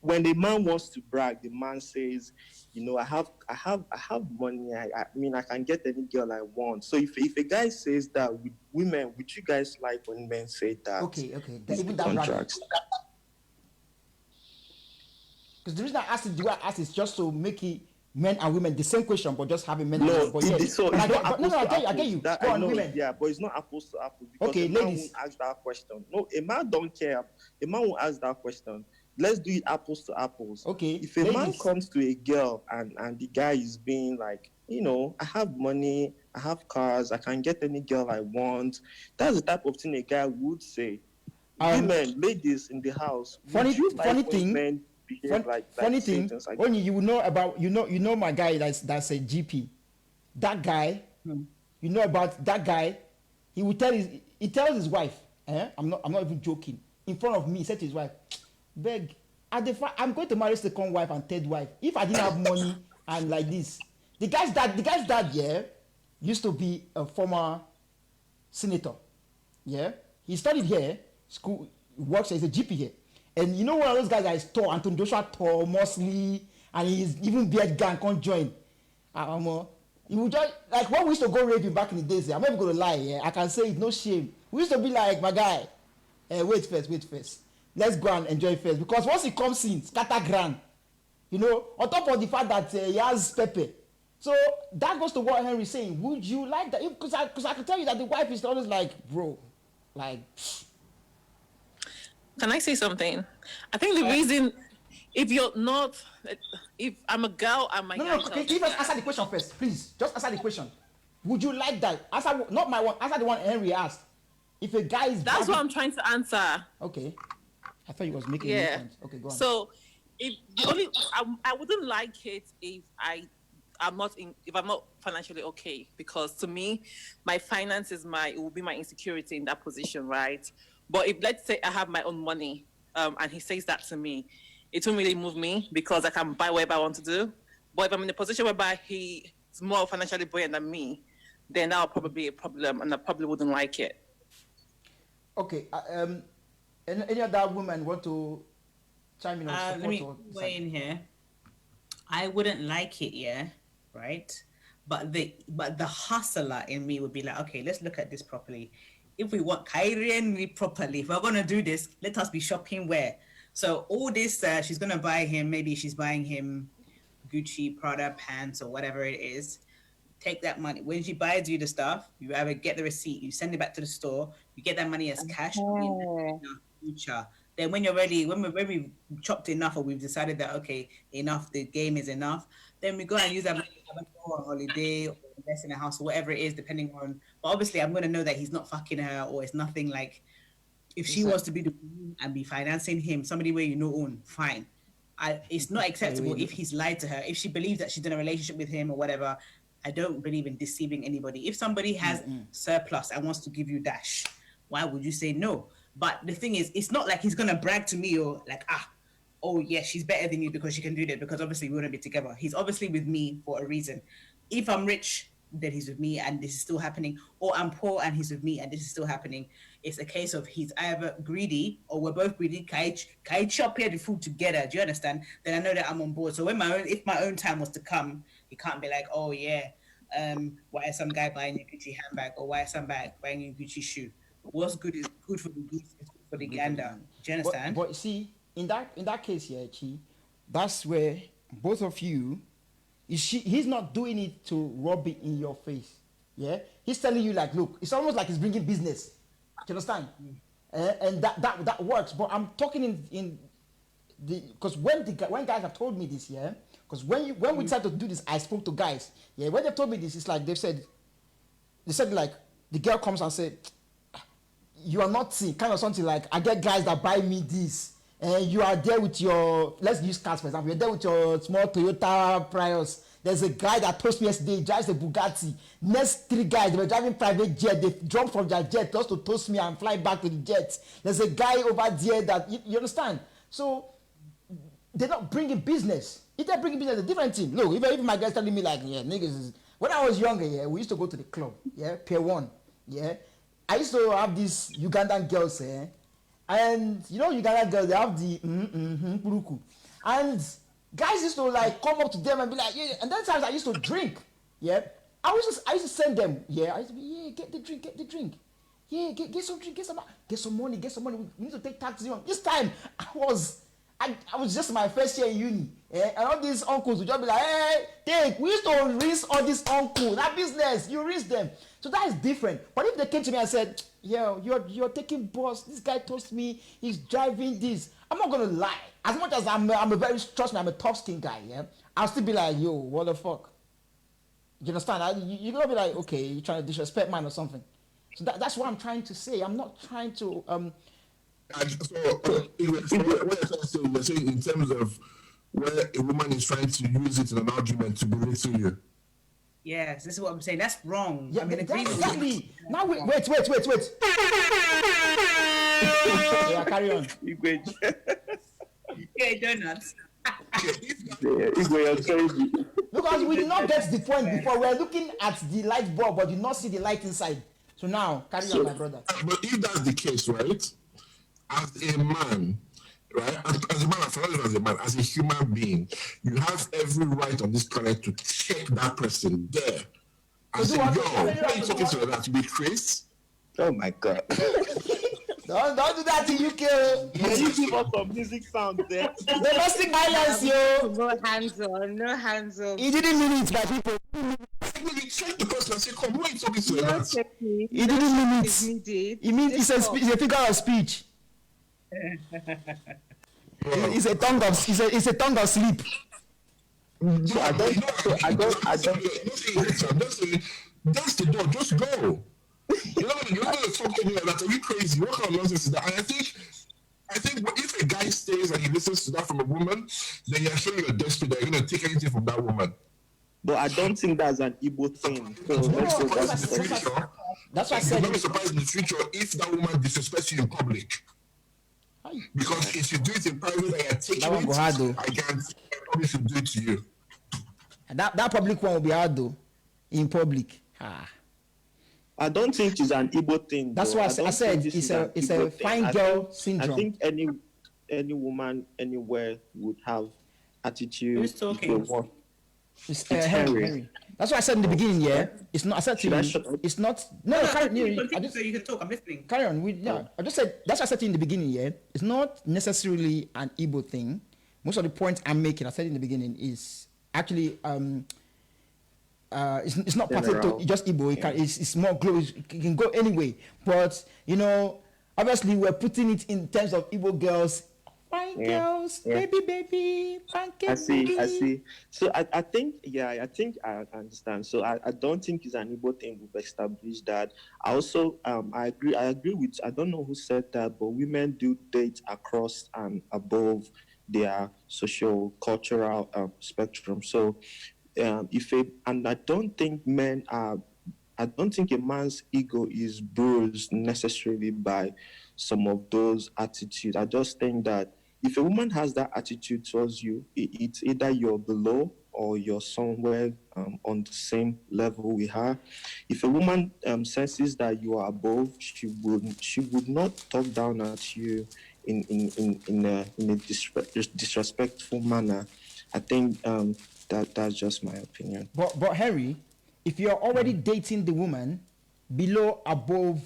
When the man wants to brag, the man says, I have money. I mean, I can get any girl I want. So if a guy says that with women, would you guys like when men say that? Okay. Even that contracts. Because the reason I asked it is just to make it men and women the same question, but just having men and women. But I get you. Go on, women. Yeah, but it's not apples to apples. Because okay, a man ladies. won't ask that question. No, a man don't care. A man won't ask that question. Let's do it apples to apples. Okay. If a man comes to a girl and the guy is being like, I have money, I have cars, I can get any girl I want. That's the type of thing a guy would say. Women, ladies in the house. Funny thing. When you know about my guy that's a GP. That guy, you know about that guy. He tells his wife. I'm not even joking. In front of me, he said to his wife, "Beg, I'm going to marry second wife and third wife. If I didn't have money and like this." The guy's dad, used to be a former senator. Yeah, he studied here, school, works as a GP here. And you know one of those guys that is tall, Anton Joshua tall, mostly, and he's even beard gang can't join. He would just like when we used to go raving back in the days. I'm not even gonna lie, I can say it, no shame. We used to be like, my guy, wait first. Let's go and enjoy first. Because once he comes in, scatter grand. On top of the fact that he has pepper. So that goes to what Henry's saying. Would you like that? Because I can tell you that the wife is always like, bro, like. Can I say something? I think the reason, if I'm a girl and my guy... Can you just answer the question first, please? Just answer the question. Would you like that? Answer, not my one. Answer the one Henry asked. If a guy is... That's what I'm trying to answer. Okay. I thought you was making a point. Okay, go on. So, I wouldn't like it if I'm not financially okay, because to me, my finance it will be my insecurity in that position, right? But if, let's say, I have my own money, and he says that to me, it won't really move me because I can buy whatever I want to do. But if I'm in a position whereby he's more financially buoyant than me, then that'll probably be a problem, and I probably wouldn't like it. Okay. Any other women want to chime in? Let me weigh in here. I wouldn't like it, right? But the hustler in me would be like, okay, let's look at this properly. If we want Kyrie properly, if we're going to do this, let us be shopping where. So all this, she's going to buy him, maybe she's buying him Gucci, Prada, pants, or whatever it is. Take that money. When she buys you the stuff, you either get the receipt, you send it back to the store, you get that money as cash. Future. Then when you're ready, when we've chopped enough or we've decided that, okay, enough, the game is enough, then we go and use that money to go on holiday or invest in a house or whatever it is, depending on. But obviously, I'm going to know that he's not fucking her, or it's nothing like. If she wants to be the and be financing him, somebody where own, fine. It's not acceptable if he's lied to her. If she believes that she's in a relationship with him or whatever, I don't believe in deceiving anybody. If somebody has surplus and wants to give you dash, why would you say no? But the thing is, it's not like he's gonna brag to me or like, oh yeah, she's better than you because she can do that, because obviously we wouldn't be together. He's obviously with me for a reason. If I'm rich, then he's with me and this is still happening, or I'm poor and he's with me and this is still happening. It's a case of he's either greedy or we're both greedy. Can I chop here the food together? Do you understand? Then I know that I'm on board. So if my own time was to come, he can't be like, oh yeah, why is some guy buying a Gucci handbag, or why is some guy buying a Gucci shoe? What's good is good for the goose is good for the gander. Do you understand? But see, in that case here, Chi, that's where both of you, he's not doing it to rub it in your face. Yeah, he's telling you like, look, it's almost like he's bringing business. Do you understand? And that works. But I'm talking in the, because when guys have told me this, yeah, because when we tried to do this, I spoke to guys. Yeah, when they told me this, it's like they said like the girl comes and said, you are not seeing kind of something like, I get guys that buy me this. And you are there with your, let's use cars for example, you're there with your small Toyota Prius. There's a guy that told me yesterday, he drives a Bugatti. Next 3 guys, they were driving private jet. They jumped from their jet just to toast me and fly back to the jet. There's a guy over there that, you understand? So, they're not bringing business. If they're bringing business, it's a different thing. Look, even my guys telling me like, yeah, niggas, when I was younger, yeah, we used to go to the club, yeah, Pier 1, yeah. I used to have these Ugandan girls, and you know Ugandan girls, they have the puruku. And guys used to like come up to them and be like, yeah, and then times I used to drink, yeah. I used to send them, yeah, I used to be, yeah, get the drink. Yeah, get some drink, get some money. We need to take taxi on. This time I was just my first year in uni, and all these uncles would just be like, hey, take. We used to rinse all these uncles. That business, you rinse them. So that is different. But if they came to me and said, yo, you're taking bus. This guy told me he's driving this. I'm not gonna lie. As much as I'm a very, trust me, I'm a tough skin guy. Yeah, I'll still be like, yo, what the fuck? You understand? You're gonna be like, okay, you're trying to disrespect man or something. So that's what I'm trying to say. I'm not trying to what you're saying in terms of where a woman is trying to use it in an argument to belittle you. Yes, this is what I'm saying. That's wrong. Yeah, I mean, exactly. Now wait. Yeah, carry on. Yeah, donuts. Because we did not get the point before. We're looking at the light bulb, but you not see the light inside. So now, carry on, my brother. But if that's the case, right? As a man, right? As a man, as a human being, you have every right on this planet to check that person there. And say, yo, why are you talking to her that? To be Chris? Oh my God. Don't do that in UK. Can you give us some music sound there? Domestic violence, yo. No hands on. He didn't mean it, my people. You check the person and say, come, why are you talking to her that? He didn't mean it. He means it's a figure of speech. It's a tongue of sleep. So I don't. That's the door. Just go. You're not gonna talk to me like that. Are you crazy? What kind of nonsense is that? And I think if a guy stays and he listens to that from a woman, then you're showing you're desperate that you're gonna take anything from that woman. But I don't think that's an Igbo thing. That's why I said. You're not surprised in the future if that woman disrespects you in public. Because if you do it in private and you're taking it, I guarantee I probably should do it to you. And that public one will be hard though. In public. I don't think it's an Igbo thing. That's why I said it's a fine girl syndrome. I think any woman anywhere would have attitude. Who's talking? It's Henry. That's what I said in the beginning. Yeah, it's not. I said to you, it's not. No, you can talk. I'm listening. Carry on. I just said that's what I said to you in the beginning. Yeah, it's not necessarily an Igbo thing. Most of the points I'm making, I said in the beginning, is actually it's not particular to just Igbo. It's more global. It can go anyway. But obviously we're putting it in terms of Igbo girls. Fine girls, baby, pancake. I see. So I think I understand. So I don't think it's an Igbo thing. We've established that. I also I agree with, I don't know who said that, but women do date across and above their social cultural spectrum. So and I don't think a man's ego is bruised necessarily by some of those attitudes. I just think that if a woman has that attitude towards you, it's either you're below or you're somewhere on the same level with her. If a woman senses that you are above, she would not talk down at you in a disrespectful manner. I think that's just my opinion. But Henry, if you're already dating the woman, below, above,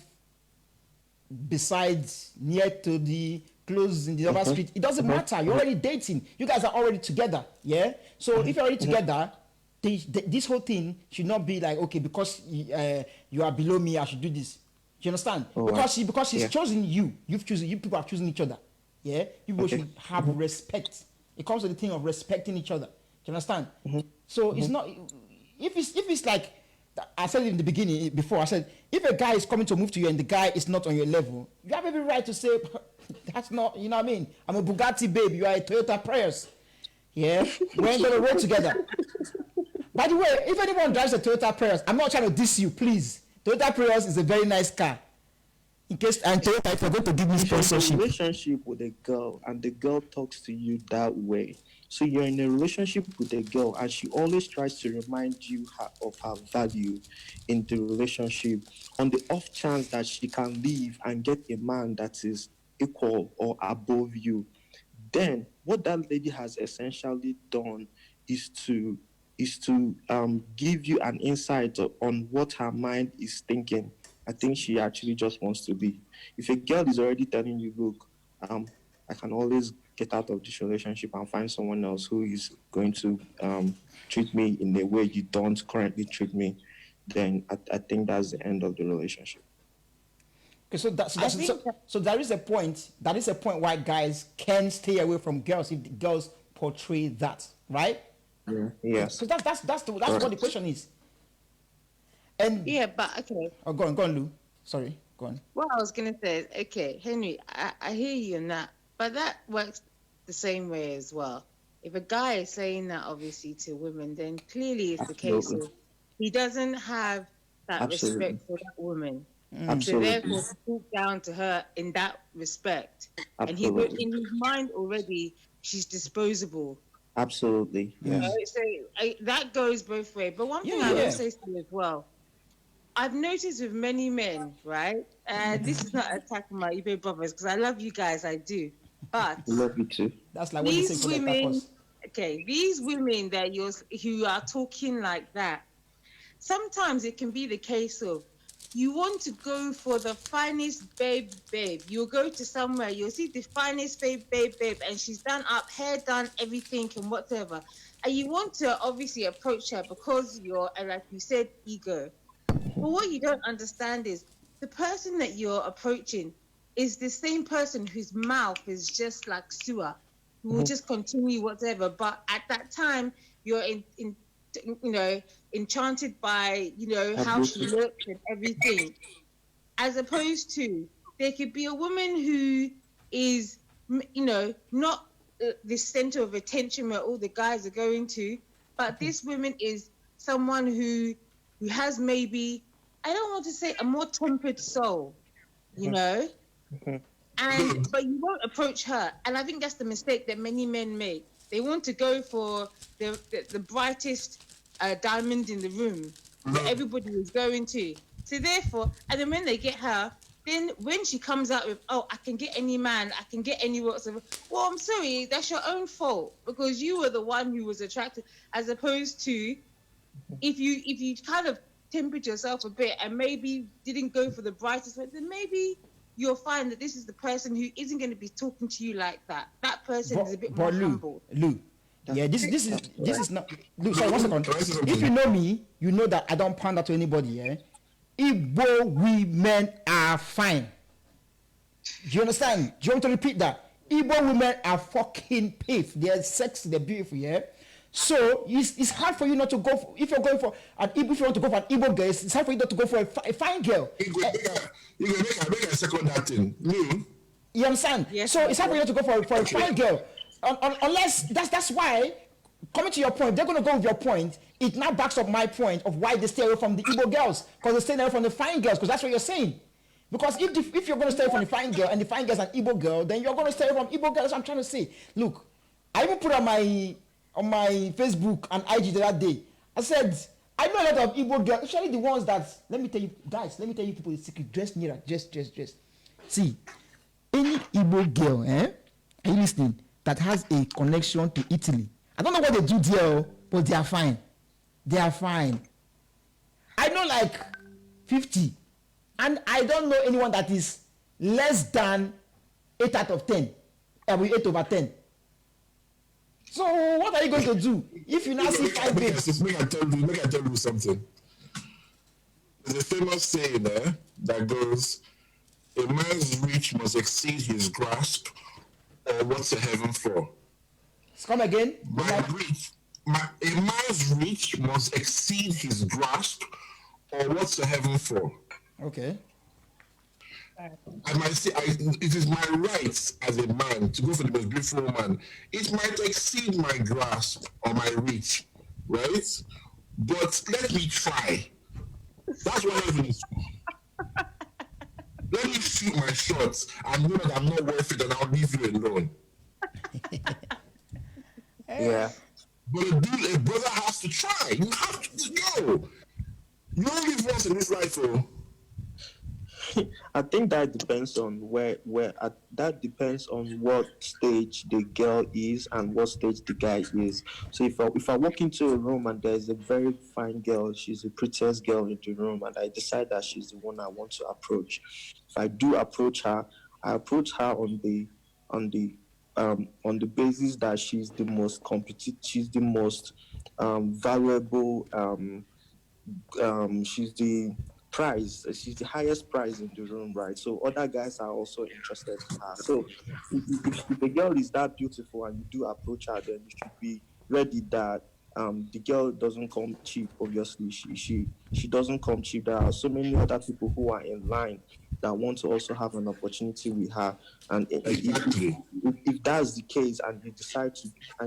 besides, near to the close in the other street, it doesn't matter. You're already dating. You guys are already together. Yeah. So if you're already together, this whole thing should not be like, okay, because you are below me, I should do this. Do you understand? Because she's chosen you. You people have chosen each other. Yeah. You people should have respect. It comes to the thing of respecting each other. Do you understand? So it's not. If it's like I said in the beginning before, I said if a guy is coming to move to you and the guy is not on your level, you have every right to say that's not, you know what I mean? I'm a Bugatti babe, you are a Toyota Prius. Yeah, we ain't gonna roll together. By the way, if anyone drives a Toyota Prius, I'm not trying to diss you, please. Toyota Prius is a very nice car. In case and Toyota, if you're going to give me sponsorship, relationship with a girl and the girl talks to you that way. So you're in a relationship with a girl and she always tries to remind you of her value in the relationship on the off chance that she can leave and get a man that is equal or above you. Then what that lady has essentially done is to give you an insight on what her mind is thinking. I think she actually just wants to be. If a girl is already telling you, look, I can always get out of this relationship and find someone else who is going to treat me in a way you don't currently treat me, then I think that's the end of the relationship. Okay, so there is a point. That is a point why guys can stay away from girls if the girls portray that, right? Yeah. Yes. So that's what the question is. And yeah, but okay. Oh, go on, Lou. Sorry, go on. What I was gonna say is, okay, Henry, I hear you on that, but that works the same way as well. If a guy is saying that obviously to women, then clearly it's the case of he doesn't have that respect for that woman. So therefore, to talk down to her in that respect, and he in his mind already, she's disposable. Absolutely. Yeah. So that goes both ways. But one thing I will say to you as well, I've noticed with many men, right? And this is not attacking my Igbo brothers because I love you guys, I do. But I love you too. That's like these women, these women that who are talking like that, sometimes it can be the case of you want to go for the finest babe. You'll go to somewhere, you'll see the finest babe, and she's done up, hair done, everything and whatever. And you want to obviously approach her because you're, like you said, ego. But what you don't understand is the person that you're approaching is the same person whose mouth is just like sewer, who will just continue whatever. But at that time, you're enchanted by, how she looks and everything. As opposed to, there could be a woman who is, not the center of attention where all the guys are going to, but this woman is someone who has maybe, I don't want to say a more tempered soul, but you won't approach her. And I think that's the mistake that many men make. They want to go for the brightest diamond in the room that everybody is going to. So therefore, and then when they get her, then when she comes out with, I can get any man, I can get any whatsoever. Well, I'm sorry, that's your own fault because you were the one who was attracted, as opposed to if you kind of tempered yourself a bit and maybe didn't go for the brightest one, then maybe you'll find that this is the person who isn't going to be talking to you like that. That person is a bit more humble. Lou, this is not. Lou, sorry, 1 second. If you know me, you know that I don't pander to anybody. Yeah, Igbo women are fine. Do you understand? Do you want to repeat that? Igbo women are fucking pith. They're sexy. They're beautiful. Yeah. So it's hard for you not to go for, if you want to go for an Igbo girl, it's hard for you not to go for a fine girl. You can make a second that thing. You understand? Yes, so it's hard for you not to go for a fine girl. unless that's why, coming to your point, they're going to go with your point. It now backs up my point of why they stay away from the Igbo girls, because they stay away from the fine girls, because that's what you're saying. Because if you're going to stay away from the fine girl and the fine girl's an Igbo girl, then you're going to stay away from Igbo girls. I'm trying to say, look, I even put on my Facebook and IG the other day. I said, I know a lot of Igbo girls, especially the ones that, let me tell you people the secret, dress nearer, dress. See, any Igbo girl, are you listening, that has a connection to Italy, I don't know what they do there, but they are fine. They are fine. I know like 50, and I don't know anyone that is less than 8 out of 10. 8 over 10. So what are you going to do if you now see 5 babes? Make I tell you something. There's a famous saying that goes, a man's reach must exceed his grasp, or what's a heaven for? Come again? A man's reach must exceed his grasp, or what's a heaven for? Okay. I might say, it is my right as a man to go for the most beautiful woman. It might exceed my grasp or my reach, right? But let me try. That's what heaven is for. Let me shoot my shots and know that I'm not worth it and I'll leave you alone. Yeah. But a brother has to try. You have to go. You only live once in this life, I think that depends on that depends on what stage the girl is and what stage the guy is. So if I walk into a room and there's a very fine girl, she's the prettiest girl in the room, and I decide that she's the one I want to approach. If I do approach her, I approach her on the basis that she's the most competitive, she's the most valuable, she's the prize, she's the highest prize in the room, right? So other guys are also interested in her. So if the girl is that beautiful and you do approach her, then you should be ready that the girl doesn't come cheap. Obviously, she doesn't come cheap. There are so many other people who are in line that want to also have an opportunity with her. And if that's the case, and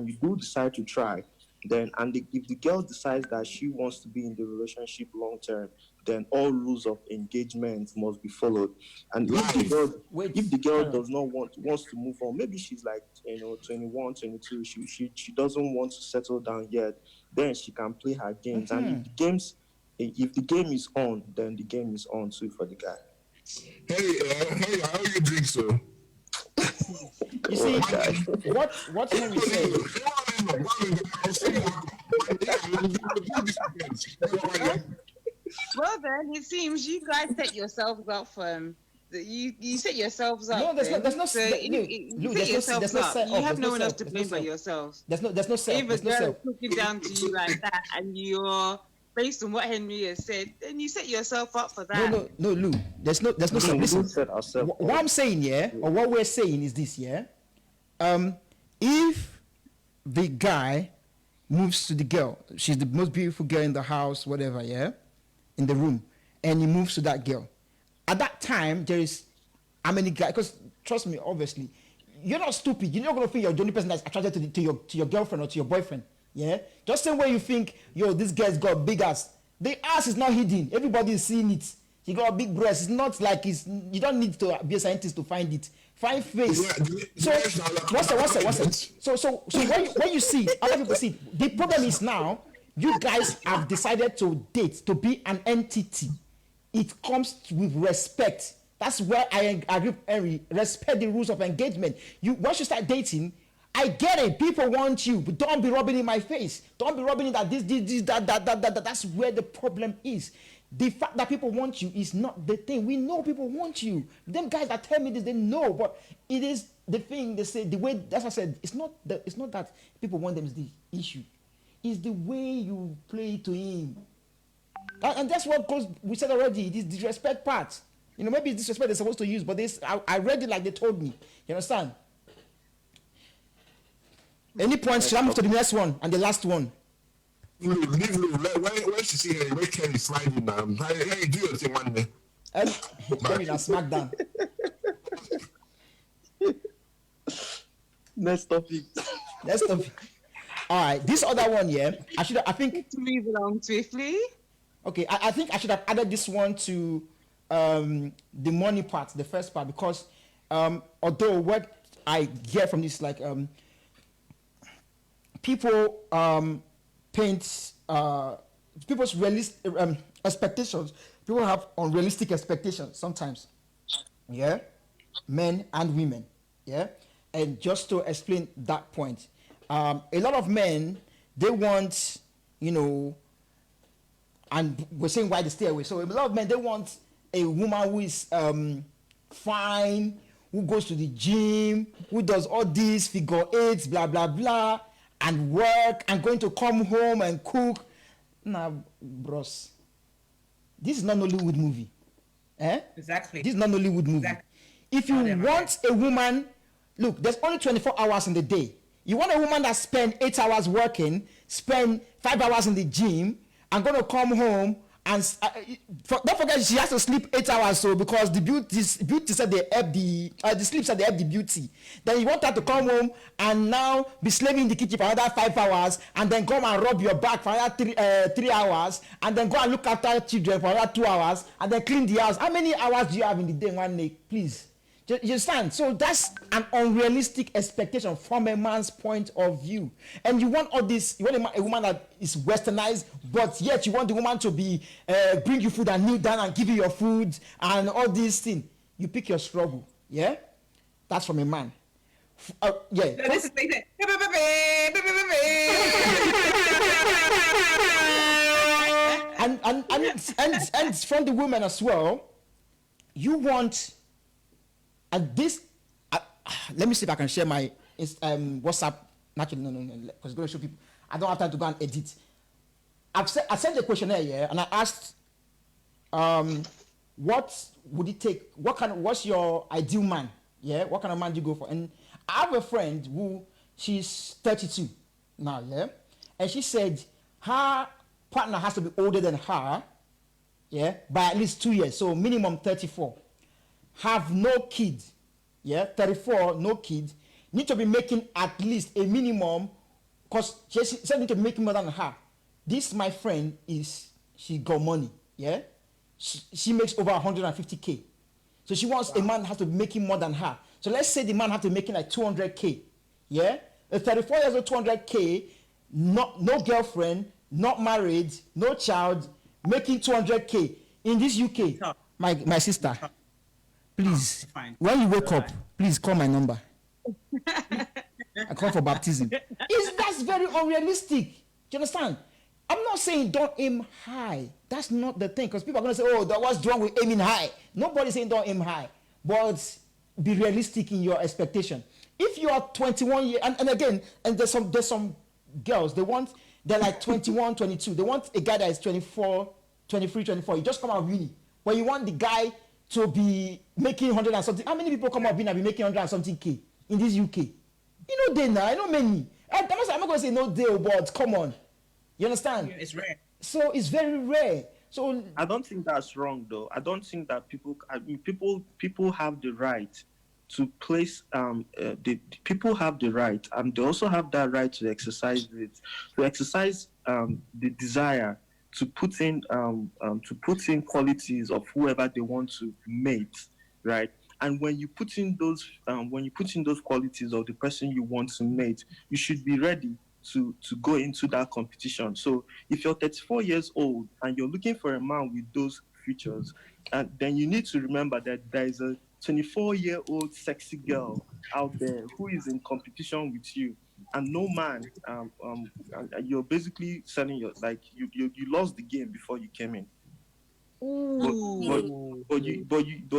you do decide to try, then if the girl decides that she wants to be in the relationship long term, then all rules of engagement must be followed. And if the girl does not wants to move on, maybe she's like 21, 22, she doesn't want to settle down yet, then she can play her games. And if the game is on, then the game is on too for the guy. Hey, how you drink, sir? You see, what Henry said. Well then, it seems you guys set yourselves up for you set yourselves up. No, there's no so you set yourselves up. You have no one else to blame but yourselves. There's no self. If a girl took it down to you like that, and you're based on what Henry has said, then you set yourself up for that. No, Lou. There's no self. Listen, what I'm saying, or what we're saying is this, if the guy moves to the girl, she's the most beautiful girl in the house, whatever, in the room, and he moves to that girl. At that time, there is how many guys? Because trust me, obviously, you're not stupid. You're not gonna think you're the only person that's attracted to your girlfriend or to your boyfriend. Just same way you think, this guy's got big ass. The ass is not hidden. Everybody is seeing it. He got a big breast. It's not like you don't need to be a scientist to find it. Fine face. So one second. So when you see other people see it, the problem is now you guys have decided to date, to be an entity. It comes with respect. That's where I agree with Henry. Respect the rules of engagement. Once you start dating, I get it. People want you, but don't be rubbing in my face. Don't be rubbing in that this, that. That's where the problem is. The fact that people want you is not the thing. We know people want you. Them guys that tell me this, they know, but it is the thing they say. The way, as I said, it's not that people want them is the issue. It's the way you play to him, and that's what goes. We said already. This disrespect part. Maybe it's disrespect they're supposed to use, but I read it like they told me. You understand? Any points? Shall I move to the next one and the last one? Leave Lou. When she see her, make Kelly sliding now. Hey, do your thing one day. Kelly na SmackDown. Next topic. Let's stop. All right, this other one, yeah. I think. Let's move along swiftly. Okay, I think I should have added this one to the money part, the first part, because although what I get from this, like people paint people's expectations. People have unrealistic expectations sometimes. Yeah, men and women. Yeah, and just to explain that point, a lot of men, they want, and we're saying why they stay away. So a lot of men, they want a woman who is fine, who goes to the gym, who does all these figure eights, blah blah blah, and work, and going to come home and cook. Nah, bros, this is not an Hollywood movie. Exactly. This is not an Hollywood movie. Exactly. If you want a woman, look, there's only 24 hours in the day. You want a woman that spend 8 hours working, spend 5 hours in the gym, and gonna come home and don't forget she has to sleep 8 hours, so because the beauty said they help the sleep said they help the beauty. Then you want her to come home and now be slaving in the kitchen for another 5 hours, and then come and rub your back for another 3 hours, and then go and look after children for another 2 hours, and then clean the house. How many hours do you have in the day, one day? Please. You understand? So that's an unrealistic expectation from a man's point of view. And you want all this, you want a woman that is westernized, but yet you want the woman to be bring you food and kneel down and give you your food and all these things. You pick your struggle. Yeah? That's from a man. Yeah. So this is like and from the women as well. You want. And this, let me see if I can share my WhatsApp. Naturally, no, because it's going to show people. I don't have time to go and edit. I sent a questionnaire here, and I asked, what would it take? What's your ideal man? Yeah, what kind of man do you go for? And I have a friend who she's 32 now. Yeah, and she said her partner has to be older than her. Yeah, by at least 2 years, so minimum 34. Have no kid, yeah, 34, no kid, need to be making at least a minimum, because she said need to be making more than her. This, my friend, she got money, yeah? She makes over 150K. So she wants a man has to be making more than her. So let's say the man has to be making like 200K, yeah? A 34 years old, 200K, no girlfriend, not married, no child, making 200K in this UK. My sister. Please, when you wake up, please call my number. I call for baptism. That's very unrealistic. Do you understand? I'm not saying don't aim high. That's not the thing. Because people are going to say, oh, what's wrong with aiming high? Nobody's saying don't aim high. But be realistic in your expectation. If you are 21 years, and again, and there's some girls, they're like 21, 22. They want a guy that is 24, 23, 24. You just come out of uni. But you want the guy to be making 100 and something. How many people come up and be making 100 and something K in this UK? You know they now. I know many. I'm not going to say no deal, but come on. You understand? Yeah, it's rare. So it's very rare. So I don't think that's wrong, though. I don't think that people have the right to place. People have the right, and they also have that right to exercise it, the desire to put in qualities of whoever they want to mate, right? And when you put in those qualities of the person you want to mate, you should be ready to go into that competition. So if you're 34 years old and you're looking for a man with those features, and then you need to remember that there is a 24-year-old sexy girl out there who is in competition with you. And no man, you're basically selling you lost the game before you came in. But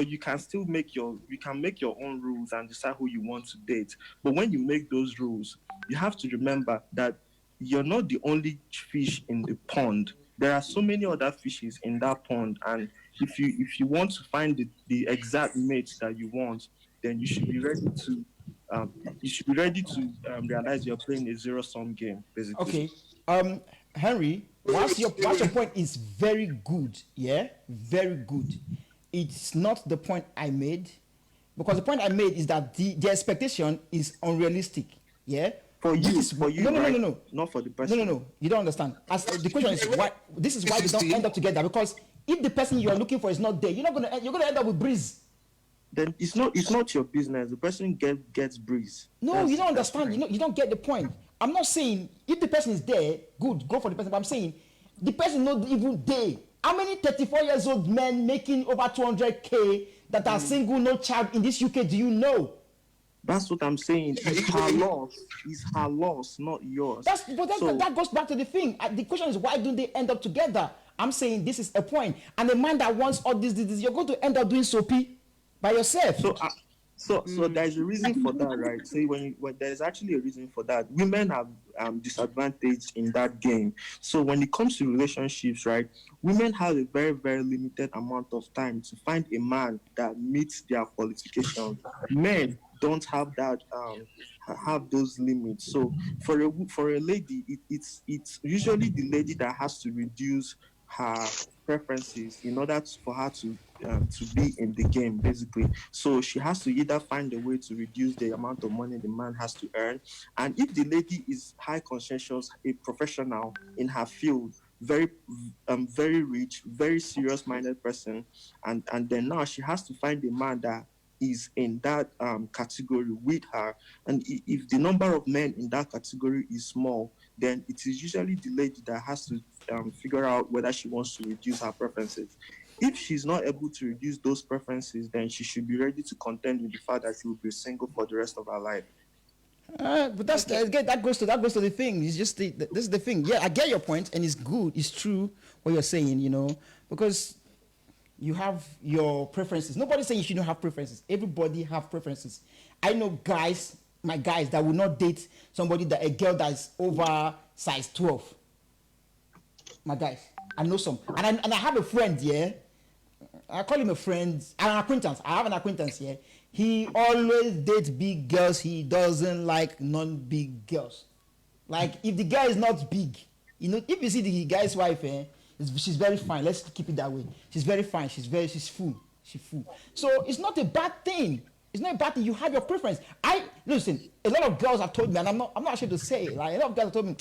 you can still make your own rules and decide who you want to date. But when you make those rules, you have to remember that you're not the only fish in the pond. There are so many other fishes in that pond, and if you want to find the exact mate that you want, then you should be ready to. Realize you're playing a zero-sum game, basically. Okay. Henry, once your point is very good, yeah? Very good. It's not the point I made, because the point I made is that the expectation is unrealistic, yeah? For you, no, right? Not for the person. No. You don't understand. As the question is why. This is why they don't end up together, because if the person you are looking for is not there, you're gonna end up with breeze. Then it's not your business. The person gets breeze. No, you don't understand. You don't get the point. I'm not saying if the person is there, good, go for the person. But I'm saying the person not even there. How many 34 years old men making over 200K that are single, no child in this UK do you know? That's what I'm saying. It's her loss. It's her loss, not yours. That goes back to the thing. The question is, why don't they end up together? I'm saying this is a point. And the man that wants all this, you're going to end up doing soapy by yourself. So there's a reason for that, right? So when there's actually a reason for that. Women have disadvantaged in that game. So when it comes to relationships, right, women have a very, very limited amount of time to find a man that meets their qualifications. Men don't have that have those limits. So for a lady, it's usually the lady that has to reduce her preferences in order for her to be in the game, basically. So she has to either find a way to reduce the amount of money the man has to earn, and if the lady is high conscientious, a professional in her field, very rich, very serious-minded person, and then now she has to find a man that is in that category with her. And if the number of men in that category is small, then it is usually the lady that has to figure out whether she wants to reduce her preferences. If she's not able to reduce those preferences, then she should be ready to contend with the fact that she will be single for the rest of her life. But that's again, that goes to the thing. It's just this is the thing. Yeah, I get your point, and it's good. It's true what you're saying. Because you have your preferences. Nobody's saying you shouldn't have preferences. Everybody have preferences. I know my guys that will not date a girl that is over size 12. My guys, I know some, and I have a friend. Yeah, I call him a friend, an acquaintance. I have an acquaintance here. He always dates big girls. He doesn't like non-big girls. Like if the guy is not big, if you see the guy's wife, she's very fine. Let's keep it that way. She's very fine. She's full. She's full. So it's not a bad thing. It's not a bad thing. You have your preference. Listen. A lot of girls have told me, and I'm not ashamed to say it. Like a lot of girls have told me,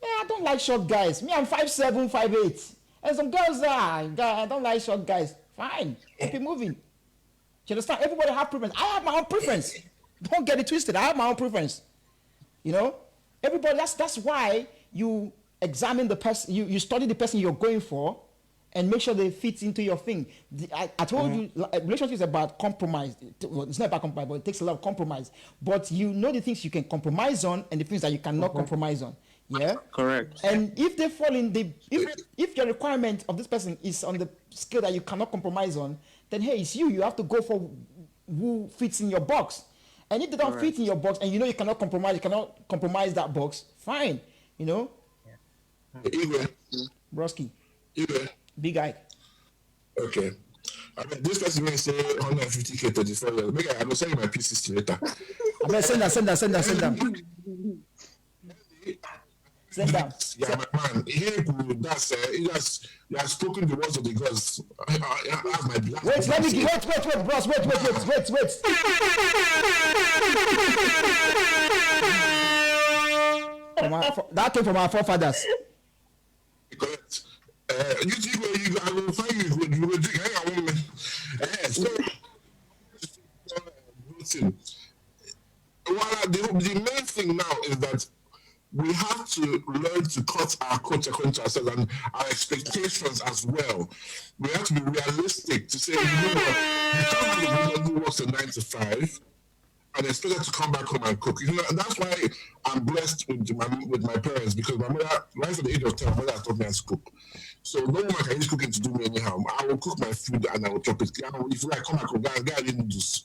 I don't like short guys. Me, I'm 5'7", 5'8", and some girls I don't like short guys. Fine, keep it moving. You understand? Everybody have preference. I have my own preference. Don't get it twisted. I have my own preference. Everybody. That's why you examine the person. You study the person you're going for, and make sure they fit into your thing. I told you, relationship is about compromise. It's not about compromise, but it takes a lot of compromise. But you know the things you can compromise on, and the things that you cannot compromise on. Yeah, correct. And if they fall in if your requirement of this person is on the scale that you cannot compromise on, then hey, it's you have to go for who fits in your box. And if they don't fit in your box, and you cannot compromise that box, fine. Broski. Big guy. Okay. This person may say 150K 34 years. Maybe I will send you my P60 later. Send them. Yeah, my man. He has spoken the words of the gods. Wait, bros. Wait. That came from our forefathers. Correct. I will find you. You will drink. Hang on, woman. The main thing now is that we have to learn to cut our coat according to ourselves and our expectations as well. We have to be realistic to say, you can't have a woman who works a 9 to 5 and expect her to come back home and cook. And that's why I'm blessed with my parents, because my mother, right from the age of 10, my mother has taught me how to cook. So no woman can use cooking to do me anyhow. I will cook my food and I will chop it. If I come back home, I didn't do so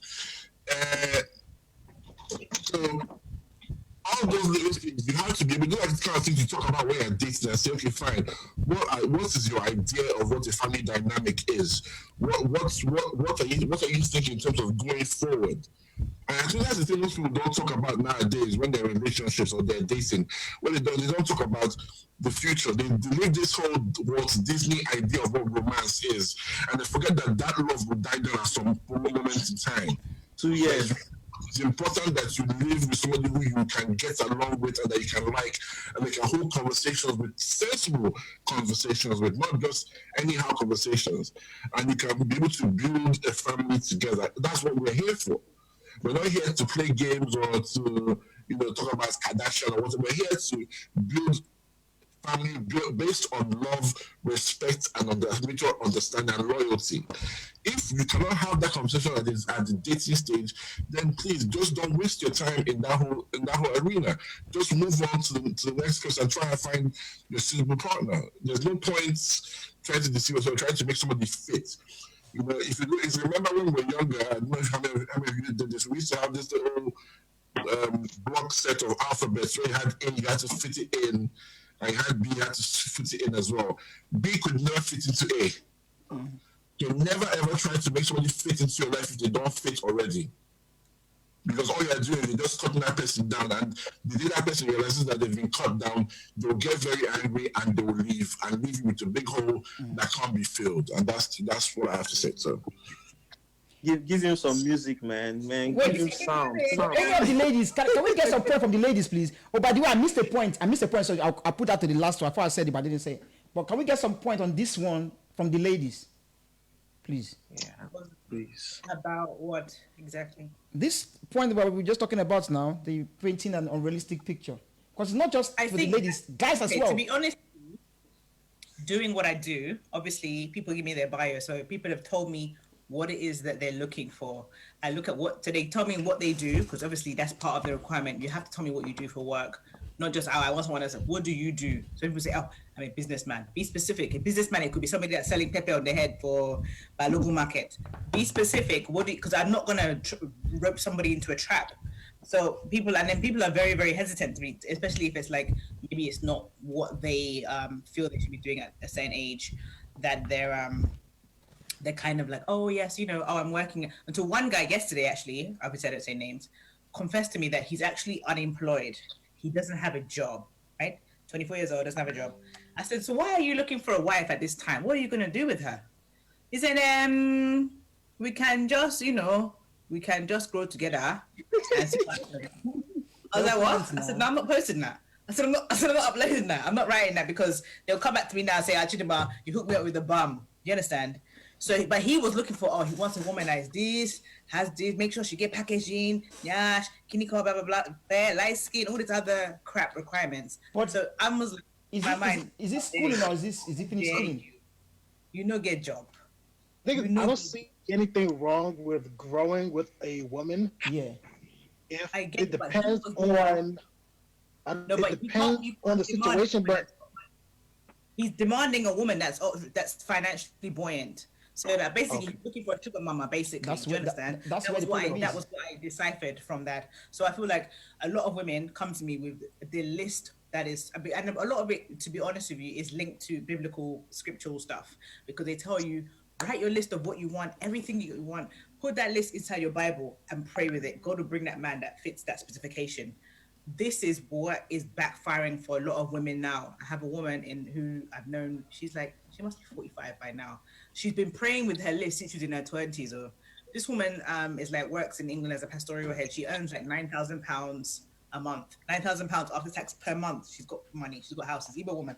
all those little things, you have to be able to do that kind of thing to talk about when you're dating and say, okay, fine, what is your idea of what a family dynamic is? What are you thinking in terms of going forward? And I think that's the thing most people don't talk about nowadays when they're in relationships or they're dating. When they don't talk about the future. They live this whole Walt Disney idea of what romance is, and they forget that love will die down at some moment in time. 2 years. It's important that you live with somebody who you can get along with and that you can like, and they can hold conversations with, sensible conversations with, not just anyhow conversations. And you can be able to build a family together. That's what we're here for. We're not here to play games or to, talk about Kardashian or whatever. We're here to build family based on love, respect, and mutual understanding and loyalty. If you cannot have that conversation at the dating stage, then please just don't waste your time in that whole arena. Just move on to the next person and try and find your suitable partner. There's no point trying to deceive yourself, trying to make somebody fit. If you remember when we were younger, I don't know how many of you did this. We used to have this little block set of alphabets where you had A, you had to fit it in. I had B, had to fit it in as well. B could never fit into A. You never ever try to make somebody fit into your life if they don't fit already. Because all you're doing is you're just cutting that person down, and the day that person realizes that they've been cut down, they'll get very angry and they will leave you with a big hole that can't be filled. And that's what I have to say. So give him some music, man. Wait, give him sound. Any of the ladies, can we get some point from the ladies, please? Oh, by the way, I missed a point, so I'll put that to the last one. I thought I said it, but I didn't say it. But can we get some point on this one from the ladies, please? Yeah, please. About what exactly? This point where we were just talking about now, the painting an unrealistic picture. Because it's not just for the ladies, guys as well. To be honest, doing what I do, obviously people give me their bio, so people have told me what it is that they're looking for. I look at so they tell me what they do, because obviously that's part of the requirement. You have to tell me what you do for work, not just, I want someone else. What do you do? So people say, I'm a businessman. Be specific. A businessman, it could be somebody that's selling pepper on the head by local market. Be specific. Because I'm not going to rope somebody into a trap. So people are very, very hesitant to be, especially if it's like, maybe it's not what they feel they should be doing at a certain age, that they're kind of like, oh yes, I'm working. Until one guy yesterday, actually, I would say I don't say names, confessed to me that he's actually unemployed. He doesn't have a job, right? 24 years old, doesn't have a job. I said, so why are you looking for a wife at this time? What are you going to do with her? He said, we can just grow together. And see what happens. I was like, what? I said, no, I'm not posting that. I said, I'm not uploading that. I'm not writing that, because they'll come back to me now and say, Chidima, you hooked me up with a bum. You understand? So, but he was looking for, he wants a woman that is this, has this, make sure she get packaging, yash, kiniko, blah, blah, blah, fair, light skin, all these other crap requirements. But so I was like, is this schooling or is it finished schooling? Get job. I don't see anything wrong with growing with a woman. Yeah. If I get it depends on the situation, but he's demanding a woman that's financially buoyant. So that basically he's looking for a sugar mama, basically. Do you understand? That was what I deciphered from that. So I feel like a lot of women come to me with the list that is, and a lot of it, to be honest with you, is linked to biblical scriptural stuff, because they tell you, write your list of what you want, everything you want, put that list inside your Bible and pray with it. God will bring that man that fits that specification. This is what is backfiring for a lot of women now. I have a woman who I've known, she must be 45 by now. She's been praying with her list since she was in her 20s. Or this woman works in England as a pastoral head. She earns like £9,000 a month, £9,000 after tax per month. She's got money, she's got houses, Igbo woman.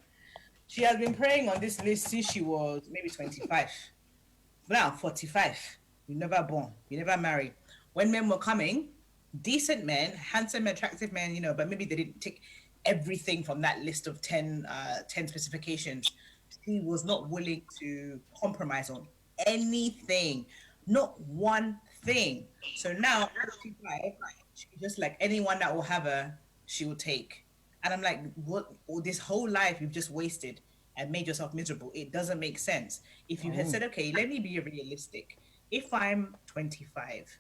She has been praying on this list since she was maybe 25. Now 45. You never born, you never married. When men were coming, decent men, handsome, attractive men, but maybe they didn't tick everything from that list of 10 specifications. She was not willing to compromise on anything, not one thing. So now, she's just like, anyone that will have her, she will take. And I'm like, what? This whole life you've just wasted and made yourself miserable. It doesn't make sense. If you had said, okay, let me be realistic. If I'm 25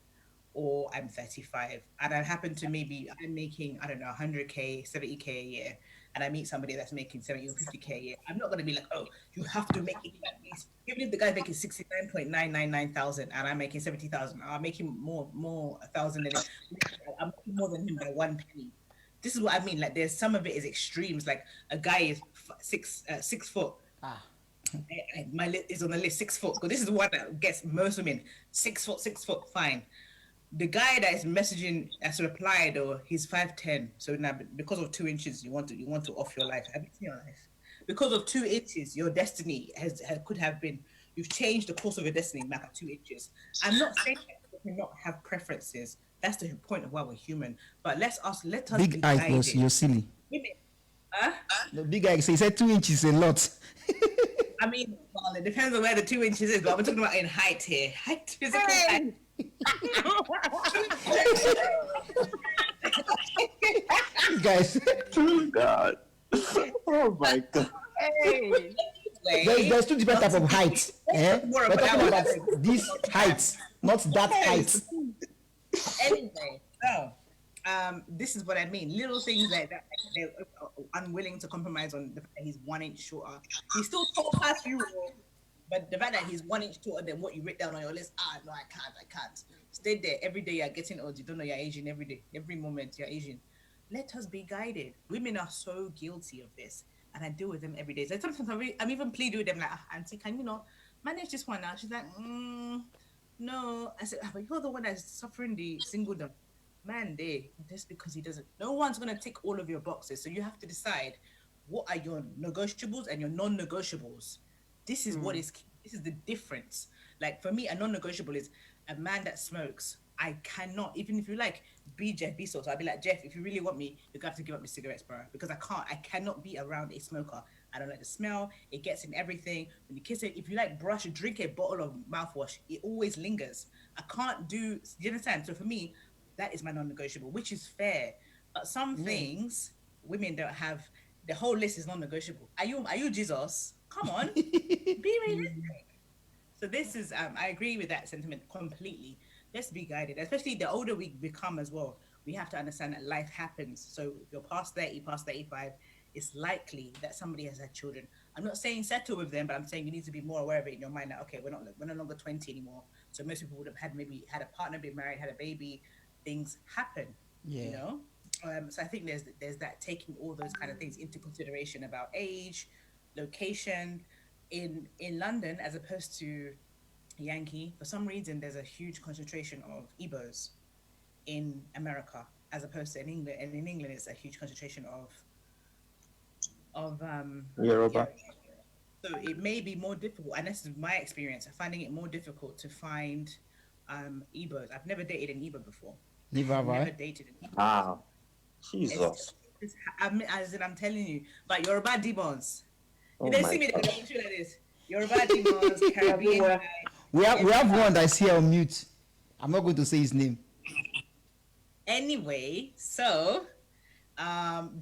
or I'm 35 and I happen to I'm making, 100K, 70K a year, and I meet somebody that's making 70 or 50K a year, I'm not going to be like, oh, you have to make it at least. Even if the guy's making 69.999 thousand and I'm making 70,000, I'm making more 1,000 than it. I'm making more than him by 1 penny. This is what I mean. Like, there's some of it is extremes. Like, a guy is 6 foot. My list is on the list 6 foot. Because this is the one that gets most women. 6 foot, fine. the guy that is messaging has replied, or he's 5'10", so now because of 2 inches, you want to off your life. Have you seen your life? Because of 2 inches, your destiny could have been. You've changed the course of your destiny back at 2 inches. I'm not saying that we cannot have preferences. That's the point of why we're human. But let us big be eyes, guided. you're silly. Women, huh? The big eye, so he said 2 inches a lot. I mean, well, it depends on where the 2 inches is, but we're talking about in height here. Height, physical height. Guys. Oh God. Oh my God. Hey. There's two different types of heights. We're talking about this height, not that height. Anyway, so this is what I mean. Little things like that, like they're unwilling to compromise on the fact that he's 1 inch shorter. He's still tall past you, but the fact that he's 1 inch shorter than what you write down on your list, no, I can't. Stay there. Every day you're getting old. You don't know you're aging every day. Every moment you're aging. Let us be guided. Women are so guilty of this, and I deal with them every day. So sometimes I'm even pleading with them like, Auntie, can you not manage this one now? She's like, no. I said, but you're the one that's suffering the singledom. Man, just because he doesn't. No one's gonna tick all of your boxes, so you have to decide what are your negotiables and your non-negotiables. This is what is key. This is the difference. Like for me, a non-negotiable is a man that smokes. I cannot, even if you like, be Jeff Bezos. I'll be like, Jeff, if you really want me, you're gonna have to give up your cigarettes, bro. Because I cannot be around a smoker. I don't like the smell. It gets in everything. When you kiss it, if you like brush or drink a bottle of mouthwash, it always lingers. I can't do you understand? So for me, that is my non-negotiable, which is fair. But some things women don't have. The whole list is non-negotiable. Are you Jesus? Come on, be realistic. So this is I agree with that sentiment completely. Let's be guided, especially the older we become as well. We have to understand that life happens. So if you're past 30, past 35, it's likely that somebody has had children. I'm not saying settle with them, but I'm saying you need to be more aware of it in your mind that, okay, we're no longer 20 anymore. So most people would have had a partner, been married, had a baby. Things happen, you know? So I think there's that, taking all those kind of things into consideration about age, location. In London, as opposed to Yankee, for some reason, there's a huge concentration of Igbos in America, as opposed to in England. And in England, it's a huge concentration of Yoruba. So it may be more difficult, and this is my experience, finding it more difficult to find Igbos. I've never dated an Igbo before. Never dated an Igbo. Wow. Jesus. I'm telling you, but Yoruba demons. Oh They see me, they're going to show like this. Yoruba demons, Caribbean guy. We have one that's here on mute. I'm not going to say his name. Anyway, so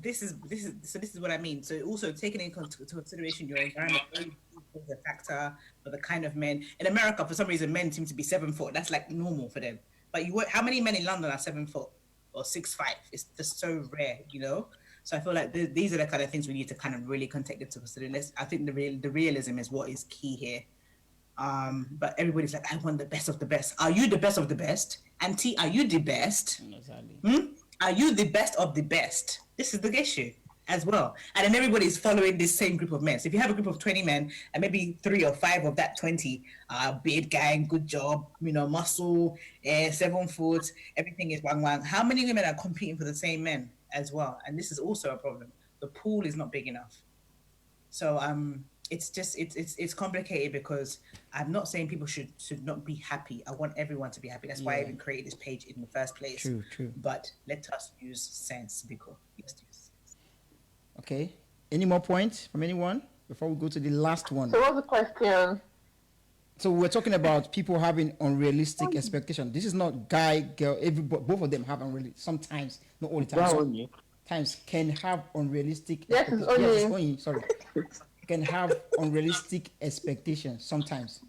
this is what I mean. So also taking into consideration your environment is a factor for the kind of men. In America, for some reason, men seem to be 7 foot. That's like normal for them. But how many men in London are 7 foot or 6'5"? It's just so rare, you know. So I feel like these are the kind of things we need to kind of really take into consideration. I think the realism is what is key here. But everybody's like, I want the best of the best. Are you the best of the best? Auntie, are you the best? Exactly. Are you the best of the best? This is the issue as well. And then everybody's following this same group of men. So if you have a group of 20 men and maybe 3 or 5 of that 20 beard gang, good job, muscle, 7 foot, everything is wang. How many women are competing for the same men as well? And this is also a problem. The pool is not big enough. So it's just it's complicated, because I'm not saying people should not be happy. I want everyone to be happy. That's why I even created this page in the first place. True. But let us use sense, because let's use sense. Okay. Any more points from anyone before we go to the last one? So what's the question? So we're talking about people having unrealistic expectations. This is not guy, girl. Both of them have unrealistic. Sometimes, not all the time. Sometimes can have unrealistic. Yes, it's only. Sorry. Can have unrealistic expectations sometimes.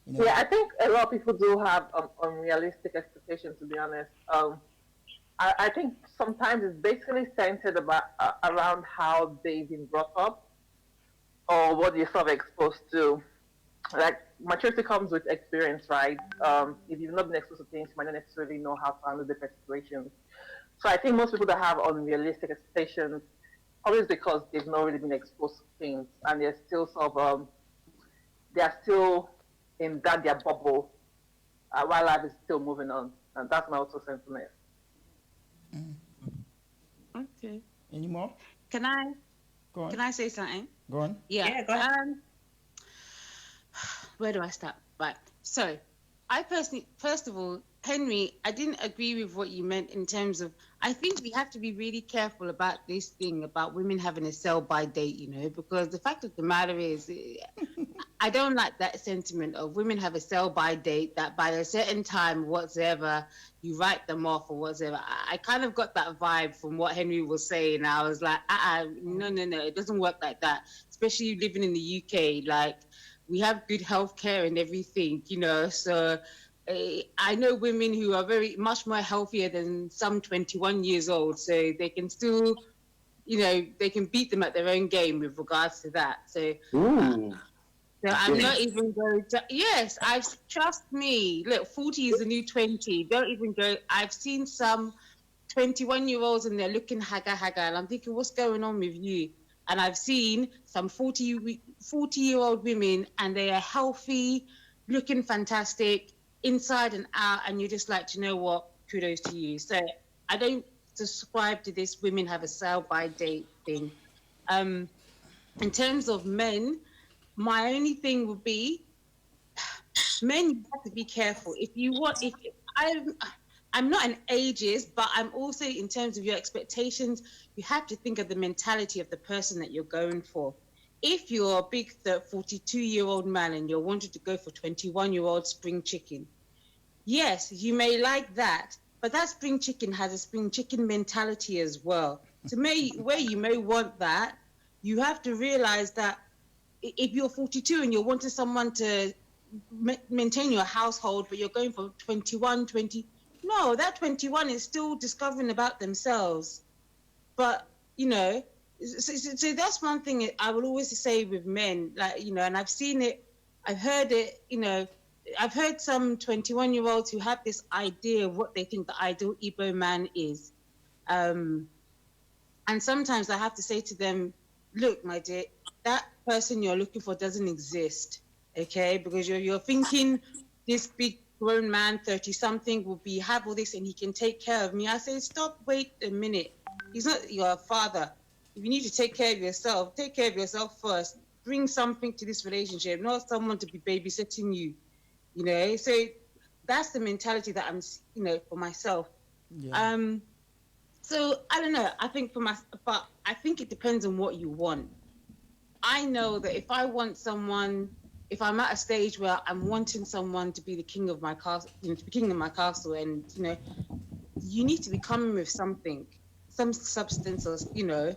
Yeah, I think a lot of people do have unrealistic expectations, to be honest. I think sometimes it's basically centered around how they've been brought up or what you're sort of exposed to. Like, maturity comes with experience, right? If you've not been exposed to things, you might not necessarily know how to handle different situations. So I think most people that have unrealistic expectations, always because they've not really been exposed to things, and they're still sort of, they are still in that their bubble while life is still moving on. And that's my also sentiment. Okay. Any more? Can I? Go on. Can I say something? Go on. Yeah. Go ahead. Where do I start? Right. So, I personally, first of all, Henry, I didn't agree with what you meant in terms of, I think we have to be really careful about this thing about women having a sell-by date, you know, because the fact of the matter is, I don't like that sentiment of women have a sell-by date that by a certain time, whatsoever, you write them off or whatever. I kind of got that vibe from what Henry was saying. I was like, no, it doesn't work like that, especially living in the UK. Like, we have good healthcare and everything, you know, so I know women who are very much more healthier than some 21 years old, so they can still, you know, they can beat them at their own game with regards to that. So, so I'm not even going to, yes, trust me, look, 40 is the new 20. Don't even go, I've seen some 21-year-olds and they're looking haga, and I'm thinking, what's going on with you? And I've seen some 40-year-old women and they are healthy, looking fantastic, inside and out, and you're just like, you know what, kudos to you. So I don't subscribe to this women have a sell-by date thing. In terms of men, my only thing would be, men, you have to be careful. I'm not an ageist, but I'm also, in terms of your expectations, you have to think of the mentality of the person that you're going for. If you're a big 42-year-old man and you're wanting to go for 21-year-old spring chicken, yes, you may like that, but that spring chicken has a spring chicken mentality as well. So where you may want that, you have to realize that if you're 42 and you're wanting someone to maintain your household, but you're going for 21, 20, no, that 21 is still discovering about themselves. But, you know, so that's one thing I will always say with men, like, you know, and I've seen it, I've heard it, you know, I've heard some 21-year-olds who have this idea of what they think the ideal Igbo man is. And sometimes I have to say to them, look, my dear, that person you're looking for doesn't exist, okay? Because you're thinking this big grown man, 30-something, will have all this and he can take care of me. I say, stop, wait a minute. He's not your father. If you need to take care of yourself first. Bring something to this relationship, not someone to be babysitting you. You know, so that's the mentality that I'm, you know, for myself. Yeah. So I don't know. I think but I think it depends on what you want. I know that if I want someone, if I'm at a stage where I'm wanting someone to be the king of my castle, you know, to be king of my castle, and you know, you need to be coming with something, some substance, or you know,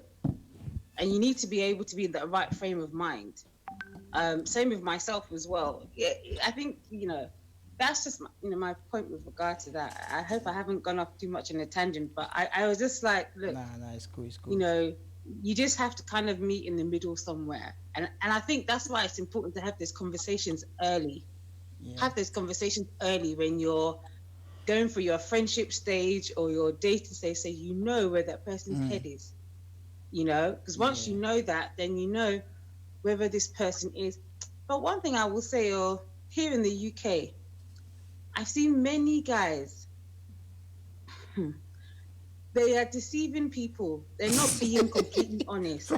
and you need to be able to be in the right frame of mind. Same with myself as well. Yeah, I think, you know, that's just my point with regard to that. I hope I haven't gone off too much in a tangent, but I was just like, look, it's cool. You know, you just have to kind of meet in the middle somewhere, and I think that's why it's important to have these conversations early. Yeah. Have those conversations early when you're going for your friendship stage or your dating stage, so you know where that person's head is. You know, because once you know that, then you know whether this person is. But one thing I will say, here in the UK, I've seen many guys, they are deceiving people. They're not being completely honest.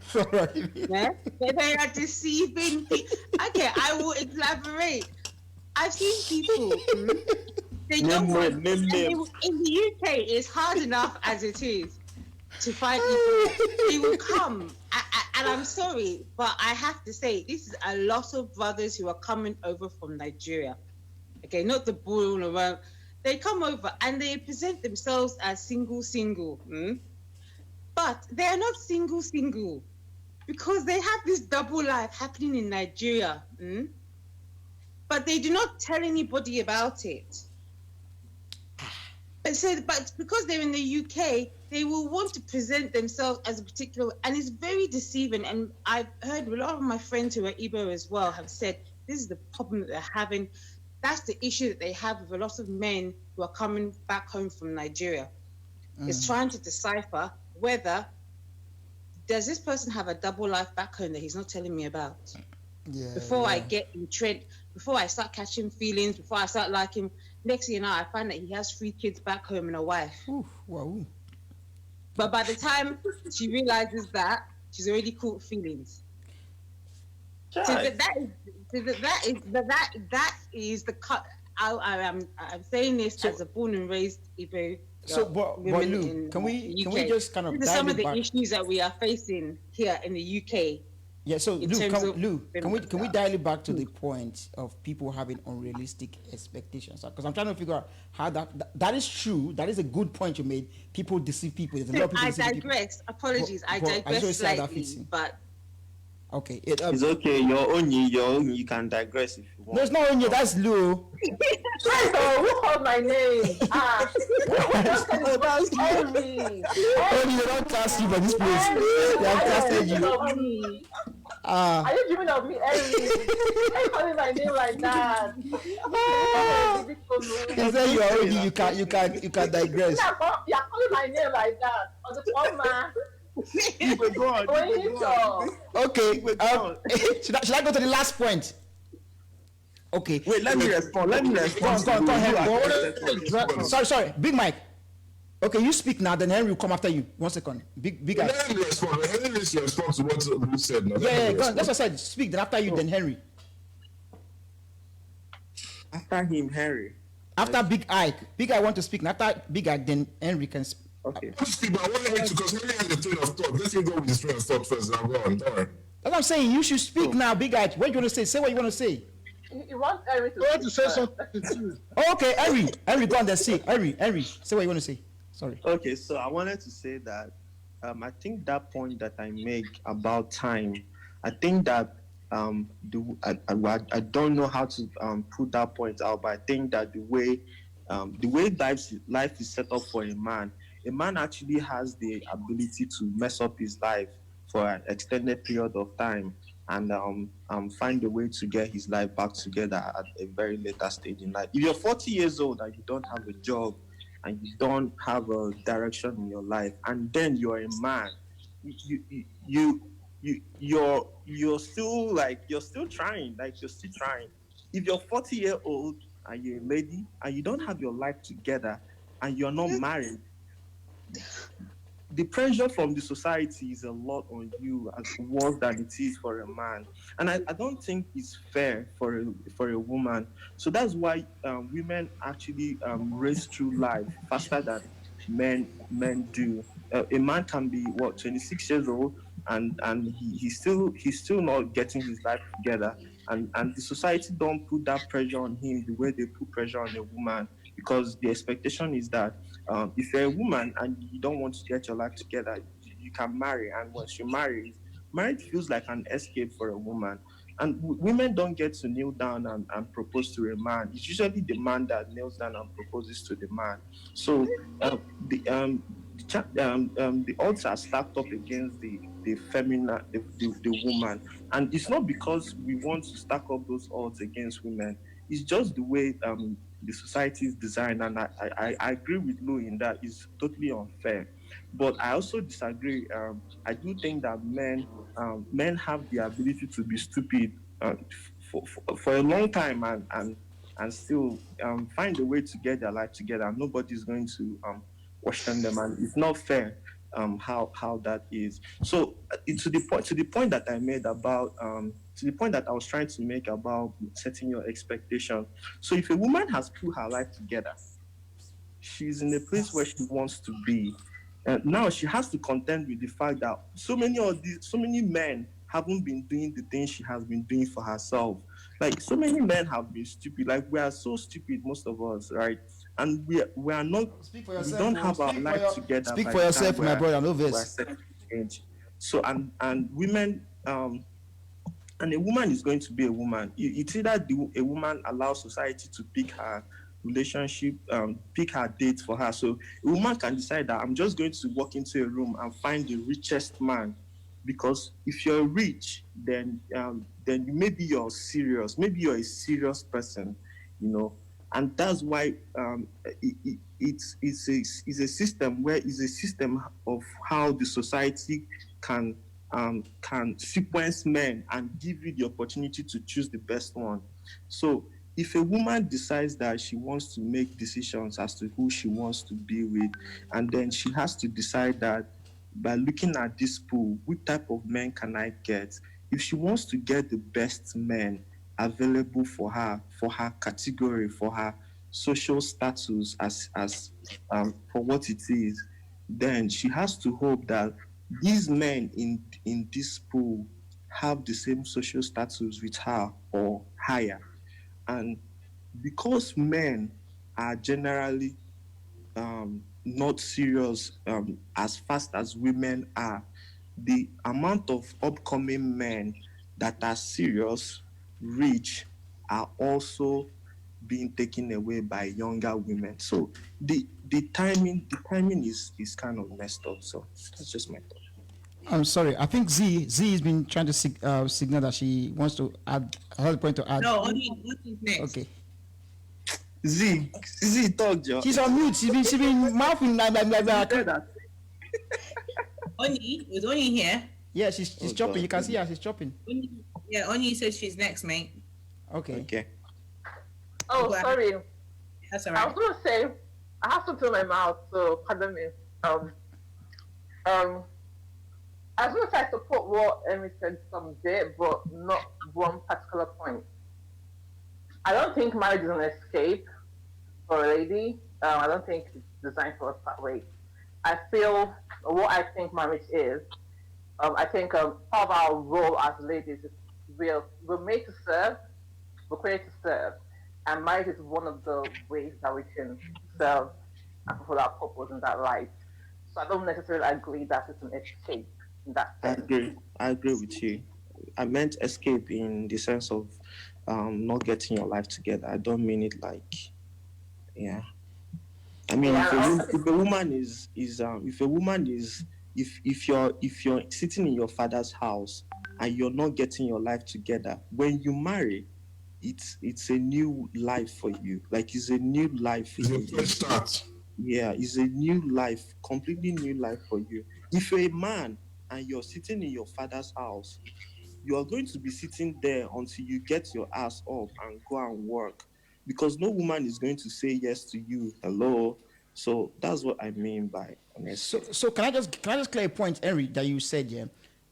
Sorry. Yeah? They are deceiving people. Okay, I will elaborate. I've seen people, they don't want, in the UK, it's hard enough as it is to find people. They will come, and I'm sorry, but I have to say, this is a lot of brothers who are coming over from Nigeria. Okay, not the bull around. They come over and they present themselves as single. But they are not single because they have this double life happening in Nigeria. But they do not tell anybody about it. But because they're in the UK, they will want to present themselves as a particular, and it's very deceiving. And I've heard a lot of my friends who are Igbo as well have said this is the problem that they're having. That's the issue that they have with a lot of men who are coming back home from Nigeria. Is trying to decipher whether does this person have a double life back home that he's not telling me about. before I get entrenched, before I start catching feelings, before I start liking. Next thing you know, I find that he has 3 kids back home and a wife. Ooh, wow. But by the time she realizes that, she's already caught feelings. So that is the cut. I'm saying this as a born and raised Igbo. So, but Lou, can we just kind of these are some of the issues that we are facing here in the UK. Yeah. So Lou, can we dial it back to the point of people having unrealistic expectations? Because I'm trying to figure out how that is true. That is a good point you made. People deceive people. There's a lot of people. I digress. Apologies. I digress slightly, but. Okay. It's okay. You're only. You can digress if you want. No, it's not only. That's Lou. Who called my name? That's Henry. Henry, they don't trust you for this place. They have trusted you. Are you dreaming of me, Henry? Why are you calling my name like that? He said you are only. You can digress. You're calling my name like that. On the former. Okay. Should I go to the last point? Okay. Wait, let me respond. Go ahead. Sorry. Big Mike. Okay, you speak now, then Henry will come after you. 1 second. Big guy. Let me respond. Henry needs to respond to what you said. Now. Yeah, go on. That's what I said. Speak, then after you, then Henry. After him, Henry. After Big Ike. Big Ike want to speak. After Big Ike, then Henry can speak. Okay. I want Henry to, because Henry has a train of thought. Let him go with his train of thought first. Now go on. Don't worry. That's what I'm saying. You should speak now, Big Ike. What do you want to say? Say what you want to say. You want Henry to say something too. Okay, Henry, go on then say. Henry, say what you want to say. Sorry. Okay, so I wanted to say that I think that point that I make about time, I think that I don't know how to put that point out, but I think that the way life is set up for a man actually has the ability to mess up his life for an extended period of time and find a way to get his life back together at a very later stage in life. If you're 40 years old and you don't have a job and you don't have a direction in your life, and then you're a man, you're still trying. If you're 40-year-old and you're a lady and you don't have your life together and you're not married, the pressure from the society is a lot on you as worse than it is for a man. And I don't think it's fair for a woman. So that's why women actually race through life faster than men do. A man can be 26 years old and he's still not getting his life together. And the society don't put that pressure on him the way they put pressure on a woman, because the expectation is that if you're a woman and you don't want to get your life together, you can marry. And once you marry, marriage feels like an escape for a woman. And women don't get to kneel down and propose to a man. It's usually the man that kneels down and proposes to the man. So the odds are stacked up against the feminine, the woman. And it's not because we want to stack up those odds against women. It's just the way the society is designed, and I agree with Lou in that it's totally unfair. But I also disagree. I do think that men have the ability to be stupid for a long time and still find a way to get their life together. Nobody's going to question them, and it's not fair how that is. So to the point that I made about to the point that I was trying to make about setting your expectation. So if a woman has put her life together, she's in a place where she wants to be. And now she has to contend with the fact that so many men haven't been doing the things she has been doing for herself. Like, so many men have been stupid. Like, we are so stupid, most of us, right? And we are not. We don't have our life together. Speak for yourself, my brother. No verse. So and women. And a woman is going to be a woman. It's either a woman allows society to pick her relationship, pick her date for her. So a woman can decide that I'm just going to walk into a room and find the richest man, because if you're rich, then maybe you're serious. Maybe you're a serious person, you know. And that's why it's a system where it's a system of how the society can can sequence men and give you the opportunity to choose the best one. So if a woman decides that she wants to make decisions as to who she wants to be with, and then she has to decide that by looking at this pool, what type of men can I get? If she wants to get the best men available for her category, for her social status as for what it is, then she has to hope that these men in this pool have the same social status with her or higher. And because men are generally not serious as fast as women are, the amount of upcoming men that are serious, rich, are also being taken away by younger women. So the timing is kind of messed up. So that's just my thought. I'm sorry. I think Z has been trying to signal that she wants to add. Has a point to add. No, only next. Okay. Z talk, Joe. She's on mute. She's been mouthing like Oni, is Oni here? Yeah, she's chopping. God. You can see her. She's chopping. Oni says she's next, mate. Okay. Oh, sorry. That's all right. I was gonna say I have something in my mouth, so pardon me. I was gonna say I support what Emmy said someday, but not one particular point. I don't think marriage is an escape for a lady. I don't think it's designed for us that way. I feel what I think marriage is. I think part of our role as ladies is we're made to serve, we're created to serve, and marriage is one of the ways that we can serve and fulfill our purpose in that life. So I don't necessarily agree that it's an escape in that sense. I agree with you. I meant escape in the sense of not getting your life together. I don't mean it like, yeah. I mean, if a woman is if you're sitting in your father's house and you're not getting your life together, when you marry, it's a new life for you. Like it's a new life. It's a fresh start. Yeah, it's a new life, completely new life for you. If you're a man and you're sitting in your father's house, you are going to be sitting there until you get your ass up and go and work, because no woman is going to say yes to you. Hello. So that's what I mean by honesty. So can I just clear a point, Henry, that you said, yeah?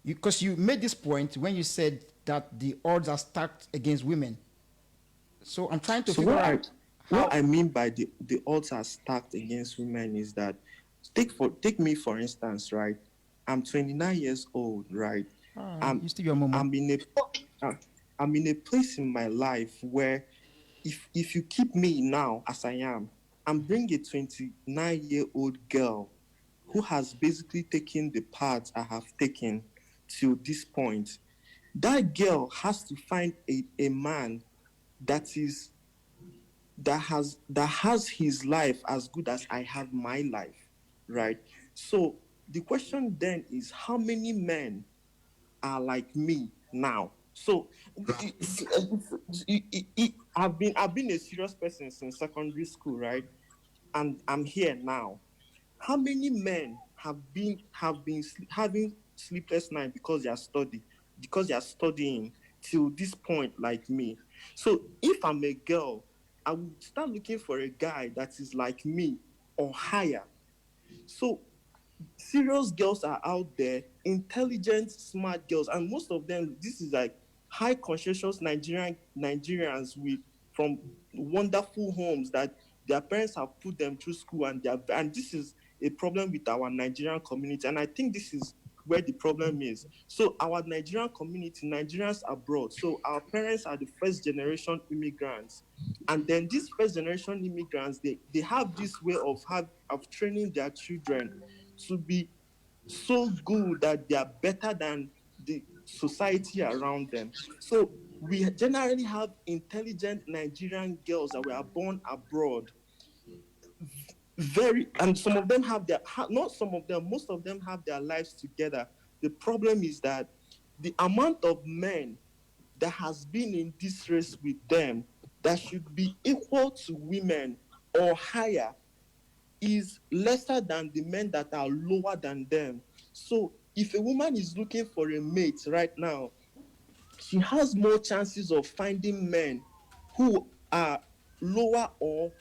Because you made this point when you said that the odds are stacked against women. So I'm trying to figure out what I mean by the odds are stacked against women is that take me for instance, right? I'm 29 years old, right? I'm in a place in my life where if you keep me now as I am, I'm bringing a 29-year-old girl who has basically taken the paths I have taken to this point. That girl has to find a man that has his life as good as I have my life, right? So the question then is, how many men are like me now? So I've been a serious person since secondary school, right? And I'm here now. How many men have been having sleepless nights because they are studying till this point like me? So if I'm a girl, I would start looking for a guy that is like me or higher. So serious girls are out there, intelligent, smart girls, and most of them, this is like high conscious Nigerians from wonderful homes that their parents have put them through school, and this is a problem with our Nigerian community, and I think this is where the problem is. So our Nigerian community, Nigerians abroad, so our parents are the first generation immigrants, and then these first generation immigrants, they have this way of training their children to be so good that they are better than the society around them. So we generally have intelligent Nigerian girls that were born abroad. And some of them most of them have their lives together. The problem is that the amount of men that has been in this race with them that should be equal to women or higher is lesser than the men that are lower than them. So if a woman is looking for a mate right now, she has more chances of finding men who are lower or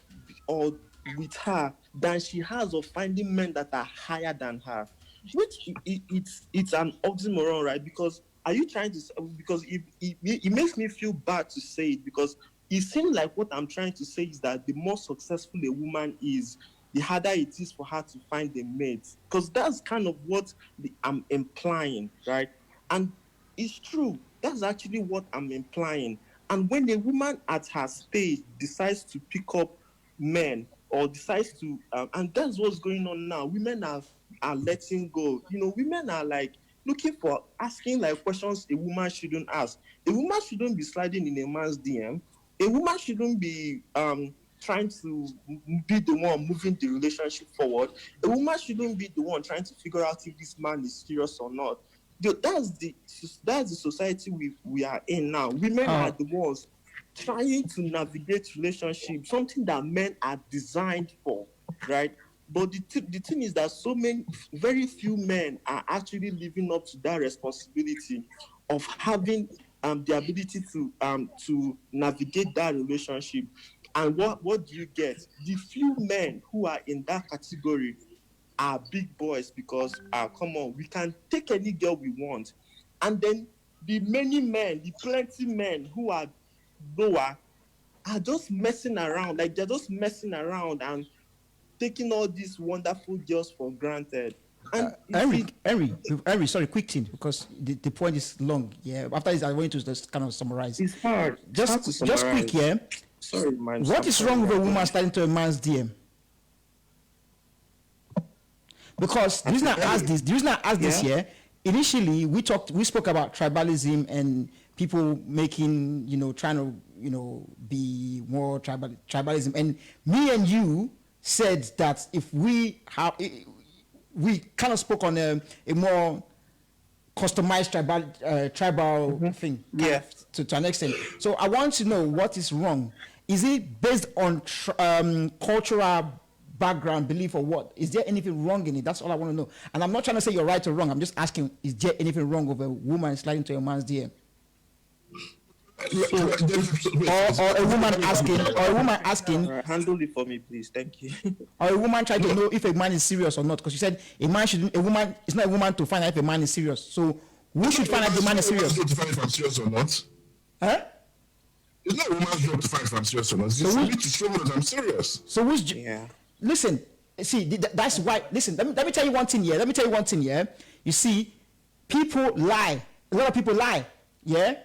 with her than she has of finding men that are higher than her, which it's an oxymoron, right? Because are you trying to, because it makes me feel bad to say it, because it seems like what I'm trying to say is that the more successful a woman is, the harder it is for her to find a mate, because that's kind of what I'm implying, right? And it's true. That's actually what I'm implying. And when a woman at her stage decides to pick up men or decides to, and that's what's going on now. Women are letting go. You know, women are like looking for, asking like questions a woman shouldn't ask. A woman shouldn't be sliding in a man's DM. A woman shouldn't be trying to be the one moving the relationship forward. A woman shouldn't be the one trying to figure out if this man is serious or not. That's the society we are in now. Women are the ones trying to navigate relationships, something that men are designed for, right? But the thing is that very few men are actually living up to that responsibility of having the ability to navigate that relationship. And what do you get? The few men who are in that category are big boys, because come on, we can take any girl we want. And then the plenty men who are lower are just messing around, like they're just messing around and taking all these wonderful girls for granted. And Henry, sorry, quick thing, because the point is long. Yeah, after this I want you to just kind of summarize. It's hard. Just quick, yeah. Sorry, man. What is wrong with a woman sliding to a man's DM? Because the reason I asked this, yeah, initially we spoke about tribalism and people making, trying to, be more tribalism. And me and you said that if we kind of spoke on a more customized tribal thing, yeah, to an extent. So I want to know what is wrong. Is it based on cultural background, belief, or what? Is there anything wrong in it? That's all I want to know. And I'm not trying to say you're right or wrong. I'm just asking, is there anything wrong with a woman sliding to a man's DM? Or a woman asking. Handle it for me, please. Thank you. Or a woman trying to know if a man is serious or not, because you said it's not a woman to find out if a man is serious. So who should find out if the man is serious? To find if I'm serious or not. Huh? It's not a woman's job to find if I'm serious or not. It's just me to show me that I'm serious. So listen, see, that's why. Listen, let me tell you one thing here. You see, people lie. A lot of people lie. Yeah.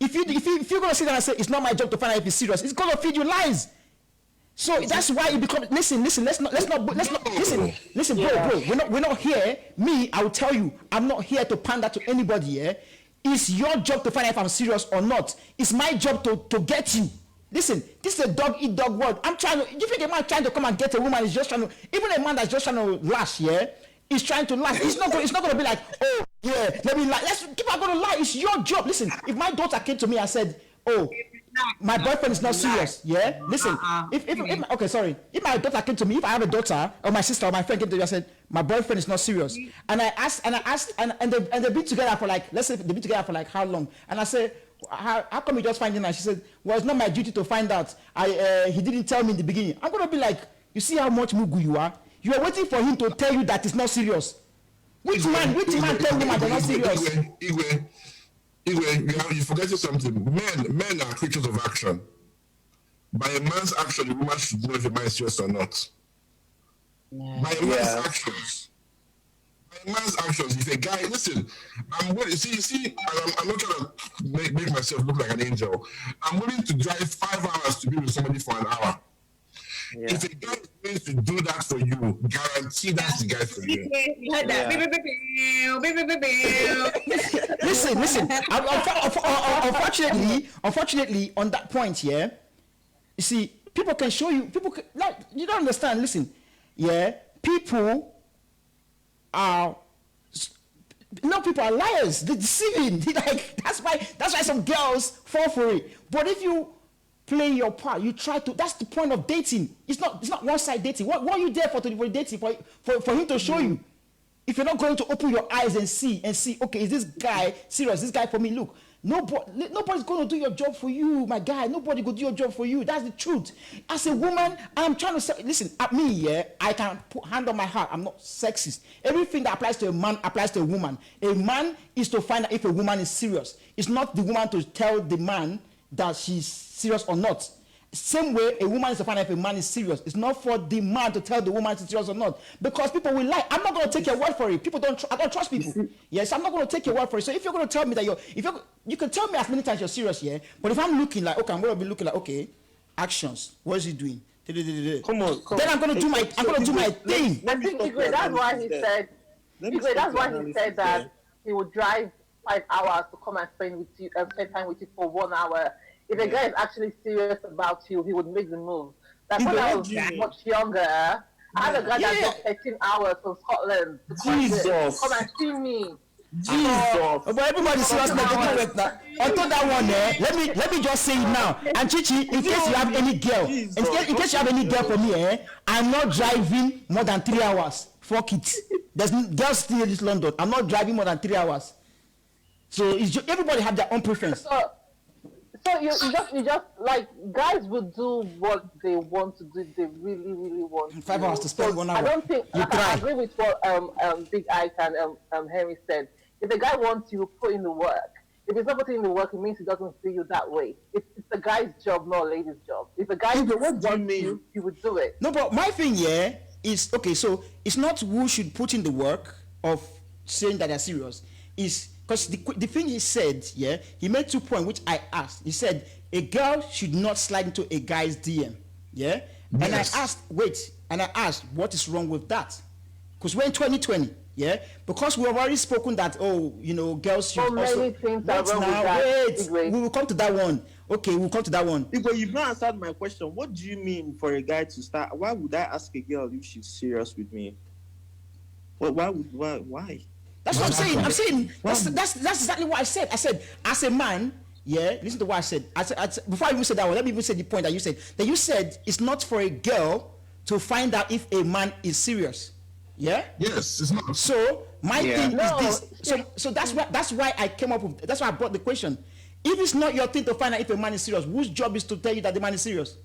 If you're gonna sit there and say it's not my job to find out if it's serious, it's gonna feed you lies. So that's why it becomes. Listen. Let's not. Listen, bro. We're not here. Me, I will tell you, I'm not here to pander to anybody. Yeah. It's your job to find out if I'm serious or not. It's my job to get you. Listen, this is a dog eat dog world. You think a man trying to come and get a woman is just trying to, even a man that's just trying to lash, yeah, is trying to lash. It's not going to be like, oh, yeah, let me lie. People are going to lie. It's your job. Listen, if my daughter came to me and said, oh, my boyfriend is not serious, yeah, listen, if my daughter came to me, if I have a daughter, or my sister or my friend came to me and said, my boyfriend is not serious, and I asked, and they've been together for like, let's say they've been together for like how long, and I say, how come you just find him out? She said, well, it's not my duty to find out. He didn't tell me in the beginning. I'm going to be like, you see how much mugu you are? You are waiting for him to tell you that it's not serious. Which man tell women they're not serious? Igwe, you're forgetting something. Men are creatures of action. By a man's action, the woman should know if a man is serious or not. By a man's actions. If a guy, listen, I'm willing. I'm not trying to make myself look like an angel. I'm willing to drive 5 hours to be with somebody for an hour. Yeah. If a guy is willing to do that for you, guarantee that's the guy for you. You heard that? Listen. Unfortunately, on that point, yeah. You see, people can show you. You don't understand. Listen, yeah. People are liars. They're deceiving. That's why some girls fall for it. But if you play your part, you try to. That's the point of dating. It's not one side dating. What are you there for dating? For him to show you. If you're not going to open your eyes and see, okay, is this guy serious? This guy for me? Look, nobody's going to do your job for you, my guy. Nobody will do your job for you. That's the truth. As a woman, I'm trying to say, listen, at me, yeah, I can put hand on my heart. I'm not sexist. Everything that applies to a man applies to a woman. A man is to find out if a woman is serious. It's not the woman to tell the man that she's serious or not. Same way, a woman is to find out if a man is serious. It's not for the man to tell the woman she's serious or not, because people will lie. I'm not going to take your word for it. I don't trust people. Yes, I'm not going to take your word for it. So if you're going to tell me that you can tell me as many times you're serious, yeah. But if I'm looking like, okay, I'm going to be looking like, okay, actions. What is he doing? Come on. Then I'm going to do my thing. I think Igwe, that's why he said. Igwe, that's why he said that he would drive 5 hours to come and spend with you and spend time with you for 1 hour. If a guy is actually serious about you, he would make the move. Like when I was much younger, I had a guy that drove 13 hours from Scotland to come and see me. But everybody's serious now. Until that one, let me just say it now. And Chichi, in case you have any girl, in case you have any girl for me, I'm not driving more than 3 hours. Fuck it. There's girls still in this London. I'm not driving more than 3 hours. So everybody have their own preference. So you just like, guys will do what they want to do if they really, really want to. 5 hours to spend 1 hour. I don't think I agree with what Big Ike and Henry said. If a guy wants you, put in the work. If he's not putting in the work, it means he doesn't see you that way. It's a guy's job, not a lady's job. If a guy wants you, he would do it. No, but my thing here is, okay, so it's not who should put in the work of saying that they're serious. Is because the thing he said, yeah, he made 2 points which I asked. He said a girl should not slide into a guy's DM, yeah. Yes. And I asked, what is wrong with that? Because we're in 2020, yeah. Because we have already spoken that, girls should many things are wrong with that. Wait, we will come to that one. Okay, we'll come to that one. Igbo, you've not answered my question. What do you mean for a guy to start? Why would I ask a girl if she's serious with me? Why? That's what I'm saying. That's exactly what I said. I said, as a man, yeah, listen to what I said. I said before I even said that one, let me even say the point that you said. That you said it's not for a girl to find out if a man is serious. Yeah? Yes, it's not. So my thing is this. So that's why I came up with, that's why I brought the question. If it's not your thing to find out if a man is serious, whose job is to tell you that the man is serious?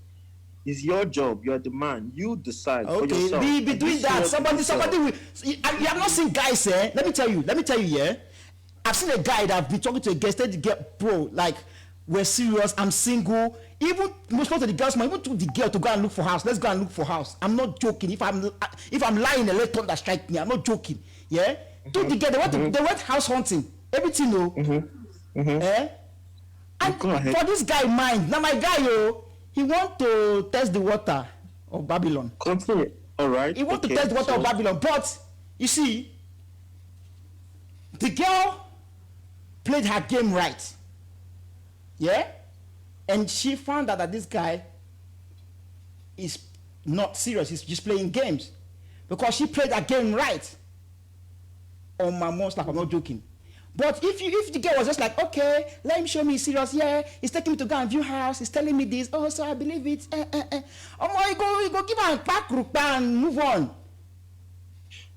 It's your job. You're the man. You decide for yourself. Okay, be doing that. Somebody will. You have not seen guys, Let me tell you, yeah. I've seen a guy that I've been talking to a guy, said, bro, like, we're serious, I'm single. Even most of the girls, even took the girl to go and look for house. Let's go and look for house. I'm not joking. If I'm lying, let thunder strike me. I'm not joking. Yeah? Took the girl, they went house hunting. Everything, And for this guy, mind. Now my guy, he want to test the water of Babylon. Continue. All right. He want to test the water of Babylon. But, you see, the girl played her game right. Yeah? And she found out that this guy is not serious. He's just playing games. Because she played her game right. On my mom's like, I'm not joking. But if the girl was just like, okay, let him show me he's serious, yeah, he's taking me to go and view house, he's telling me this, so I believe it, oh my, you go give her a pack and move on.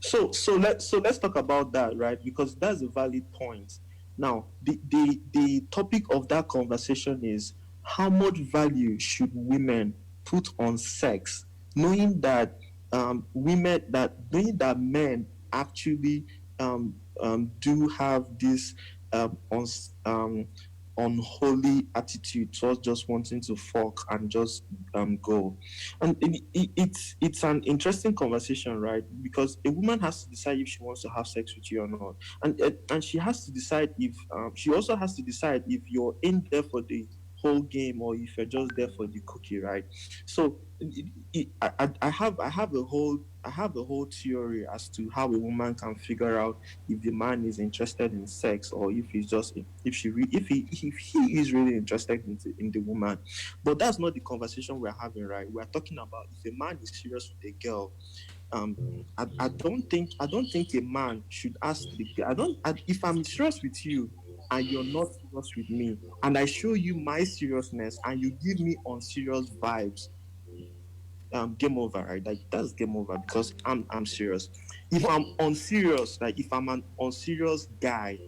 So let's talk about that, right? Because that's a valid point. Now, the topic of that conversation is how much value should women put on sex, knowing that men actually do have this unholy attitude towards just wanting to fuck and just go. And it's an interesting conversation, right? Because a woman has to decide if she wants to have sex with you or not, and she has to decide if she also has to decide if you're in there for the whole game or if you're just there for the cookie, right? So I have a whole theory as to how a woman can figure out if the man is interested in sex or if he's just if he is really interested in the woman. But that's not the conversation we're having, right? We're talking about if a man is serious with a girl. I don't think a man should ask the girl. If I'm serious with you and you're not serious with me, and I show you my seriousness and you give me unserious vibes, game over, right? Like, that's game over because I'm serious. if I'm unserious, like if I'm an unserious guy,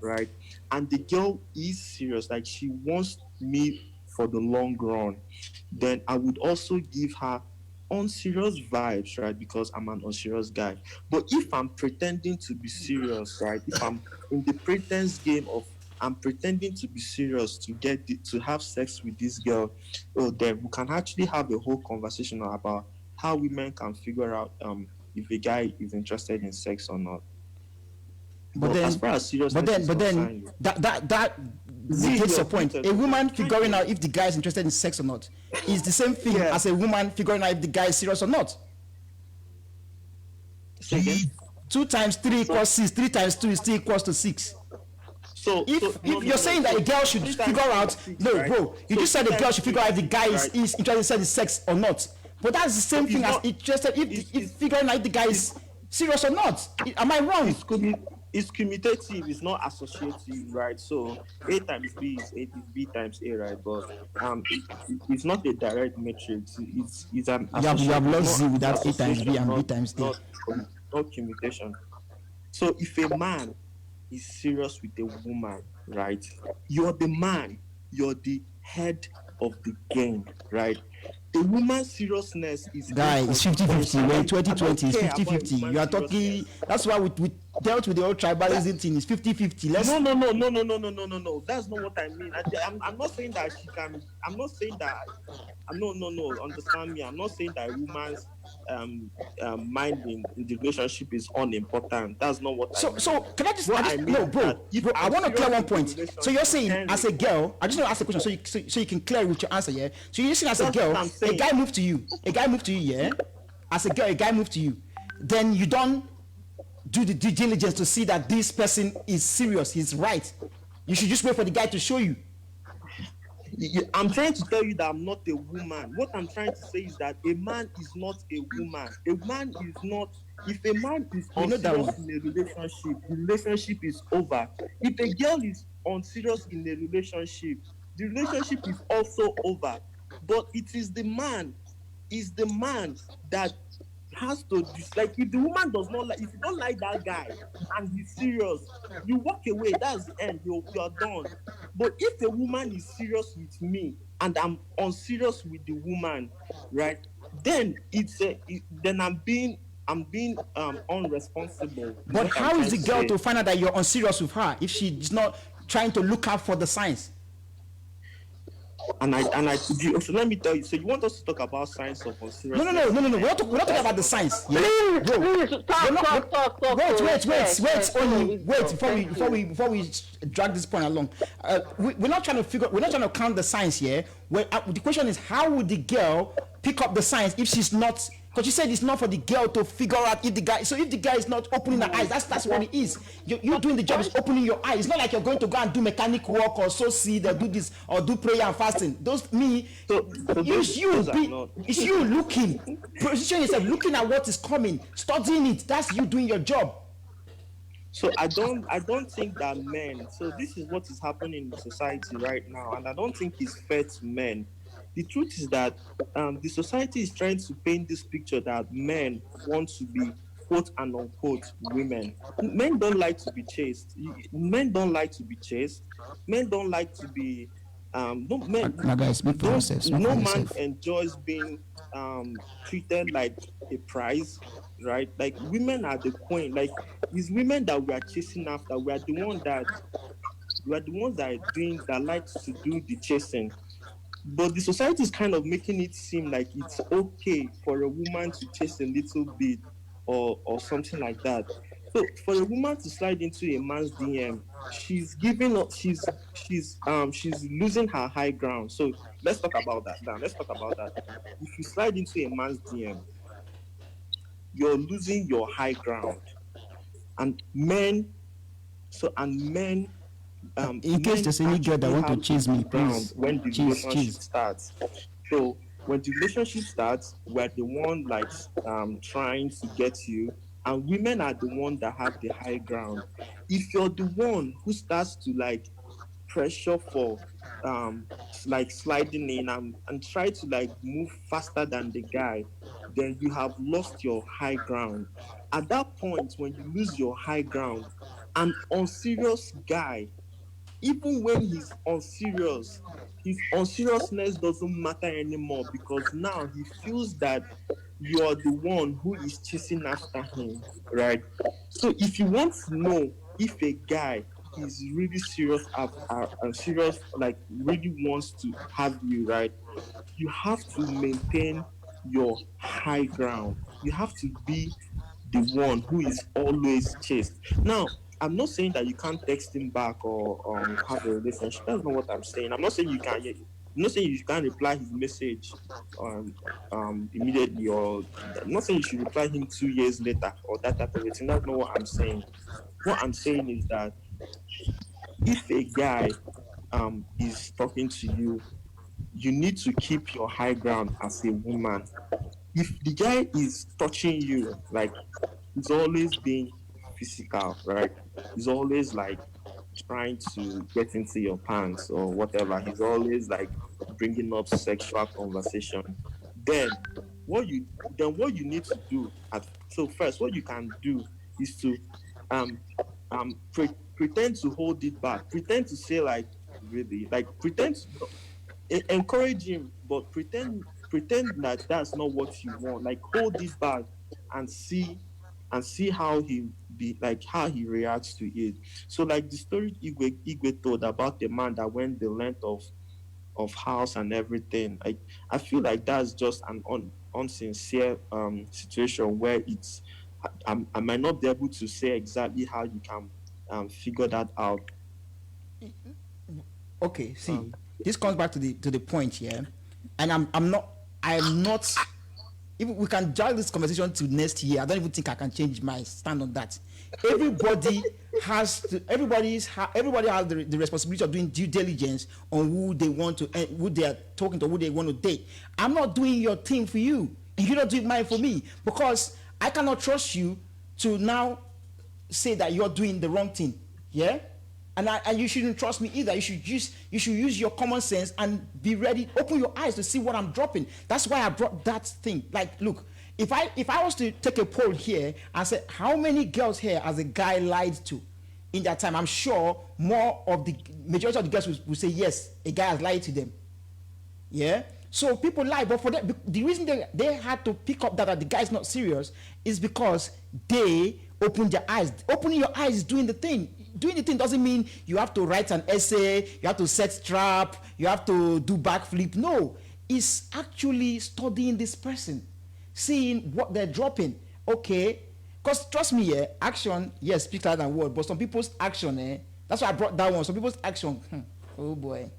right, and the girl is serious, like she wants me for the long run, then I would also give her unserious vibes, right, because I'm an unserious guy. But if I'm pretending to be serious, right, if I'm in the pretense game of I'm pretending to be serious to have sex with this girl, oh, then we can actually have a whole conversation about how women can figure out if a guy is interested in sex or not. But then, as far as seriousness is concerned, that negates your point. A woman figuring out if the guy is interested in sex or not is the same thing as a woman figuring out if the guy is serious or not. Say again? 2 times 3 equals 6. 3 times 2 is still equals to 6. So if you're saying that a girl should figure out, bro, you just said a girl should figure out if the guy is interested in sex or not. But that's the same thing as interested if figuring out if the guy is serious or not. Am I wrong? It's commutative, it's not associative, right? So A times B is B times A, right? But it's not a direct matrix. It's an association. You have lost Z without A times B and B times A. Not commutation. So if a man is serious with a woman, right? You're the man. You're the head of the game, right? A woman's seriousness is... Guy, it's 50-50. When 2020 is 50-50. You are talking... That's why we dealt with the whole tribalism thing. It's 50-50. No. That's not what I mean. I'm not saying that she can... I'm not saying that... No. Understand me. I'm not saying that a woman's mind in the relationship is unimportant. That's not what I mean. So can I just... bro, I want to clear one point. So you're saying, as a girl... I just want to ask a question so you can clear with your answer, yeah? So you're saying, as a girl, a guy moved to you, yeah? As a girl, a guy moved to you. Then you don't do the due diligence to see that this person is serious, he's right. You should just wait for the guy to show you. I'm trying to tell you that I'm not a woman. What I'm trying to say is that a man is not a woman. A man is not... If a man is unserious in a relationship, the relationship is over. If a girl is unserious in a relationship, the relationship is also over. But it is the man that has to dislike. If the woman does not like, if you don't like that guy and he's serious, you walk away. That's the end. You're done. But if a woman is serious with me and I'm unserious with the woman, right? Then then I'm being unresponsible. But how is the girl to find out that you're unserious with her if she's not trying to look out for the signs? So let me tell you. So you want us to talk about signs of unseriousness? No. We're not talking about the signs. Yeah? Talk. Wait. Before we drag this point along, we're not trying to count the signs here. The question is, how would the girl pick up the signs if she's not? Because you said it's not for the girl to figure out if the guy. So if the guy is not opening the eyes, that's what it is. You're doing the job is opening your eyes. It's not like you're going to go and do mechanic work or sow seed or do this or do prayer and fasting. It's you looking, position yourself, looking at what is coming, studying it. That's you doing your job. So I don't think that men. So this is what is happening in the society right now, and I don't think it's fair to men. The truth is that the society is trying to paint this picture that men want to be quote and unquote women. Men don't like to be chased. Men don't like to be chased. Men don't like to be. No man enjoys being treated like a prize, right? Like women are the queen. Like these women that we are chasing after, we are the ones that like to do the chasing. But the society is kind of making it seem like it's okay for a woman to chase a little bit or something like that. So for a woman to slide into a man's DM, she's giving up. She's losing her high ground. So let's talk about that now. If you slide into a man's DM, you're losing your high ground, and men. In case there's any girl that want to chase me, please. When the relationship starts, so when the relationship starts, we're the one like trying to get you, and women are the one that have the high ground. If you're the one who starts to like pressure for like sliding in and try to like move faster than the guy, then you have lost your high ground. At that point, when you lose your high ground, an unserious guy, even when he's unserious, his unseriousness doesn't matter anymore because now he feels that you're the one who is chasing after him, right? So if you want to know if a guy is really serious and serious, like really wants to have you, right? You have to maintain your high ground. You have to be the one who is always chased. Now, I'm not saying that you can't text him back or have a relationship. That's not what I'm saying. I'm not saying you can't. I'm not saying you can't reply his message immediately, or I'm not saying you should reply him 2 years later or that type of a thing. That's not what I'm saying. What I'm saying is that if a guy is talking to you, you need to keep your high ground as a woman. If the guy is touching you, like he's always being physical, right? He's always like trying to get into your pants or whatever. He's always like bringing up sexual conversation. Then what you need to do so first what you can do is to um pretend to hold it back. Pretend to say like really like pretend to, encourage him, but pretend that that's not what you want. Like hold it back and see how he be like how he reacts to it. So like the story Igwe told about the man that went the length of house and everything. I feel like that's just an unsincere situation where it's I might not be able to say exactly how you can figure that out. Okay, see, this comes back to the point here, and I'm not. If we can drag this conversation to next year, I don't even think I can change my stand on that. Everybody has the responsibility of doing due diligence on who they want to, who they are talking to, who they want to date. I'm not doing your thing for you, and you're not doing mine for me, because I cannot trust you to now say that you're doing the wrong thing. Yeah. And you shouldn't trust me either. You should use your common sense and be ready. Open your eyes to see what I'm dropping. That's why I brought that thing. Like, look, if I was to take a poll here and say how many girls here has a guy lied to in that time, I'm sure more of the majority of the girls will say yes, a guy has lied to them. Yeah. So people lie, but for that, the reason they had to pick up that the guy is not serious is because they opened their eyes. Opening your eyes is doing the thing. Doing the thing doesn't mean you have to write an essay, you have to set trap, you have to do backflip. No, it's actually studying this person, seeing what they're dropping. Okay, because trust me, action, yes, speak louder than word, but some people's action, that's why I brought that one. Some people's action, oh boy.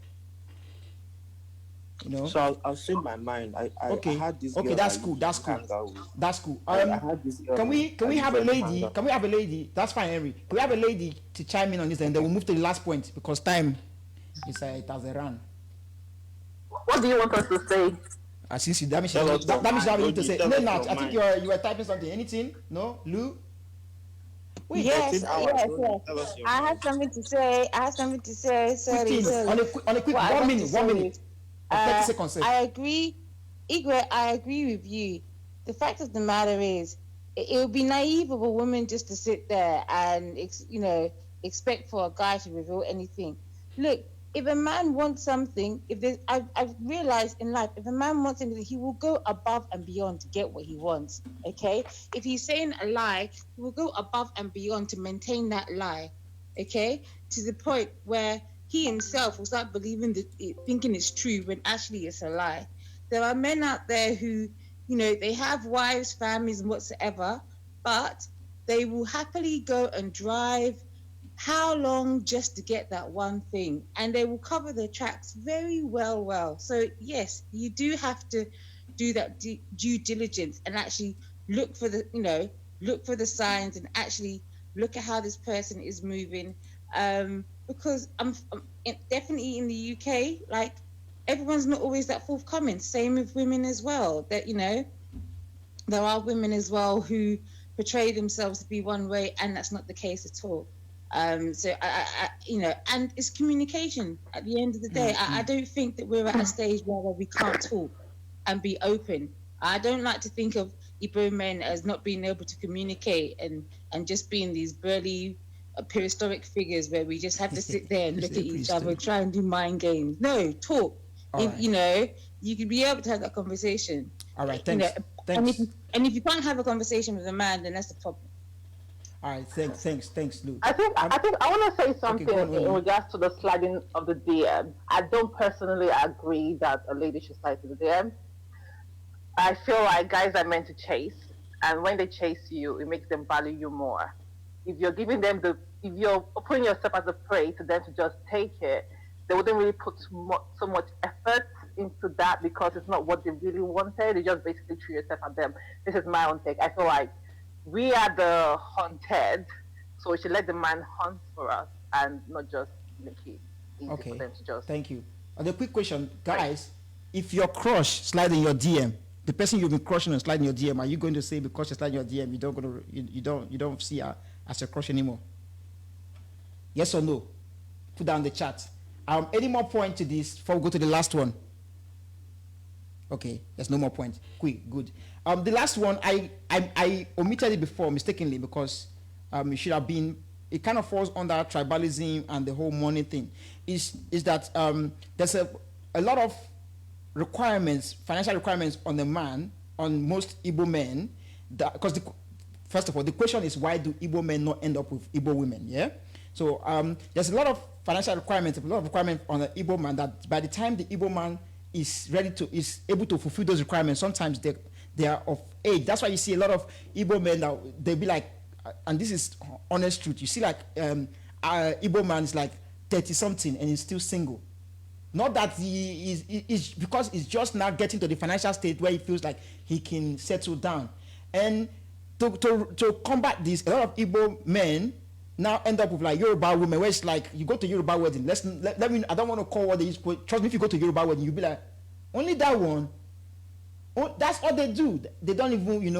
You know. So I'll say my mind. I had this. Okay, that's cool. That's cool. I had this girl can we have a lady? Can we have a lady? That's fine, Henry. Can we have a lady to chime in on this, and then we'll move to the last point because time is it has a run. What do you want us to say? Since you that means you have anything to say. No, I think you were typing something. Anything? No, Lou. Wait, yes. I have something to say. Sorry. On a quick 1 minute. 1 minute. 30 seconds. I agree, Igwe. I agree with you. The fact of the matter is, it would be naive of a woman just to sit there and expect for a guy to reveal anything. Look, if a man wants something, I've realized in life, if a man wants anything, he will go above and beyond to get what he wants. Okay, if he's saying a lie, he will go above and beyond to maintain that lie. Okay, to the point where he himself will start believing thinking it's true when actually it's a lie. There are men out there who, they have wives, families, and whatsoever, but they will happily go and drive how long just to get that one thing, and they will cover their tracks very well. So yes, you do have to do that due diligence and actually look for the signs and actually look at how this person is moving. Because I'm definitely in the UK, like everyone's not always that forthcoming. Same with women as well. That there are women as well who portray themselves to be one way, and that's not the case at all. So you know, and it's communication at the end of the day. I don't think that we're at a stage where we can't talk and be open. I don't like to think of Igbo men as not being able to communicate and just being these burly prehistoric figures where we just have to sit there and look at each other, try and do mind games. No, talk. You know, you could be able to have that conversation. All right, thanks. You know, thanks. And if you can't have a conversation with a man, then that's the problem. All right, thanks, Lou. I think I want to say something in regards to the sliding of the DM. I don't personally agree that a lady should slide to the DM. I feel like guys are meant to chase, and when they chase you, it makes them value you more. If you're giving them if you're putting yourself as a prey to them to just take it, they wouldn't really put so much effort into that because it's not what they really wanted. They just basically threw yourself at them. This is my own take. I feel like we are the hunted, so we should let the man hunt for us and not just make it easy for them to just. Thank you. The quick question, guys: if your crush slide in your DM, the person you've been crushing and sliding your DM, are you going to say because she's sliding your DM, you don't see her as a crush anymore? Yes or no? Put down the chat. Any more point to this before we go to the last one? Okay, there's no more point. Quick, good. The last one, I omitted it before mistakenly because it should have been. It kind of falls under tribalism and the whole money thing. Is that there's a lot of requirements, financial requirements on the man, on most Igbo men. Because first of all, the question is why do Igbo men not end up with Igbo women? Yeah. So there's a lot of financial requirements, a lot of requirements on the Igbo man that by the time the Igbo man is able to fulfill those requirements, sometimes they are of age. That's why you see a lot of Igbo men that they'll be like, and this is honest truth. You see like Igbo man is like 30 something and he's still single. Not that he is because he's just now getting to the financial state where he feels like he can settle down. And to combat this, a lot of Igbo men now end up with like Yoruba women, where it's like you go to Yoruba wedding. Let me. I don't want to call what they use. Trust me, if you go to Yoruba wedding, you'll be like, only that one. Oh, that's all they do. They don't even,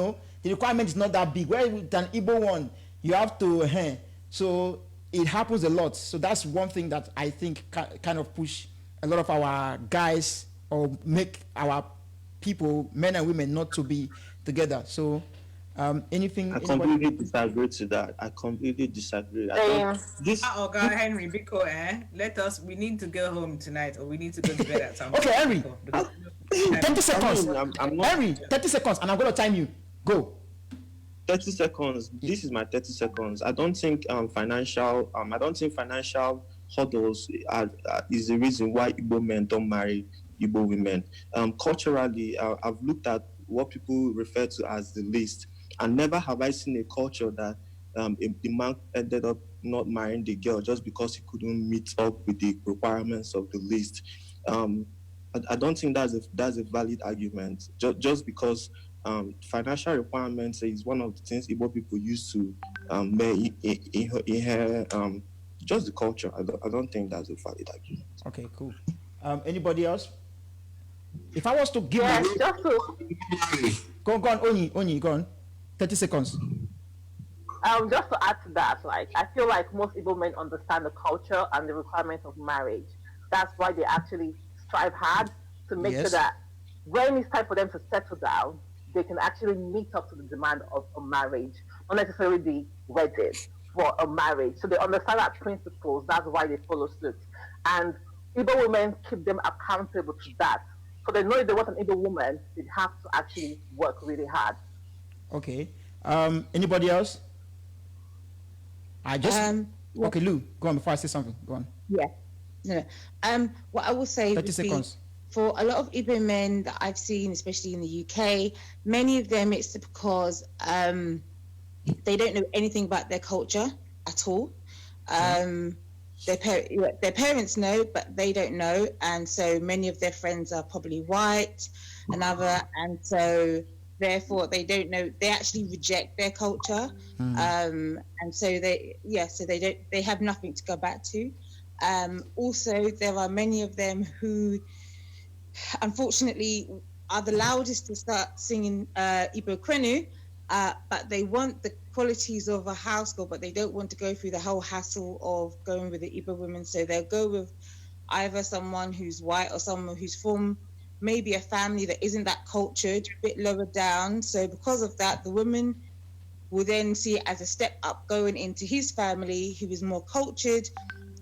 the requirement is not that big. Where with an Igbo one, you have to. So it happens a lot. So that's one thing that I think kind of push a lot of our guys or make our people, men and women, not to be together. So. Anything? I completely disagree to that. I completely disagree. God, Henry, because we need to go home tonight, or we need to go to bed at some point. Okay, Henry. 30 seconds. Henry, 30 seconds, and I'm going to time you. Go. 30 seconds. This is my 30 seconds. I don't think financial hurdles is the reason why Igbo men don't marry Igbo women. Culturally, I've looked at what people refer to as the list. And never have I seen a culture that the man ended up not marrying the girl just because he couldn't meet up with the requirements of the list. I don't think that's a valid argument. Just because financial requirements is one of the things Igbo people used to just the culture. I don't think that's a valid argument. Okay, cool. Anybody else? If I was to give go on, Oni, go on. 30 seconds. Just to add to that, like I feel like most Igbo men understand the culture and the requirements of marriage. That's why they actually strive hard to make sure that when it's time for them to settle down, they can actually meet up to the demand of a marriage, not necessarily the wedding, for a marriage. So they understand that principles. That's why they follow suit. And Igbo women keep them accountable to that. So they know if they want an Igbo woman, they have to actually work really hard. Okay. Anybody else? Okay, Lou, go on before I say something. Go on. Yeah. What I will say 30 seconds. For a lot of Igbo men that I've seen, especially in the UK, many of them it's because they don't know anything about their culture at all. Their parents know, but they don't know, and so many of their friends are probably white, and so therefore they don't know. They actually reject their culture, and so they have nothing to go back to. Also, there are many of them who, unfortunately, are the loudest to start singing Igbo Kwenu, but they want the qualities of a house girl, but they don't want to go through the whole hassle of going with the Igbo women. So they'll go with either someone who's white or someone who's from maybe a family that isn't that cultured, a bit lower down. So because of that, the women will then see it as a step up going into his family, who is more cultured.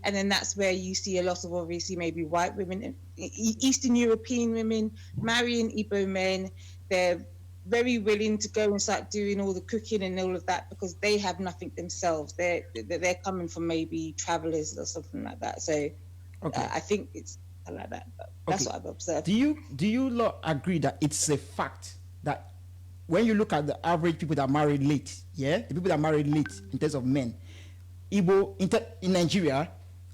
And then that's where you see a lot of obviously maybe white women, Eastern European women marrying Igbo men. They're very willing to go and start doing all the cooking and all of that because they have nothing themselves. They're coming from maybe travelers or something like that. So I think it's like that. But that's what I've observed. Do you lot agree that it's a fact that when you look at the average people that marry late, the people that marry late in terms of men, in Nigeria,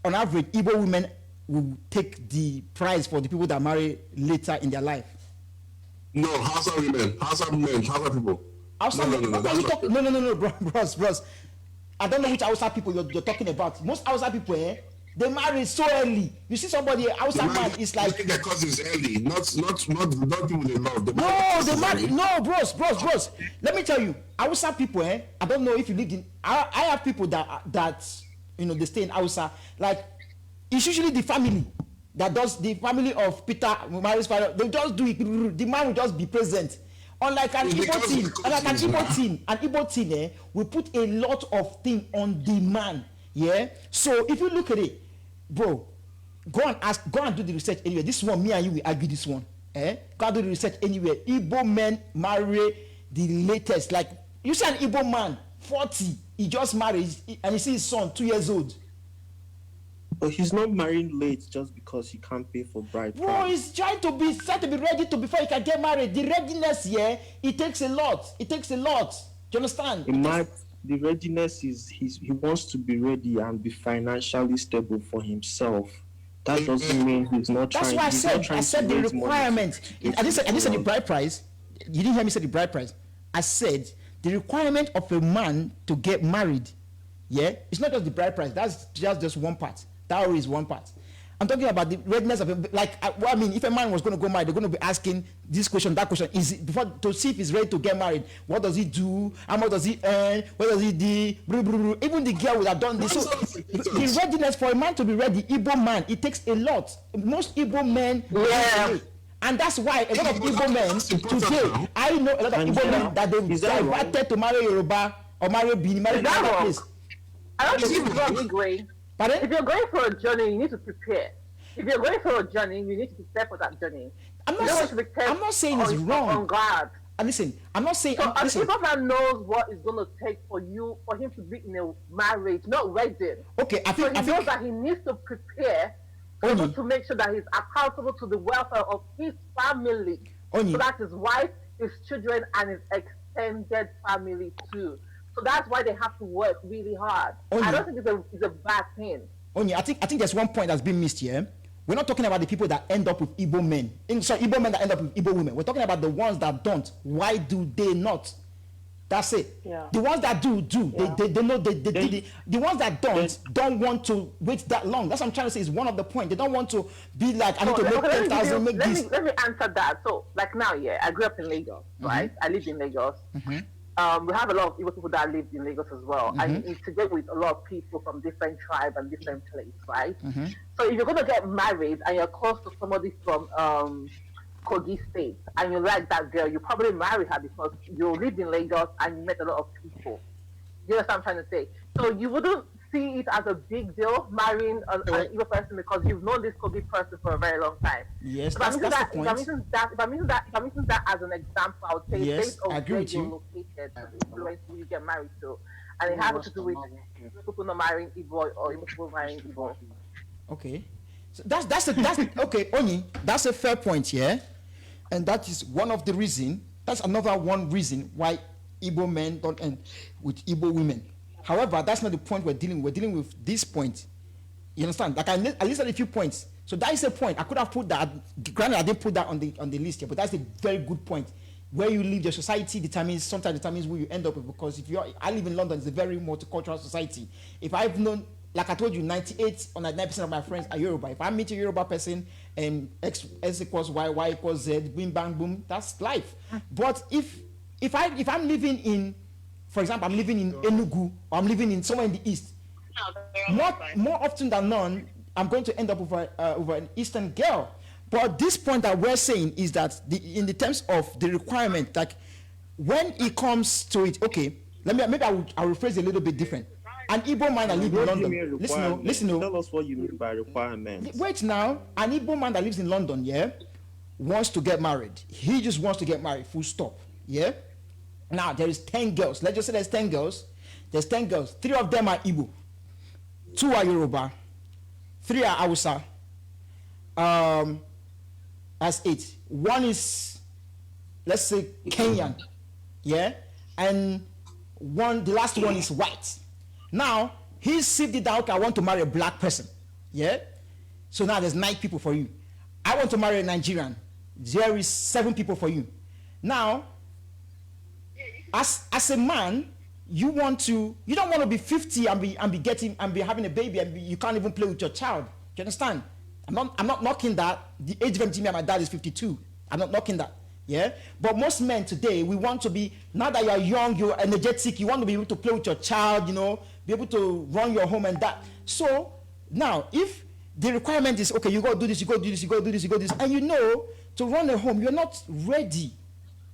on average, Igbo women will take the prize for the people that marry later in their life? No, Hausa women, Hausa men, Hausa people. No, bros. I don't know which Hausa people you're talking about. Most Hausa people, they marry so early. You see somebody, Hausa man is like. Their cousins early, not people they love. They marry. No, bros. Let me tell you, Hausa people, I don't know if you lived in. I have people that they stay in Hausa. Like, it's usually the family that does, the family of Peter marries father. They just do it. The man will just be present. Unlike an Igbo team, we put a lot of things on the man. Yeah. So if you look at it, bro, go and do the research anyway. This one, me and you will argue this one. Go and do the research anywhere. Igbo men marry the latest. Like, you see an Igbo man, 40, he just married, and you see his son, 2 years old. But he's not marrying late just because he can't pay for bride price. Bro, he's trying to be ready to before he can get married. The readiness here, it takes a lot. Do you understand? The readiness is he wants to be ready and be financially stable for himself. That doesn't mean he's not trying. That's why I said the requirement. I didn't say the bride price. You didn't hear me say the bride price. I said the requirement of a man to get married. Yeah, it's not just the bride price. That's just one part. Dowry is one part. I'm talking about the readiness of if a man was going to go married, they're going to be asking this question, that question, before to see if he's ready to get married. What does he do? How much does he earn? What does he do? Even the girl would have done this. So the readiness for a man to be ready, Igbo man, it takes a lot. Most Igbo men, and that's why a lot of Igbo men today, I know a lot of Igbo men that they've diverted to marry Yoruba or marry Bini, marry another place. I don't think it's wrong, Igwe. If you're going for a journey, you need to prepare. If you're going for a journey, you need to prepare for that journey. I'm not saying it's wrong. On guard. And listen, I'm not saying. So if a man knows what it's going to take for him to be in a marriage, not wedding. Okay, I think that he needs to prepare to make sure that he's accountable to the welfare of his family. So that's his wife, his children, and his extended family too. So that's why they have to work really hard. I don't think it's a bad thing. I think there's one point that's been missed here. We're not talking about the people that end up with Igbo men. Igbo men that end up with Igbo women. We're talking about the ones that don't. Why do they not? That's it. Yeah. The ones that do. Yeah. They know they did it. The ones that don't want to wait that long. That's what I'm trying to say is one of the points. They don't want to be like, I need to make 10,000, make this. Let me answer that. So, like now, I grew up in Lagos, right? I lived in Lagos. We have a lot of Igbo people that live in Lagos as well. And integrate with a lot of people from different tribes and different places, right? So if you're going to get married and you're close to somebody from Kogi State and you like that girl, you probably marry her because you lived in Lagos and you met a lot of people. You know what I'm trying to say? So you wouldn't see it as a big deal marrying an Igbo person because you've known this Kogi person for a very long time. Yes, that's the point. If I'm using that as an example, I would say based on where you're located, influence who you get married to, and it has to do with people not marrying Igbo or people marrying Igbo. Okay, so that's okay. Oni, that's a fair point, and that is one of the reason. That's another one reason why Igbo men don't end with Igbo women. However, that's not the point we're dealing with. We're dealing with this point. You understand? Like I listed a few points. So that is a point. I could have put that. Granted, I didn't put that on the list here, but that's a very good point. Where you live, your society sometimes determines who you end up with. Because I live in London, it's a very multicultural society. If I've known, like I told you, 98 or 99% of my friends are Yoruba. If I meet a Yoruba person and X equals Y, Y equals Z, boom, bang, boom, that's life. But if if I'm living in, for example, I'm living in Enugu, or I'm living in somewhere in the east, more often than none, I'm going to end up with an Eastern girl. But this point that we're saying is that in the terms of the requirement, like when it comes to it, okay, I'll rephrase it a little bit different. An Igbo man that lives in London. Listen. Tell us what you mean by requirement. Wait now, an Igbo man that lives in London, wants to get married. He just wants to get married, full stop. Yeah? Now there is 10 girls. Let's just say there's 10 girls. There's 10 girls. 3 of them are Igbo. 2 are Yoruba. 3 are Hausa. That's 8. 1 is, let's say, Kenyan. Yeah? And the last one is white. Now, he's sieved it down, okay, I want to marry a black person. Yeah? So now there's 9 people for you. I want to marry a Nigerian. There is 7 people for you. Now, as a man, you don't want to be 50 and be having a baby and you can't even play with your child. Do you understand? I'm not knocking that. The age of me and my dad is 52. I'm not knocking that. Yeah, but most men today, we want to be, now that you're young, you're energetic, you want to be able to play with your child, be able to run your home and that. So now, if the requirement is, okay, you got to do this, you got to do this, you got to do this, you got to do this, and to run a home, you're not ready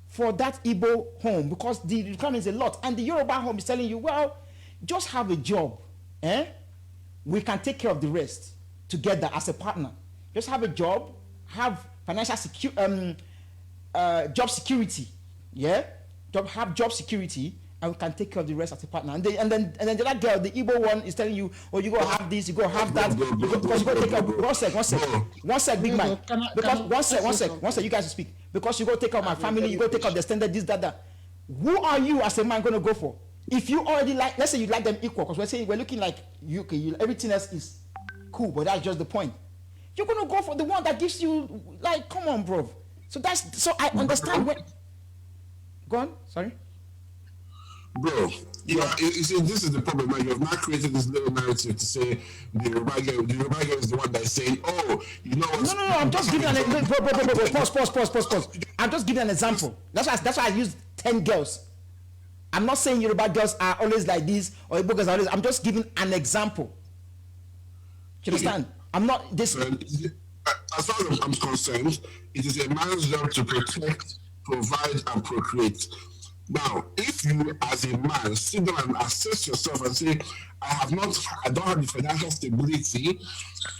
for that Igbo home because the requirement is a lot. And the Yoruba home is telling you, well, just have a job. We can take care of the rest together as a partner. Just have a job, have financial job security, have job security, and we can take care of the rest as a partner. And then the other girl, the Igbo one, is telling you, oh, you go have this, you go have that, because you go take care of, one sec, big man, because one sec, you guys speak, because you go take care of my family, you go take care of the standard, this, that. Who are you as a man going to go for? If you already let's say you like them equal, because we're looking like everything else is cool, but that's just the point. You're going to go for the one that gives you, like, come on, bro. So I understand when. Go on, sorry. Bro, you see, this is the problem. Right? You have not created this little narrative to say the Yoruba girl is the one that's saying, oh, you know what? No, I'm just giving pause. I'm just giving an example. That's why I used 10 girls. I'm not saying Yoruba girls are always like this or Igbo girls are always. I'm just giving an example. Do you understand? I'm not this. As far as I'm concerned, it is a man's job to protect, provide, and procreate. Now, if you, as a man, sit down and assess yourself and say, I don't have the financial stability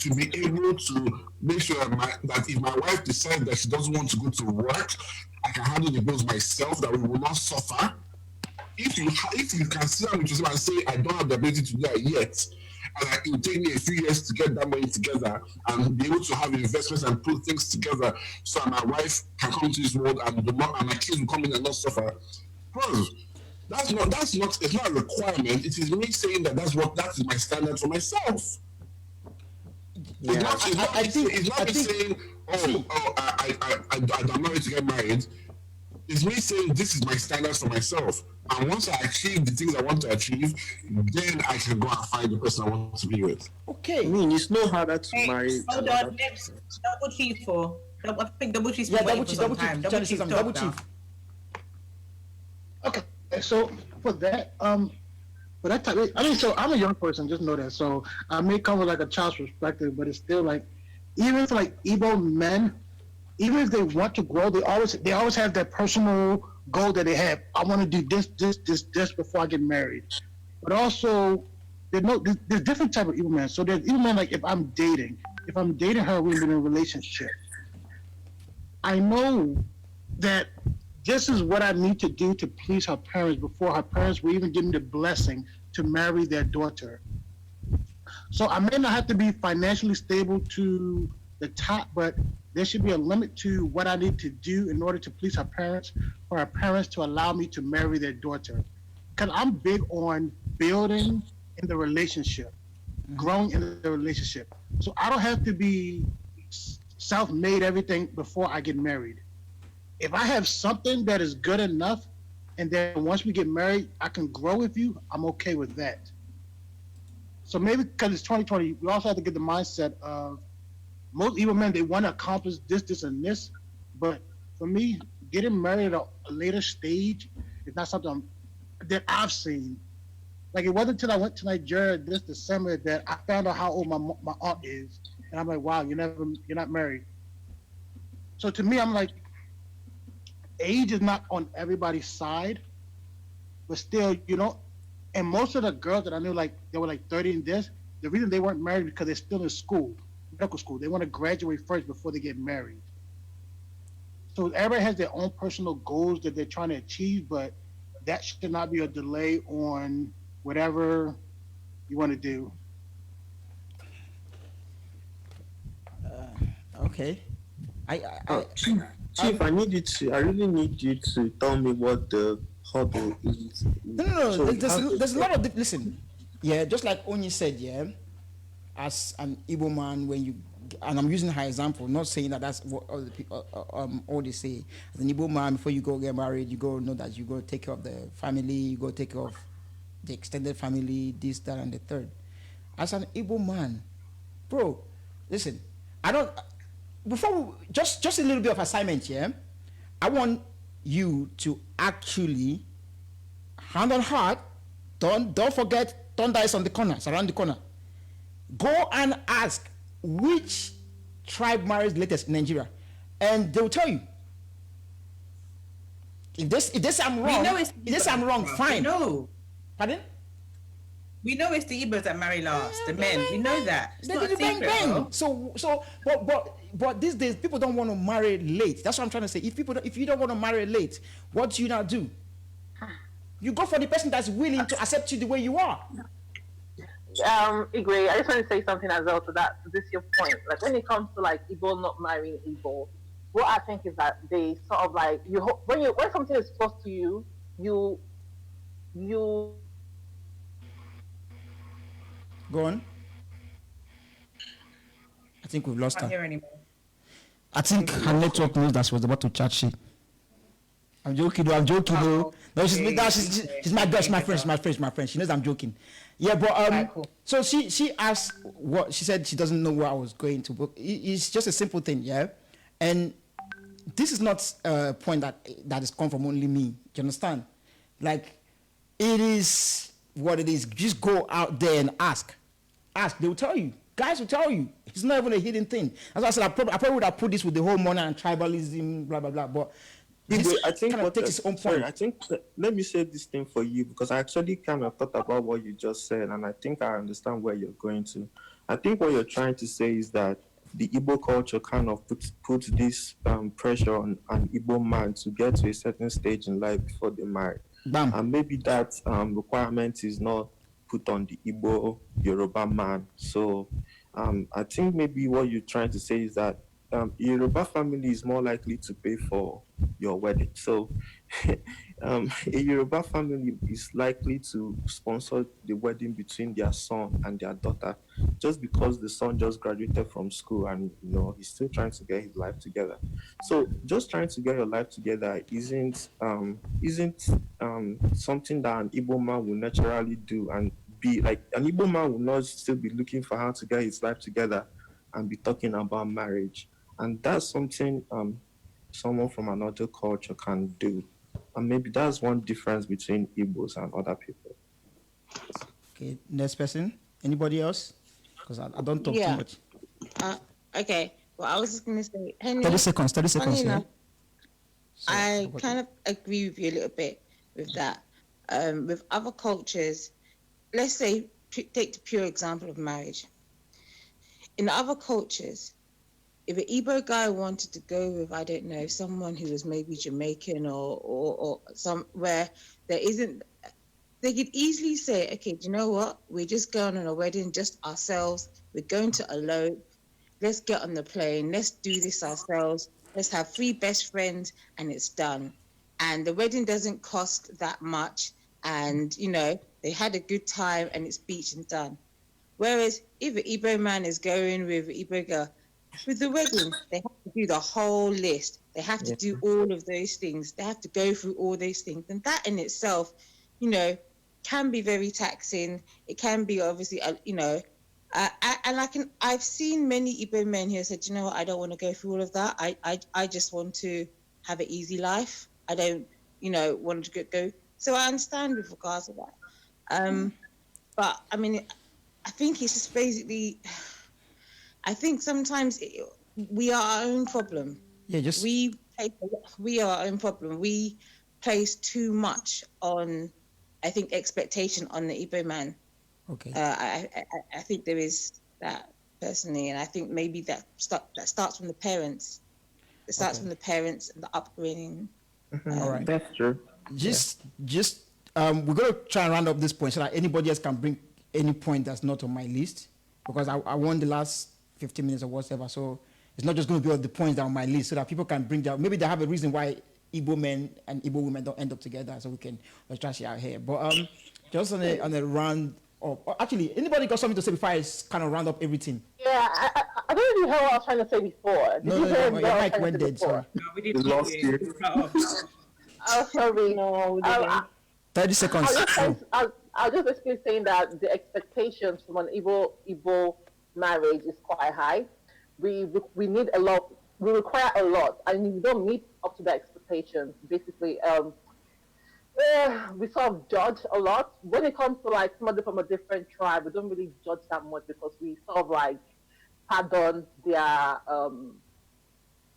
to be able to make sure that if my wife decides that she doesn't want to go to work, I can handle the bills myself, that we will not suffer. If you can sit down with yourself and say, I don't have the ability to do that yet, and it will take me a few years to get that money together and be able to have investments and put things together so my wife can come to this world and my kids will come in and not suffer. Bro, it's not a requirement. It is me saying that that is my standard for myself. Yeah. It's not me saying, I'm not ready to get married. It's me saying this is my standards for myself. And once I achieve the things I want to achieve, then I can go and find the person I want to be with. Okay. I mean, it's no harder to marry. Hold on, next. Double chief for. I think double chief's yeah, double chief. Okay, so for that type, so I'm a young person, just know that. So I may come with like a child's perspective, but it's still like, even for like Igbo men, even if they want to grow, they always have that personal goal that they have. I want to do this before I get married. But also, there's different type of Igbo men. So there's Igbo men, like if I'm dating her, we've been in a relationship. I know that this is what I need to do to please her parents before her parents will even give me the blessing to marry their daughter. So I may not have to be financially stable to the top, but there should be a limit to what I need to do in order to please her parents, for her parents to allow me to marry their daughter. Because I'm big on building in the relationship, growing in the relationship. So I don't have to be self-made everything before I get married. If I have something that is good enough, and then once we get married, I can grow with you, I'm okay with that. So maybe because it's 2020, we also have to get the mindset of most Igbo men, they want to accomplish this, and this. But for me, getting married at a later stage is not something that I've seen. Like it wasn't until I went to Nigeria this December that I found out how old my aunt is, and I'm like, wow, you're not married. So to me, I'm like, age is not on everybody's side, but still, and most of the girls that I knew, like they were like 30 and this, the reason they weren't married because they're still in school, medical school. They want to graduate first before they get married. So everybody has their own personal goals that they're trying to achieve, but that should not be a delay on whatever you want to do. Okay. Chief, I really need you to tell me what the hurdle is. No. So there's a lot of listen. Yeah, just like Onyi said, yeah. As an Igbo man, when you, and I'm using her example, not saying that that's what all the people all they say. As an Igbo man, before you go get married, you go know that you go take care of the family, you go take care of the extended family, this, that, and the third. As an Igbo man, bro, listen, I don't. Before just a little bit of assignment here, I want you to actually hand on heart. Don't forget thunder is on the corner. It's around the corner. Go and ask which tribe marries latest in Nigeria, and they will tell you. If this I'm wrong, I'm wrong, fine. No. Pardon? We know it's the Igbos that marry last, the men. We know that. It's not a secret, bro. So, but these days people don't want to marry late. That's what I'm trying to say. If you don't want to marry late, what do you now do? You go for the person that's willing to accept you the way you are. Igwe, I just want to say something as well to that. To this your point, like when it comes to like Igbo not marrying Igbo, what I think is that they sort of like when something is close to you, you. Go on. I think we've lost her. I can't hear anymore. I think her network knows that she was about to chat shit. I'm joking though. No, she's my girl. She's my friend. She knows I'm joking. Yeah, but right, cool. So she asked what she said. She doesn't know where I was going to. But it's just a simple thing, yeah. And this is not a point that is come from only me. Do you understand? Like, it is what it is. Just go out there and ask. They will tell you. Guys will tell you. It's not even a hidden thing. As I said, I probably would have put this with the whole money and tribalism, blah blah blah. But I think kind of takes its own point. I think let me say this thing for you, because I actually kind of thought about what you just said, and I think I understand where you're going to. I think what you're trying to say is that the Igbo culture kind of puts this pressure on an Igbo man to get to a certain stage in life before they marry. Bam. And maybe that requirement is not put on the Igbo Yoruba man. So I think maybe what you're trying to say is that Yoruba family is more likely to pay for your wedding. So a Yoruba family is likely to sponsor the wedding between their son and their daughter, just because the son just graduated from school and he's still trying to get his life together. So just trying to get your life together isn't something that an Igbo man will naturally do, and be like an Igbo man will not still be looking for how to get his life together and be talking about marriage. And that's something someone from another culture can do. And maybe that's one difference between Igbos and other people. Okay, next person. Anybody else? Because I don't talk too much. Okay, well, I was just going to say, Henry, 30 seconds. Enough, so, I kind of agree with you a little bit with that. With other cultures, let's say, take the pure example of marriage. In other cultures, if an Igbo guy wanted to go with, I don't know, someone who was maybe Jamaican or somewhere there isn't, they could easily say, okay, do you know what? We're just going on a wedding, just ourselves. We're going to elope. Let's get on the plane. Let's do this ourselves. Let's have 3 best friends and it's done. And the wedding doesn't cost that much. And, they had a good time and it's beach and done. Whereas if an Igbo man is going with an Igbo girl, with the wedding, they have to do the whole list. They have to do all of those things. They have to go through all those things. And that in itself, can be very taxing. It can be obviously, and I've seen many Igbo men who said, you know what, I don't want to go through all of that. I just want to have an easy life. I don't, want to go. So I understand with regards to that. But I mean, I think it's just basically, I think sometimes we are our own problem. Yeah, we are our own problem. We place too much on, I think, expectation on the Igbo man. Okay. I think there is that personally, and I think maybe that starts from the parents. It starts from the parents and the upbringing. All right, that's true. We're gonna try and round up this point so that anybody else can bring any point that's not on my list, because I won the last 15 minutes or whatever. So it's not just going to be all the points that are on my list, so that people can bring down. Maybe they have a reason why Igbo men and Igbo women don't end up together, so we can trash it out here. But just on a round up. Actually, anybody got something to say before I kind of round up everything? Yeah, I don't really hear what I was trying to say before. No, your mic went dead. Sorry. No, we didn't lost you. Oh, sorry. No, we didn't. 30 seconds. I was just basically saying that the expectations from an Igbo marriage is quite high. We need a lot. We require a lot, and we don't meet up to the expectations. Basically, we sort of judge a lot when it comes to like somebody from a different tribe. We don't really judge that much because we sort of like pardon their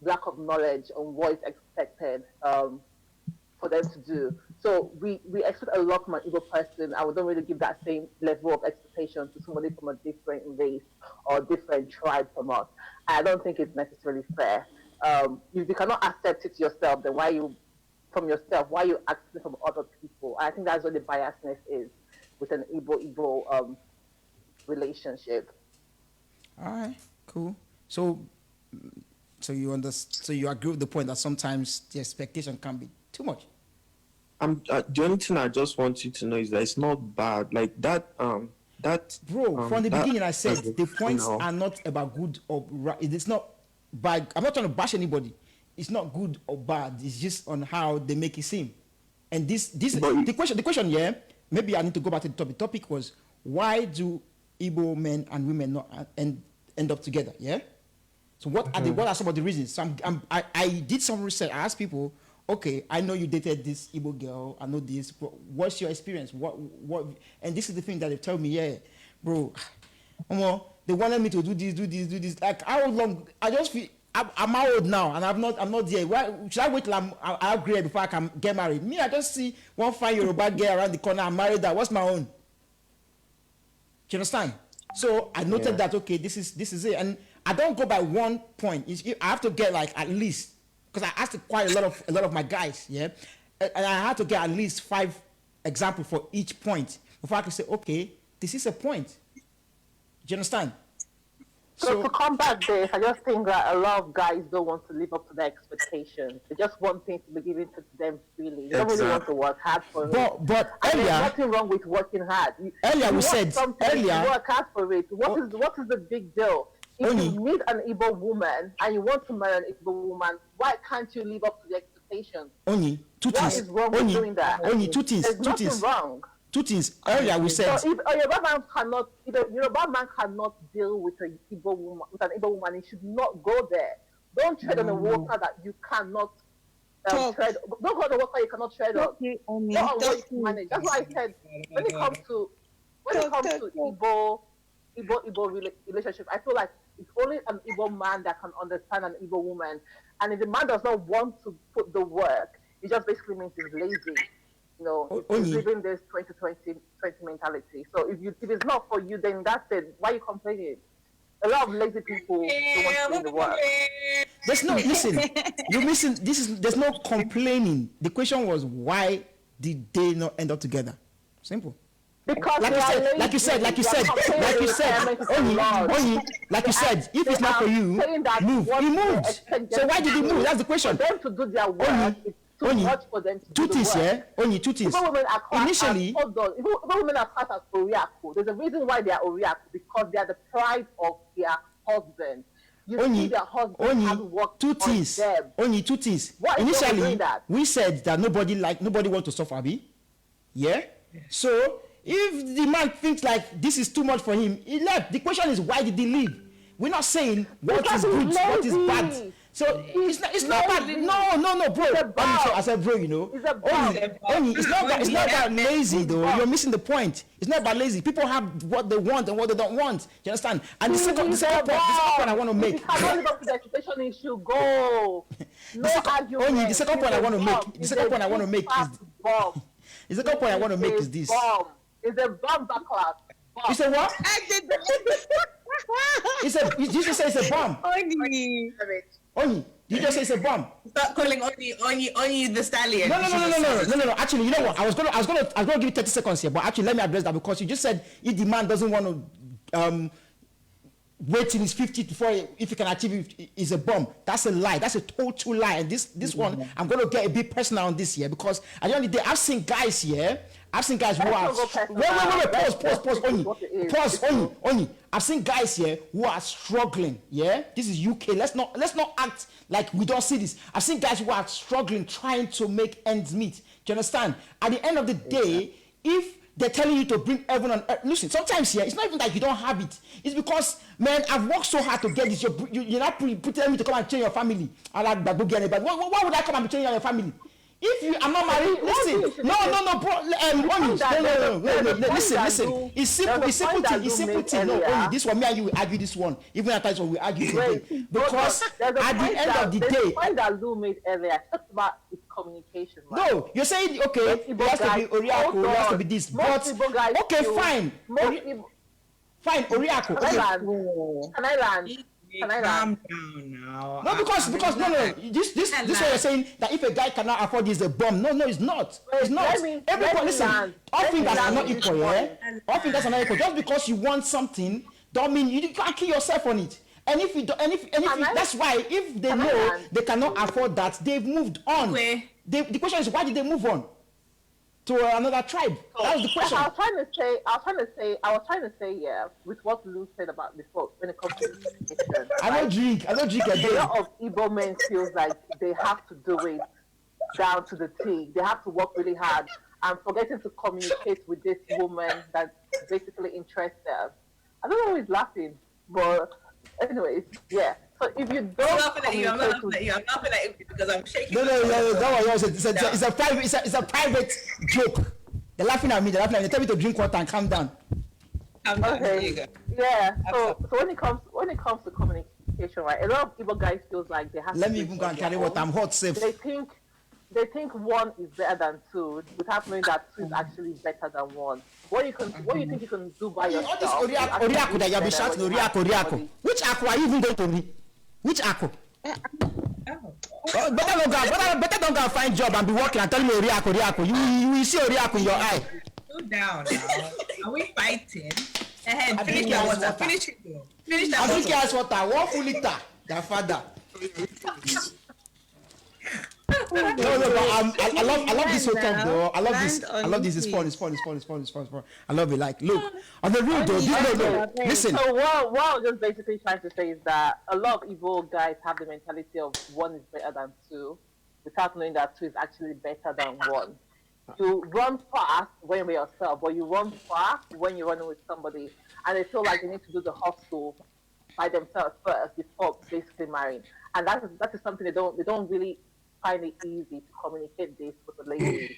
lack of knowledge on what is expected for them to do. So we expect a lot from an Igbo person, and we don't really give that same level of expectation to somebody from a different race or different tribe from us. I don't think it's necessarily fair. If you cannot accept it yourself, then why you accept from other people? I think that's what the biasness is with an Igbo relationship. All right, cool. So you agree with the point that sometimes the expectation can be too much. The only thing I just want you to know is that it's not bad. Like that. From the beginning, I said the points are not about good or right. It's not bad. I'm not trying to bash anybody. It's not good or bad. It's just on how they make it seem. And the question. Yeah, maybe I need to go back to the topic. The topic was, why do Igbo men and women not end up together? Yeah. So what are some of the reasons? So I did some research. I asked people. Okay, I know you dated this Igbo girl. I know this. What's your experience? What? And this is the thing that they tell me. Yeah, bro. They wanted me to do this. Like, how long? I just feel I'm old now, and I'm not there. Why should I wait till I'm grade before I can get married? Me, I just see one fine Yoruba girl around the corner. I'm married. That. What's my own? Do you understand? So I noted that. Okay, this is it, and I don't go by one point. I have to get like at least. Because I asked quite a lot of my guys, yeah, and I had to get at least 5 examples for each point before I could say, okay, this is a point. Do you understand? So to combat this, I just think that a lot of guys don't want to live up to their expectations. They just want things to be given to them freely. They don't really want to work hard for it. But earlier, there's nothing wrong with working hard. Earlier we said work hard for it. What is the big deal? If you meet an Igbo woman and you want to marry an Igbo woman, why can't you live up to the expectations? Only two things. What is wrong with doing that? Only two things. There's nothing wrong. Two things. Earlier we said. So if a Yoruba man cannot deal with an Igbo woman, he should not go there. Don't tread on the water that you cannot tread. Don't go on the water you cannot tread on. Go on what you can manage. That's why I said when it comes to Igbo relationship, I feel like it's only an Igbo man that can understand an Igbo woman. And if the man does not want to put the work, it just basically means he's lazy. You know, he's living this 2020 mentality. So if it's not for you, then that's it. Why are you complaining? A lot of lazy people don't want to do the work. There's no you're missing. There's no complaining. The question was, why did they not end up together? Simple. Because like you said, if it's not for you, move. He moved. So why did he move? That's the question. For them to do their work, it's too much for them to do the work. Yeah? Only two things. Initially, Igbo women are classed as Oriaku. There's a reason why they are Oriaku, because they are the pride of their husband. See their husband has worked two things. On them. Only two things. Initially, we said that nobody wants to suffer, Abi. Yeah? So if the man thinks like this is too much for him, he left. The question is, why did he leave? We're not saying what is good, what is bad. So it's not bad. No, bro. I said, bro, you know. It's a Only, it's not about lazy though. You're missing the point. It's not about lazy. People have what they want and what they don't want. You understand? And the second point I want to make. If you cannot live up to the expectation, it should go. No argument. Only the second point I want to make. The second point I want to make is. The second point I want to make is this. It's a bomb backlash. You say what? You just say it's a bomb. Only. You just say it's a bomb. Start calling Oni the stallion. No. Actually, you know what? I was gonna give you 30 seconds here, but actually let me address that because you just said if the man doesn't want to wait till he's 50 before if he can achieve it is a bomb. That's a lie. That's a total lie. And this one, I'm gonna get a bit personal on this here because at the end of the day, I've seen guys here. I've seen guys who are wait, pause, only. I've seen guys here who are struggling. Yeah, this is UK. Let's not act like we don't see this. I've seen guys who are struggling, trying to make ends meet. Do you understand? At the end of the day, if they're telling you to bring everyone on earth, listen, sometimes here, it's not even that you don't have it. It's because, man, I've worked so hard to get this. You're not telling me to come and change your family. I like that, get it. But why would I come and change your family? If you are not married, listen. No, bro. No. Listen. It's simple thing. No, only this one. Me and you will argue this one. Even at times when we argue today, because at the end of the day, the point that Lou made earlier, talked about its communication. Right? No, you're saying okay, it has to be Oriako, it has to be this, but okay, fine. Fine, Oriako. Can I land? Calm down now. No, because no. This what you're saying that if a guy cannot afford this, is a bomb. No, it's not. It's not. Everybody, listen. All fingers are not equal, yeah. All fingers are not equal. Just because you want something, don't mean you can't kill yourself on it. And if you that's why if they know they cannot afford that, they've moved on. The question is, why did they move on to another tribe? That was the question. I was trying to say, yeah, with what Lou said about before when it comes to communication. I don't drink again. A lot of Igbo men feels like they have to do it down to the T. They have to work really hard and forgetting to communicate with this woman that basically interests them. I don't know who is laughing, but anyways, yeah. So if you don't, I'm laughing at you. I'm laughing at you because I'm shaking. No. It's a private joke. They're laughing at me. They tell me to drink water and calm down. Okay. Yeah. So when it comes to communication, right? A lot of Igbo guys feels like they have. Let me even go and carry water. I'm hot safe. They think one is better than two, without knowing that two is actually better than one. What you think you can do by yourself? All this Oriako that you've been shouting, Oriako. Which Ako are you even going to read? Which Ako? Better don't go find job and be working and tell me Oriako. You will see Oriako in your eye. Go down now. Are we fighting? Finish your water. Finish it though. Finish that water. I drink ice water. 1 full liter. Their father. No, but I love this whole talk though. I love this. It's fun. I love it. Like, look, on the real though, listen. So what I was just basically trying to say is that a lot of Igbo guys have the mentality of one is better than two, without knowing that two is actually better than one. You run fast when you're yourself, but you run fast when you're running with somebody, and they feel like they need to do the hustle by themselves first before basically marrying, and that is something they don't really find it easy to communicate this with the lady.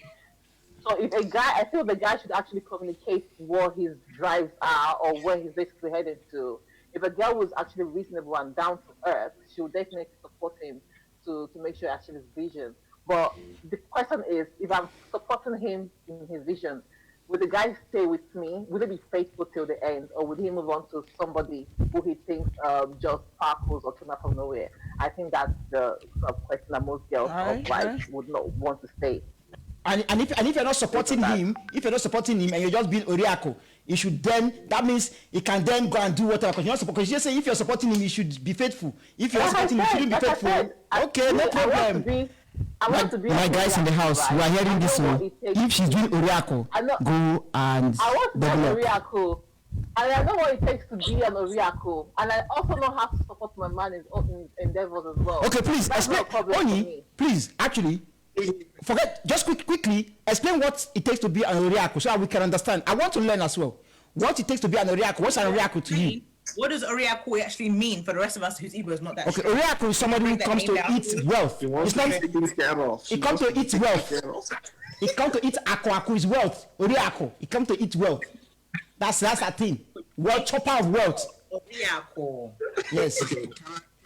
So if a guy, I feel the guy should actually communicate what his drives are or where he's basically headed to. If a girl was actually reasonable and down to earth, she would definitely support him to make sure he achieves his vision. But the question is, if I'm supporting him in his vision, would the guy stay with me? Would he be faithful till the end, or would he move on to somebody who he thinks just sparkles or came out from nowhere? I think that's the sort of question that most girls would not want to stay. And if you're not supporting him, and you're just being Oriako, you should then, that means he can then go and do whatever. Because you're saying if you're supporting him, you should be faithful. If you're supporting him, you shouldn't be faithful. Okay, no problem. My guys in the house, we are hearing this one. If she's doing Oriako, go and develop. Oriako. And I know what it takes to be an Oriako. And I also know how to support my man in endeavors as well. Okay, please, explain. Oni, please, actually, forget, just quickly, explain what it takes to be an Oriako so that we can understand. I want to learn as well. What it takes to be an Oriako. What's an Oriako to you? What does Oriako actually mean for the rest of us whose Igbo is not that Okay, strong? Oriako is somebody who comes to eat wealth. It's not. He comes to eat wealth. He comes to eat aku is wealth. Oriako. He comes to eat wealth. That's a thing. Wealth, chopper of wealth. Oriako. Yes.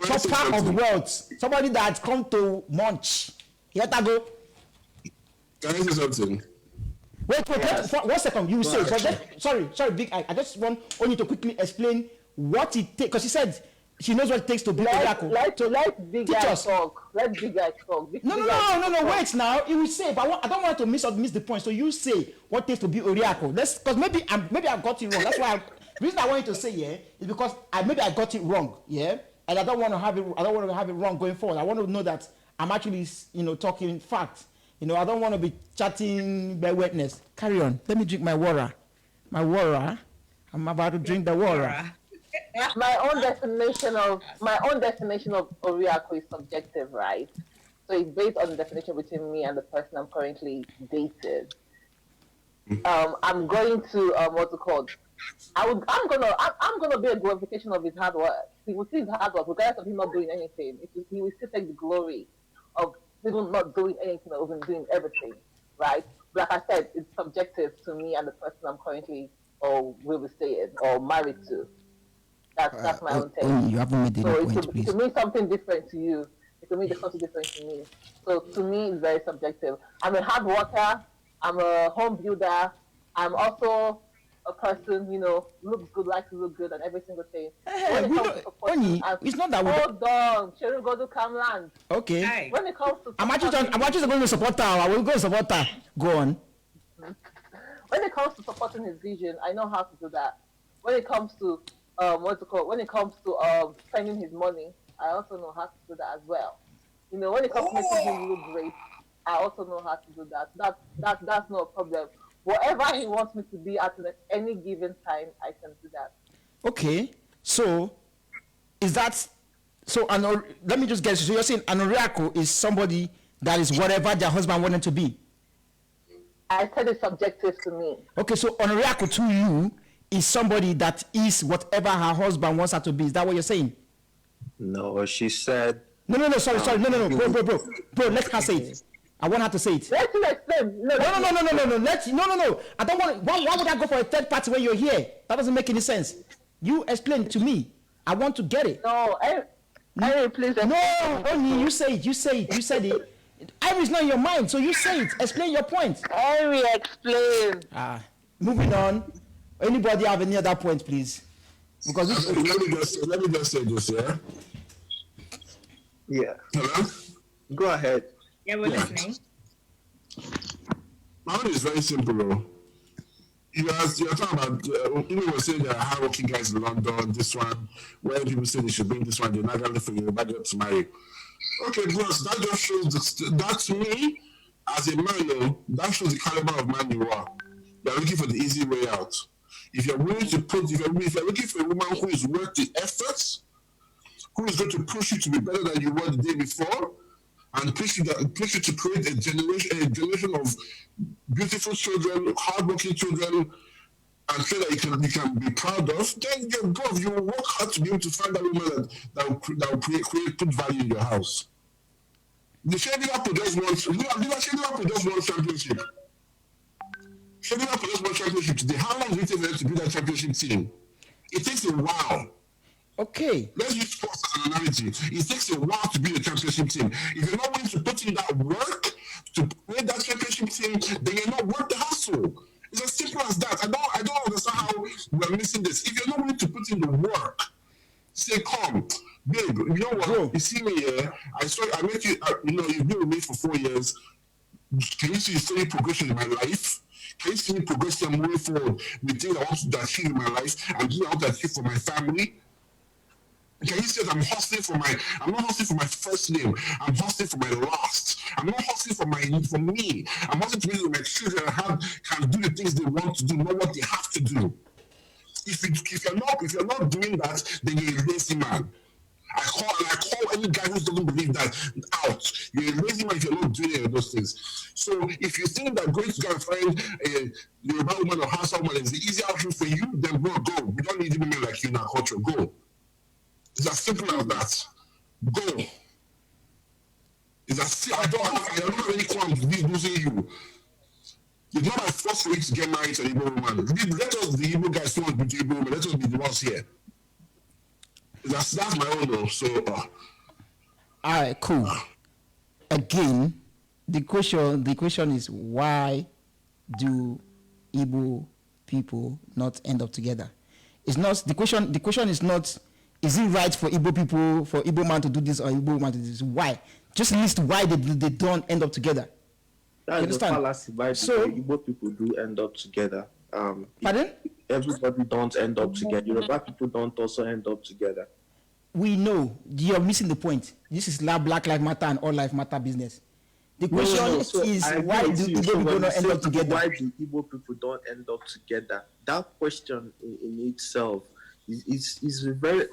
Chopper of wealth. Somebody that come to munch. Here to go. Can I say something? Wait, 1 second. You say, but sorry, Big Eye. I just want only to quickly explain what it takes, because she said she knows what it takes to be Oriako. Let Big Eye talk. Let Big Eye talk. No. Wait now. He will say, but I don't want to miss the point. So you say what it takes to be Oriako. Because maybe I got it wrong. That's why the reason I want you to say is because I got it wrong. Yeah, and I don't want to have it wrong going forward. I want to know that I'm actually talking facts. I don't want to be chatting by witness. Carry on. Let me drink my water. I'm about to drink the water. My own definition of Oriako is subjective, right? So it's based on the definition between me and the person I'm currently dating. I'm going to what's it called? I'm gonna be a glorification of his hard work. He will see his hard work, regardless of him not doing anything. He will still take the glory of people not doing anything or even doing everything, right? Like I said, it's subjective to me and the person I'm currently or will be staying or married to. That's my own take. You haven't made any point, please. It means something different to you. It will mean something different to me. So to me, it's very subjective. I'm a hard worker. I'm a home builder. I'm also a person, looks good, likes to look good, and every single thing. It's not that. Hold on, Cheryl go to Camland. Okay. Hey. When it comes to, I'm actually going to support her. I will go support her. Go on. When it comes to supporting his vision, I know how to do that. When it comes to When it comes to spending his money, I also know how to do that as well. When it comes to making him look great, I also know how to do that. That's no problem. Whatever he wants me to be at any given time, I can do that. Okay, so is that so? Let me just get you. So you're saying an Oriako is somebody that is whatever their husband wanted to be. I said it's subjective to me. Okay, so an Oriako to you is somebody that is whatever her husband wants her to be. Is that what you're saying? No, she said. No. Sorry. No. Bro. Let her say it. I want her to say it. Let me explain. No. No. I don't want. Why would I go for a third party when you're here? That doesn't make any sense. You explain it to me. I want to get it. No, Henry, please. No, Oni, you say it. You said it. Henry's not in your mind, so you say it. Explain your point. Henry, explain. Moving on. Anybody have any other point, please? Because let me just say this, yeah? Yeah. Hello? Go ahead. Yeah, we're listening. My own is very simple, though. You're talking about, we're saying there are hardworking guys in London, this one, where people say they should bring this one, they're not going to look for you, but to marry. Okay, bros, that just shows that to me, as a man, that shows the caliber of man you are. You're looking for the easy way out. If you're willing to if you're looking for a woman who is worth the effort, who is going to push you to be better than you were the day before, and push you to create a generation of beautiful children, hardworking children, and so that you can be proud of, then you will work hard to be able to find that woman that will put value in your house. The Liverpool just won championship. Liverpool just won championship today. How long does it take for them to build that championship team? It takes a while. Okay. Let's use sports as an analogy. It takes a while to build a championship team. If you're not willing to put in that work to create that championship team, then you're not worth the hustle. It's as simple as that. I don't understand how we're missing this. If you're not willing to put in the work, say, come, babe, you know what? Bro. You see me here. I met you, you've been with me for 4 years. Can you see the steady progression in my life? Can you see me progressing and moving forward with things I want to achieve in my life and things I want to achieve for my family? Can you see that I'm not hustling for my first name. I'm hustling for my last. I'm not hustling for me. I'm hustling to make sure my children can do the things they want to do, not what they have to do. If you're not doing that, then you're a lazy man. I call any guy who doesn't believe that out. You're a lazy man if you're not doing any of those things. So if you think that going to go and find a Yoruba woman or Hausa woman is the easy option for you, then go. We don't need women like like you in our culture. Go. It's as simple as that. Go. It's as I don't have any qualms with losing you. It's not my first week to get married to an Igbo woman. Let us, the Igbo guys, who want to be Igbo women, let us be the ones here. That's my own though. So, all right, cool. Again, the question is, why do Igbo people not end up together? It's not the question. The question is not, is it right for Igbo people, for Igbo man to do this or Igbo woman to do this? Why? Just list why they don't end up together. That's the fallacy. Why Igbo people do end up together. Pardon? Everybody don't end up together. Yoruba people don't also end up together. We know you're missing the point. This is Black Lives Matter and All Life Matter business. The question is, why do Igbo people not end up together? Why do Igbo people don't end up together? That question in itself is a very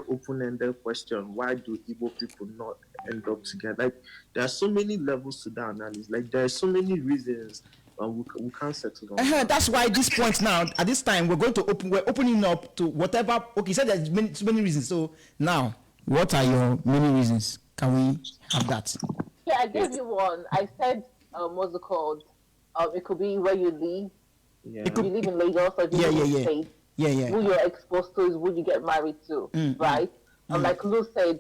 open-ended question. Why do Igbo people not end up together? Like, there are so many levels to that analysis. Like, there are so many reasons we can't settle on. That's why at this point now, at this time, we're opening up to whatever. Okay, you said there's so many reasons. So now, what are your many reasons? Can we have that? Yeah, I gave you one. I said, what's it called? It could be where you live. Yeah. You live in Lagos or you live in the States. Who you're exposed to is who you get married to, right? Like Lou said,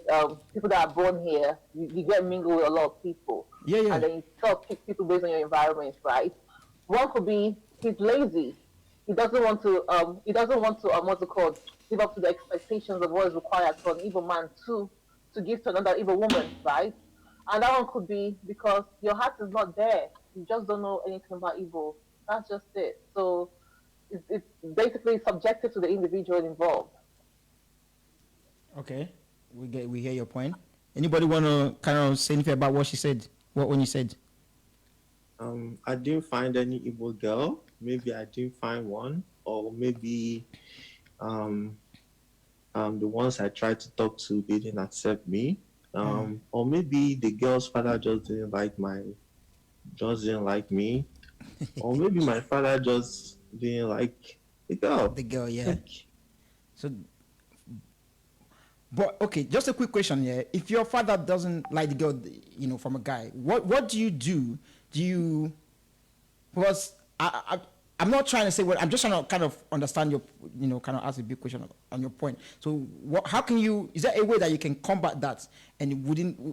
people that are born here, you get mingled with a lot of people. And then you sort of pick people based on your environment, right? One could be he's lazy. He doesn't want to what's it called, live up to the expectations of what is required for an Igbo man to give to another Igbo woman, right? And that one could be because your heart is not there. You just don't know anything about Igbo. That's just it. So it's basically subjective to the individual involved. Okay, we hear your point. Anybody want to kind of say anything about what she said? When you said? I didn't find any Igbo girl. Maybe I didn't find one, or maybe the ones I tried to talk to, they didn't accept me. Or maybe the girl's father just didn't like me, or maybe my father just didn't like the girl. The girl, yeah. So, but okay, just a quick question here. If your father doesn't like the girl, from a guy, what do you do? Do you? Because I'm not trying to say what I'm just trying to kind of understand your, kind of ask a big question on your point. So, how can you? Is there a way that you can combat that and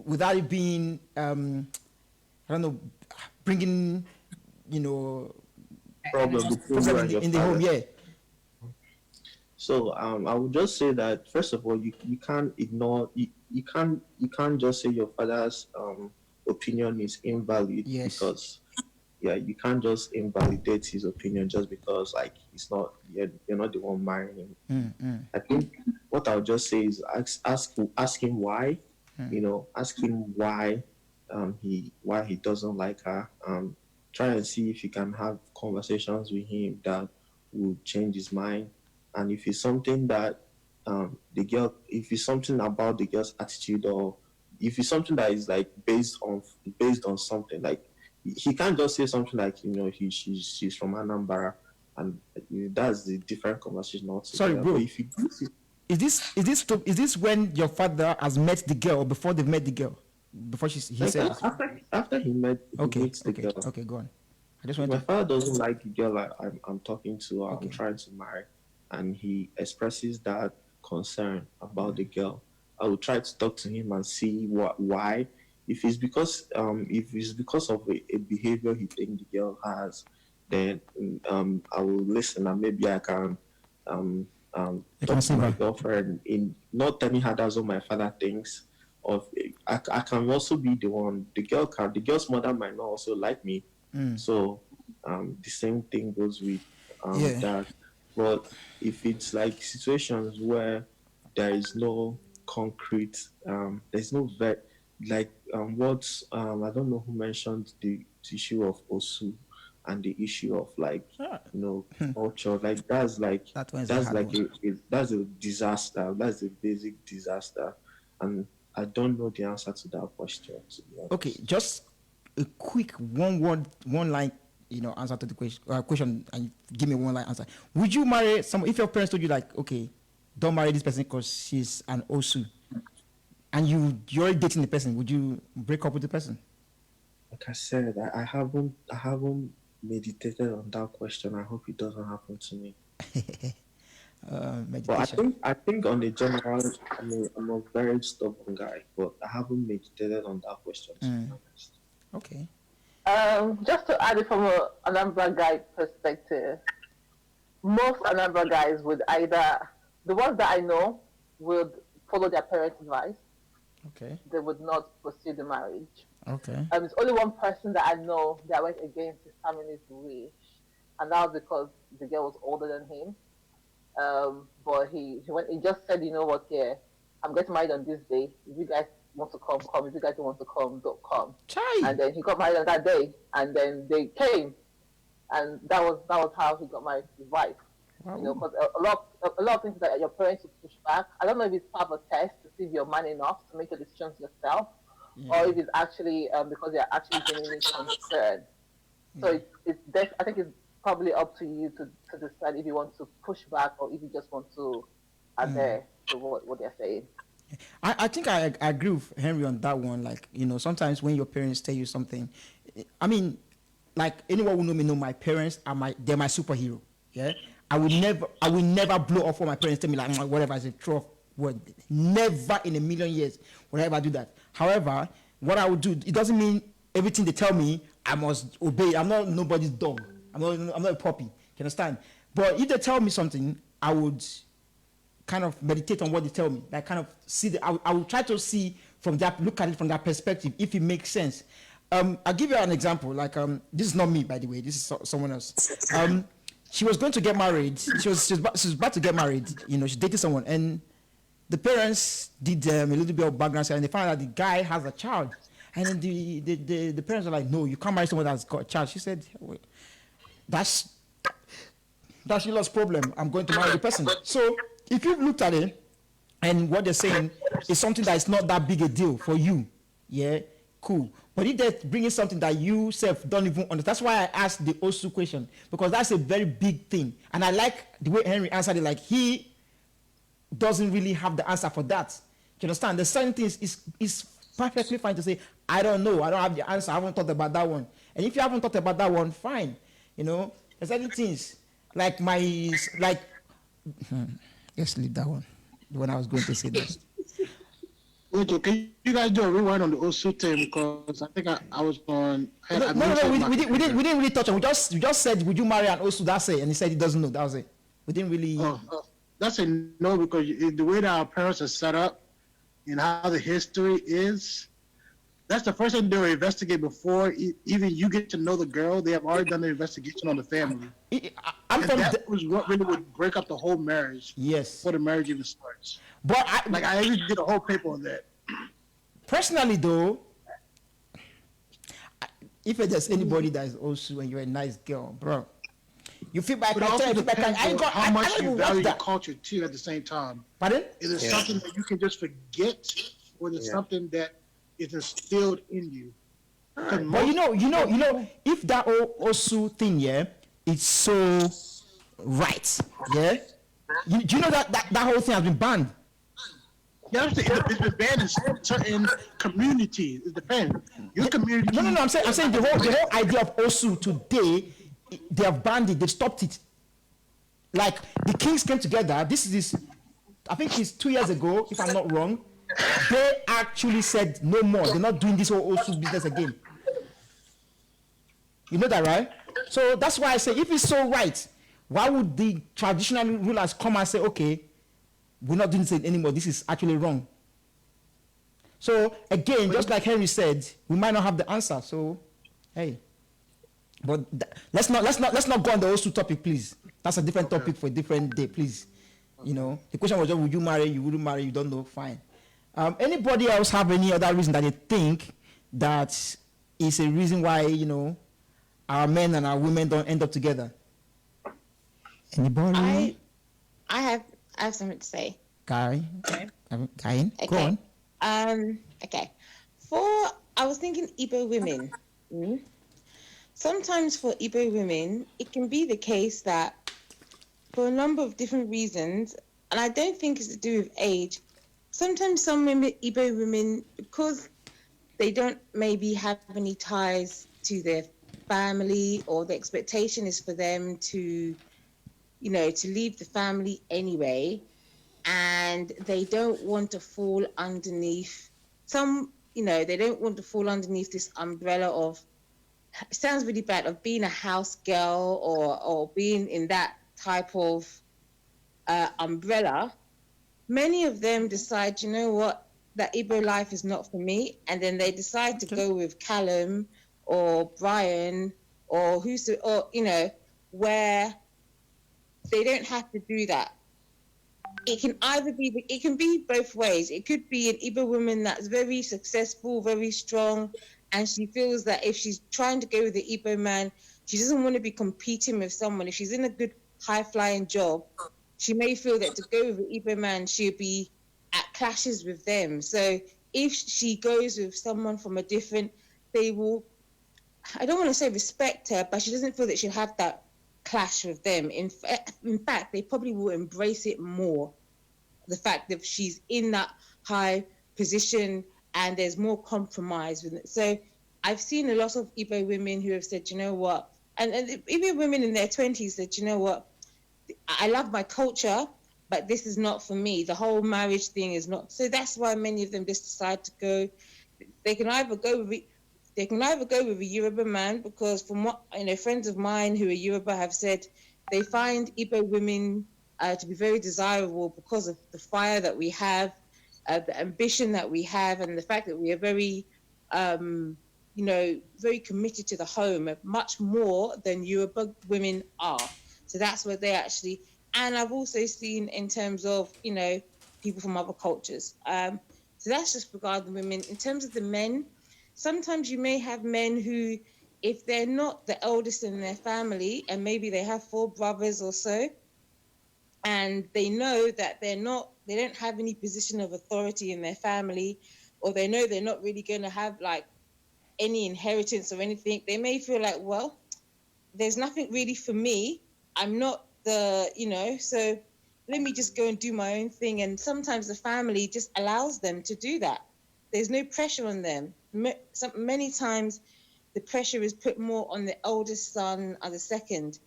without it being, I don't know, bringing, problem in the home? Yeah. So I would just say that first of all, you can't ignore you can't just say your father's opinion is invalid. Yes. Because you can't just invalidate his opinion just because it's not you're not the one marrying him. I think what I'll just say is ask him why, ask him why he doesn't like her. Try and see if you can have conversations with him that will change his mind. And if it's something that if it's something about the girl's attitude, or if it's something that is based on something, he can't just say something like she's from Anambra, and that's the different conversation altogether. Sorry, bro. But if you, is this when your father has met the girl, or before they've met the girl? Before he said after he meets the girl. Okay, go on. I just My father doesn't like the girl I'm talking to, or I'm trying to marry, and he expresses that concern about the girl. I will try to talk to him and see why. If it's because of a behavior he thinks the girl has, then I will listen, and maybe I can talk to my girlfriend in not telling her that's what my father thinks. I can also be the one. The girl's mother might not also like me. So the same thing goes with that. But if it's situations where there is no concrete, there's no vet, I don't know who mentioned the issue of Osu and the issue of culture. That's a disaster. That's a basic disaster, and I don't know the answer to that question. Okay, just a quick one line, answer to the question, and give me one line answer. Would you marry someone if your parents told you okay, don't marry this person because she's an Osu, and you're dating the person, would you break up with the person? Like I said, I haven't meditated on that question. I hope it doesn't happen to me. Meditation. But I think on the general, I'm a very stubborn guy, but I haven't meditated on that question, to be honest. Okay. Just to add it from an Anambra guy perspective, most Anambra guys would either, the ones that I know, would follow their parents' advice. Okay. They would not pursue the marriage. Okay. There's only one person that I know that went against his family's wish, and that was because the girl was older than him. But he just said, you know what, yeah, I'm getting married on this day. If you guys want to come, come. If you guys don't want to come, don't come. Chai. And then he got married on that day, and then they came, and that was how he got married to his wife. Wow. You know, because a lot of things that your parents will push back. I don't know if it's part of a test to see if you're man enough to make your decisions yourself, or if it's actually because they're actually genuinely concerned. So I think it's probably up to you to decide if you want to push back or if you just want to adhere to what they're saying. I think I agree with Henry on that one. Like, you know, sometimes when your parents tell you something, I mean, like anyone who know me know my parents they're my superhero. Yeah, I will never blow off what my parents tell me, like whatever is a true word. Never in a million years would I ever do that. However, what I would do, it doesn't mean everything they tell me I must obey. I'm not nobody's dog. I'm not a puppy. You understand? But if they tell me something, I would kind of meditate on what they tell me. Like kind of see I will try to see look at it from that perspective if it makes sense. I'll give you an example. Like this is not me, by the way. This is someone else. She was going to get married. She was about to get married. You know, she dated someone, and the parents did a little bit of background study, and they found out the guy has a child. And then the parents are like, no, you can't marry someone that's got a child. She said, wait, that's Sheila's problem. I'm going to marry the person. So if you've looked at it, and what they're saying is something that is not that big a deal for you, yeah, cool. But if they're bringing something that you self don't even understand, that's why I asked the Osu question, because that's a very big thing. And I like the way Henry answered it, like he doesn't really have the answer for that. Do you understand? The certain things is perfectly fine to say, I don't know, I don't have the answer, I haven't thought about that one. And if you haven't thought about that one, fine. You know, there's certain things like let's leave that one. The one I was going to say that. Wait, can you guys do a rewind on the Osu thing, because I think I was on. We didn't really touch on. We just said, would you marry an Osu? That's it, and he said he doesn't know. That was it. We didn't really. That's a no, because the way that our parents are set up and how the history is, that's the first thing they'll investigate before even you get to know the girl. They have already done the investigation on the family. That was what really would break up the whole marriage. Yes. Before the marriage even starts. But I even did a whole paper on that. Personally, though, if there's anybody that is also and you're a nice girl, bro, you feel like how much you value your culture too at the same time. Pardon? Is it something that you can just forget, or is it something that is instilled in you? But you know, if that Osu thing, yeah, it's so right, yeah. Do you know that whole thing has been banned? Yeah, it's been banned in certain communities. It depends. Your community. No. I'm saying the whole idea of Osu today, they have banned it. They stopped it. Like the kings came together. I think it's 2 years ago, if I'm not wrong. They actually said no more. They're not doing this whole Osu business again. You know that, right? So that's why I say, if it's so right, why would the traditional rulers come and say, okay, we're not doing this anymore, this is actually wrong? So again, just like Henry said, we might not have the answer. So hey, but let's not go on the Osu topic, please. That's a different topic for a different day, please. You know, the question was just, would you marry? You wouldn't marry? You don't know? Fine. Anybody else have any other reason that they think that is a reason why, you know, our men and our women don't end up together? Anybody? I have something to say. Guy? Okay. Go on. Okay. I was thinking Igbo women. Sometimes for Igbo women, it can be the case that for a number of different reasons, and I don't think it's to do with age. Sometimes some women, Igbo women, because they don't maybe have any ties to their family, or the expectation is for them to, to leave the family anyway, and they don't want to fall underneath they don't want to fall underneath this umbrella of, it sounds really bad, of being a house girl, or being in that type of umbrella. Many of them decide, you know what, that Igbo life is not for me, and then they decide to go with Callum or Brian or where they don't have to do that. It can be both ways. It could be an Igbo woman that's very successful, very strong, and she feels that if she's trying to go with the Igbo man, she doesn't want to be competing with someone. If she's in a good high-flying job, she may feel that to go with the Igbo man, she'll be at clashes with them. So if she goes with someone from a different, they will, I don't want to say respect her, but she doesn't feel that she'll have that clash with them. In fact, they probably will embrace it more. The fact that she's in that high position and there's more compromise with it. So I've seen a lot of Igbo women who have said, you know what, and even women in their 20s said, you know what, I love my culture, but this is not for me. The whole marriage thing is not. So that's why many of them just decide to go. They can either go with a Yoruba man, because from what friends of mine who are Yoruba have said, they find Igbo women to be very desirable because of the fire that we have, the ambition that we have, and the fact that we are very, very committed to the home, much more than Yoruba women are. So that's where they actually. And I've also seen in terms of people from other cultures. So that's just regarding women. In terms of the men, sometimes you may have men who, if they're not the eldest in their family, and maybe they have 4 brothers or so, and they know that they don't have any position of authority in their family, or they know they're not really going to have like any inheritance or anything, they may feel like, well, there's nothing really for me. I'm not so let me just go and do my own thing. And sometimes the family just allows them to do that. There's no pressure on them. Many times the pressure is put more on the oldest son or the second.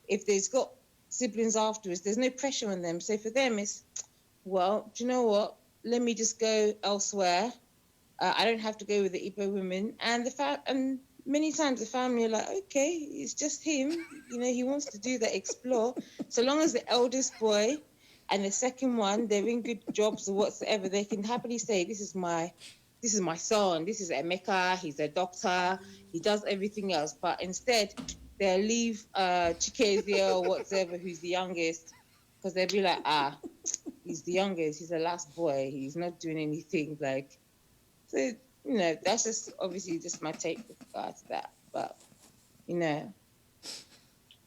If there's got siblings afterwards, there's no pressure on them. So for them, it's, well, do you know what? Let me just go elsewhere. I don't have to go with the Igbo women. And and many times the family are like, okay, it's just him. He wants to do that, explore. So long as the eldest boy and the second one, they're in good jobs or whatsoever, they can happily say, this is my son. This is Emeka. He's a doctor. He does everything else. But instead, they'll leave Chikezia or whatever, who's the youngest, because they'll be like, he's the youngest. He's the last boy. He's not doing anything. So, that's just obviously just my take with regard to that. But,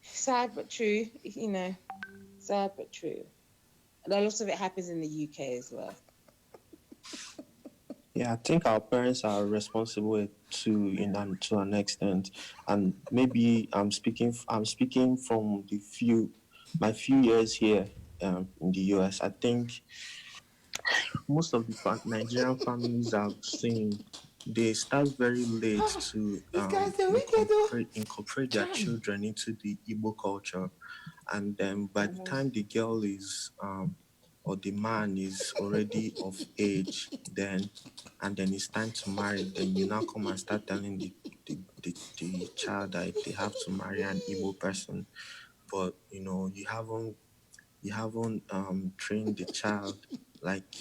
sad but true, sad but true. And a lot of it happens in the UK as well. Yeah, I think our parents are responsible to an extent, and maybe I'm speaking from my few years here in the US. I think most of the Nigerian families I've seen, they start very late to incorporate their children into the Igbo culture, and then by the time the girl is or the man is already of age, then it's time to marry, then you now come and start telling the child that they have to marry an Igbo person, but you haven't trained the child, like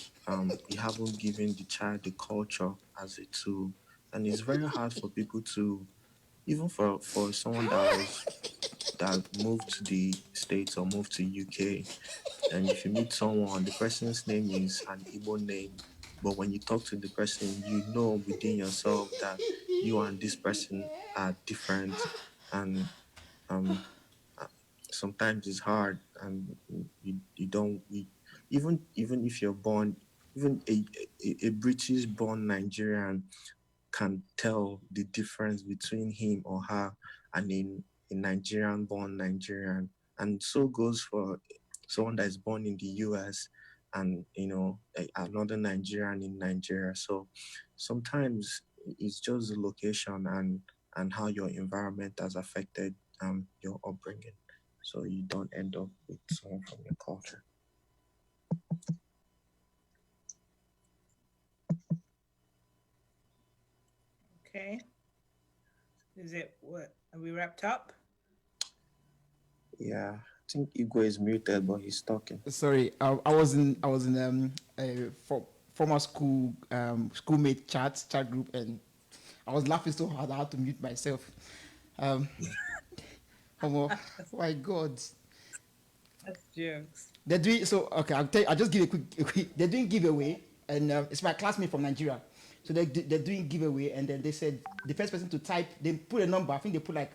you haven't given the child the culture as a tool, and it's very hard for people to, even for someone that moved to the States or moved to UK, and if you meet someone, the person's name is an Igbo name, but when you talk to the person, you know within yourself that you and this person are different, and sometimes it's hard, and you don't even if you're born, even a British born Nigerian can tell the difference between him or her and a Nigerian born Nigerian, and so goes for someone that is born in the US and, another Nigerian in Nigeria. So sometimes it's just the location and how your environment has affected your upbringing. So you don't end up with someone from your culture. Okay. Are we wrapped up? Yeah, I think Igwe is muted, but he's talking. Sorry, I was in a former schoolmate chat group, and I was laughing so hard I had to mute myself. Oh my God. That's jokes. They're doing so. Okay, I'll just give a quick. They're doing giveaway, and it's my classmate from Nigeria. So they're doing giveaway, and then they said the first person to type, they put a number. I think they put like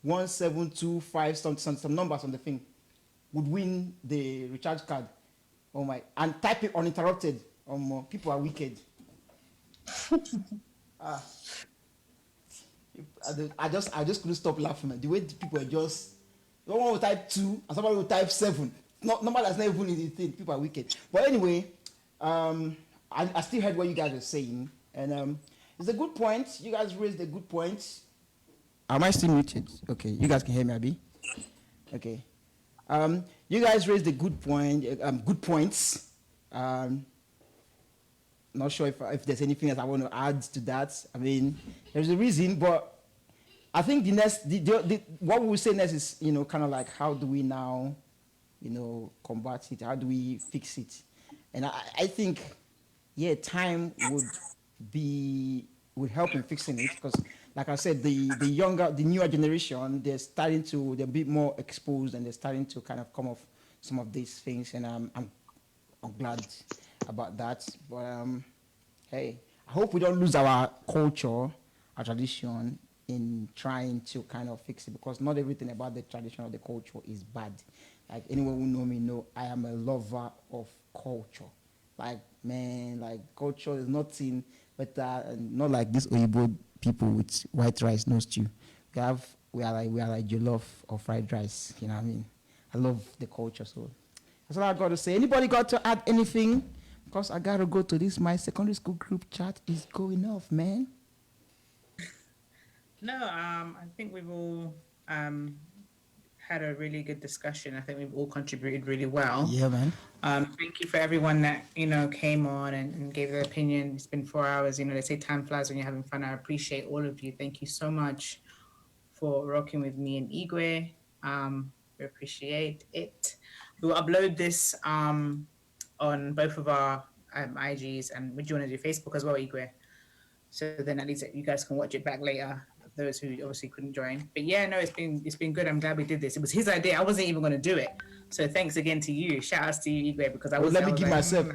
1725 some numbers on the thing, would win the recharge card. Oh my! And type it uninterrupted. People are wicked. I just couldn't stop laughing, man. The way the people are just, someone will type 2 and somebody will type 7. Number that's not even in the thing. People are wicked. But anyway, I still heard what you guys were saying, and it's a good point. You guys raised a good point. Am I still muted? Okay, you guys can hear me, Abby. Okay. You guys raised a good point. Good points. Not sure if there's anything else I want to add to that. I mean, there's a reason, but I think the next, what we will say next is, kind of like, how do we now, combat it? How do we fix it? And I think, time would help in fixing it, because, like I said, the newer generation, they're a bit more exposed, and they're starting to kind of come off some of these things, and I'm glad about that. But hey, I hope we don't lose our culture, our tradition, in trying to kind of fix it, because not everything about the tradition or the culture is bad. Like, anyone who know me know I am a lover of culture. Like, man, like, culture is nothing but not like these Igbo people with white rice, no stew. We are like jollof or fried rice. You know what I mean? I love the culture, so that's all I got to say. Anybody got to add anything? Because I gotta go to this. My secondary school group chat is going off, man. No, I think we've all had a really good discussion. I think we've all contributed really well. Yeah, man. Thank you for everyone that came on and gave their opinion. It's been 4 hours. They say time flies when you're having fun. I appreciate all of you. Thank you so much for rocking with me and Igwe. We appreciate it. We will upload this on both of our IGs, and would you want to do Facebook as well, Igwe? So then at least you guys can watch it back later, those who obviously couldn't join. But yeah, no, it's been good. I'm glad we did this. It was his idea. I wasn't even going to do it. So thanks again to you. Shout outs to you, Igwe, because let me give myself.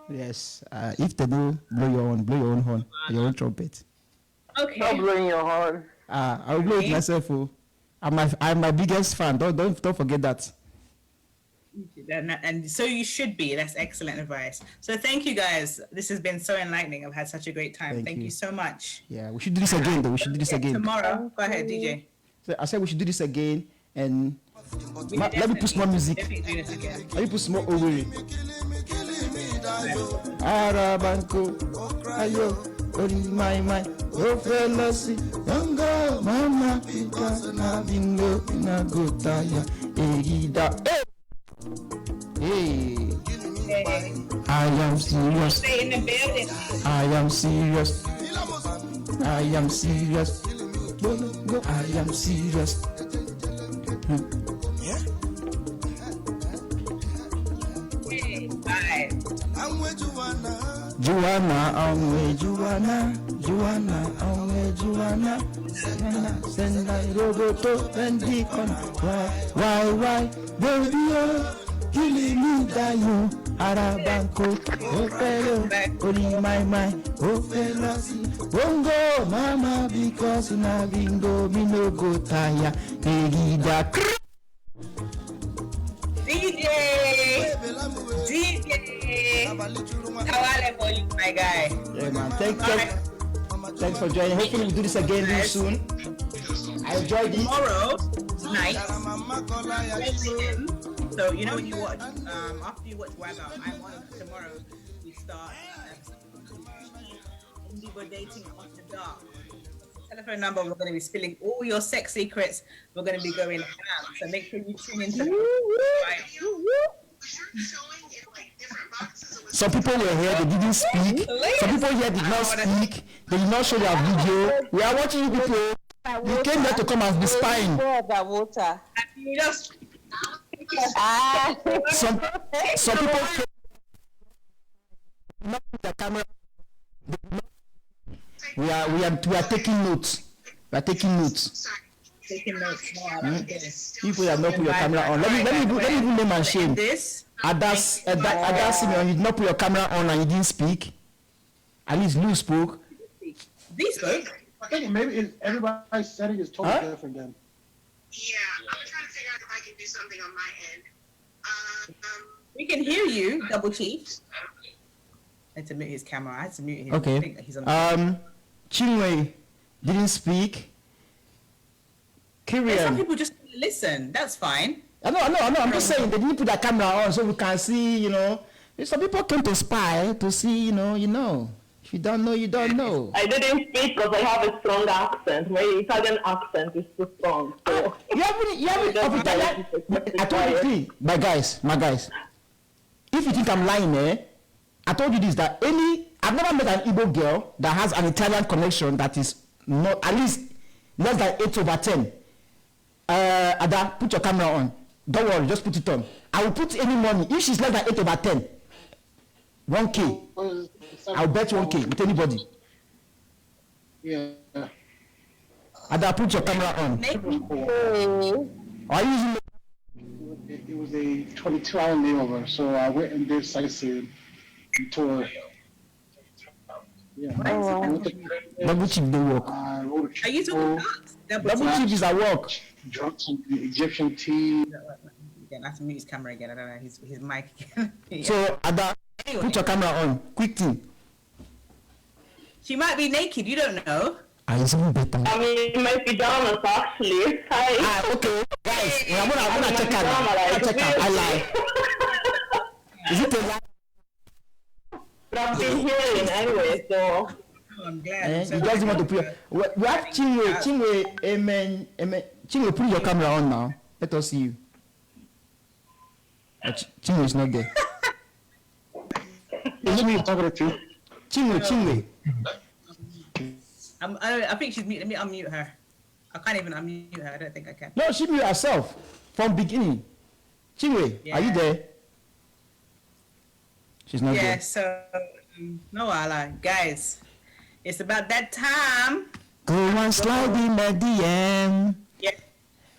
Yes. If they do, blow your own horn, your own trumpet. Okay. Stop blowing your horn. I'll blow it myself. I'm my biggest fan. Don't forget that. And so you should be. That's excellent advice. So thank you guys. This has been so enlightening. I've had such a great time. Thank you so much. Yeah, we should do this again, though. We should do this again tomorrow. Go ahead, DJ. So I said we should do this again, and let me put some more music. Let me put some more Oweri. Arabanko, ayo, ori my, oh felasi, younger mama, because na bingo na gotaya, egida. Hey, I am serious. Stay in the building. I am serious. I am serious. I am serious. Hey, bye. Joanna, Joanna, send my roboto and deacon. Why, baby, oh, killing me, die, Arabanko, oh, fellow, only my mind, oh, fellow, bongo, mama, because na bingo, me no go tire, Egida. DJ, Kawale for you, my guy. Yeah, man. Thanks for joining. Hopefully we'll do this again real soon. I enjoyed it. Tomorrow night So you know when you watch, after you watch Wagga, I'm on tomorrow. We start igbodating after dark. Telephone number. We're going to be spilling all your sex secrets. We're going to be going ham. So make sure you tune into. Some people were here, they didn't speak. Some people here did not speak. They did not show their video. We are watching you people. You came here to come and be spying. Some people came not with the camera. We are taking notes. We are taking notes. People that not put your camera on. Let me even name and shame. Adas Simeon, you did not put your camera on and you didn't speak. At least Lou spoke. They spoke. I think maybe everybody's setting is totally different then. Yeah, I'm trying to figure out if I can do something on my end. We can hear you, Double Chief. I had to mute his camera. I had to mute him. Okay. I think he's on Chinwe didn't speak. Kyrian. Some people just listen. That's fine. I know. I'm just saying they didn't put their camera on so we can see, Some people came to spy to see, you know. If you don't know, you don't know. I didn't speak because I have a strong accent. My Italian accent is too strong. So. You haven't of Italian. I told you, my guys. If you think I'm lying, I told you this that I've never met an Igbo girl that has an Italian connection that is not at least less than 8/10. Ada, put your camera on. Don't worry, just put it on. I will put any money. If she's less than 8/10, 1K. I'll bet 1K with anybody. Yeah. Ada, put your camera on. Are you using it was a 22-hour layover, so I went and did sightseeing and tour. Yeah. Double Chief don't work. I wrote a Are you talking about Double Chief is at work. Drunk some Egyptian tea. Again, I have to mute his camera again. I don't know his mic again. Yeah. So Ada, put your camera on. Quick thing. She might be naked. You don't know. It's even better. I mean, my pajamas actually. Hi. Okay, guys. I'm gonna check out. I lie. Is it a lie? But I've been hearing anyway, so. Oh, I'm glad. You guys want to put we have Chinwe, amen. Chinwe, put your camera on now. Let us see you. Chinwe is not there. Is it me you're talking to? Chinwe. I think she's mute. Let me unmute her. I can't even unmute her. I don't think I can. No, she mute herself from beginning. Chinwe, are you there? She's not there. Yeah, so no wala. Guys, it's about that time. Go and slide in the DM. Yeah.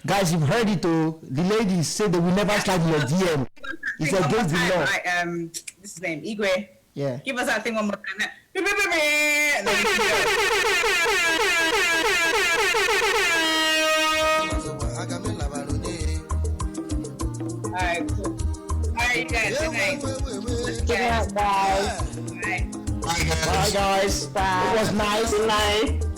Guys, you've heard it too. The ladies say they will never slide in your DM. It's against the law. Right, this is his name, Igwe. Yeah. Give us that thing one more time. Alright, cool. Alright, you guys. Good night. Good night, guys. Bye. Bye, guys. Bye. It was nice. Good night.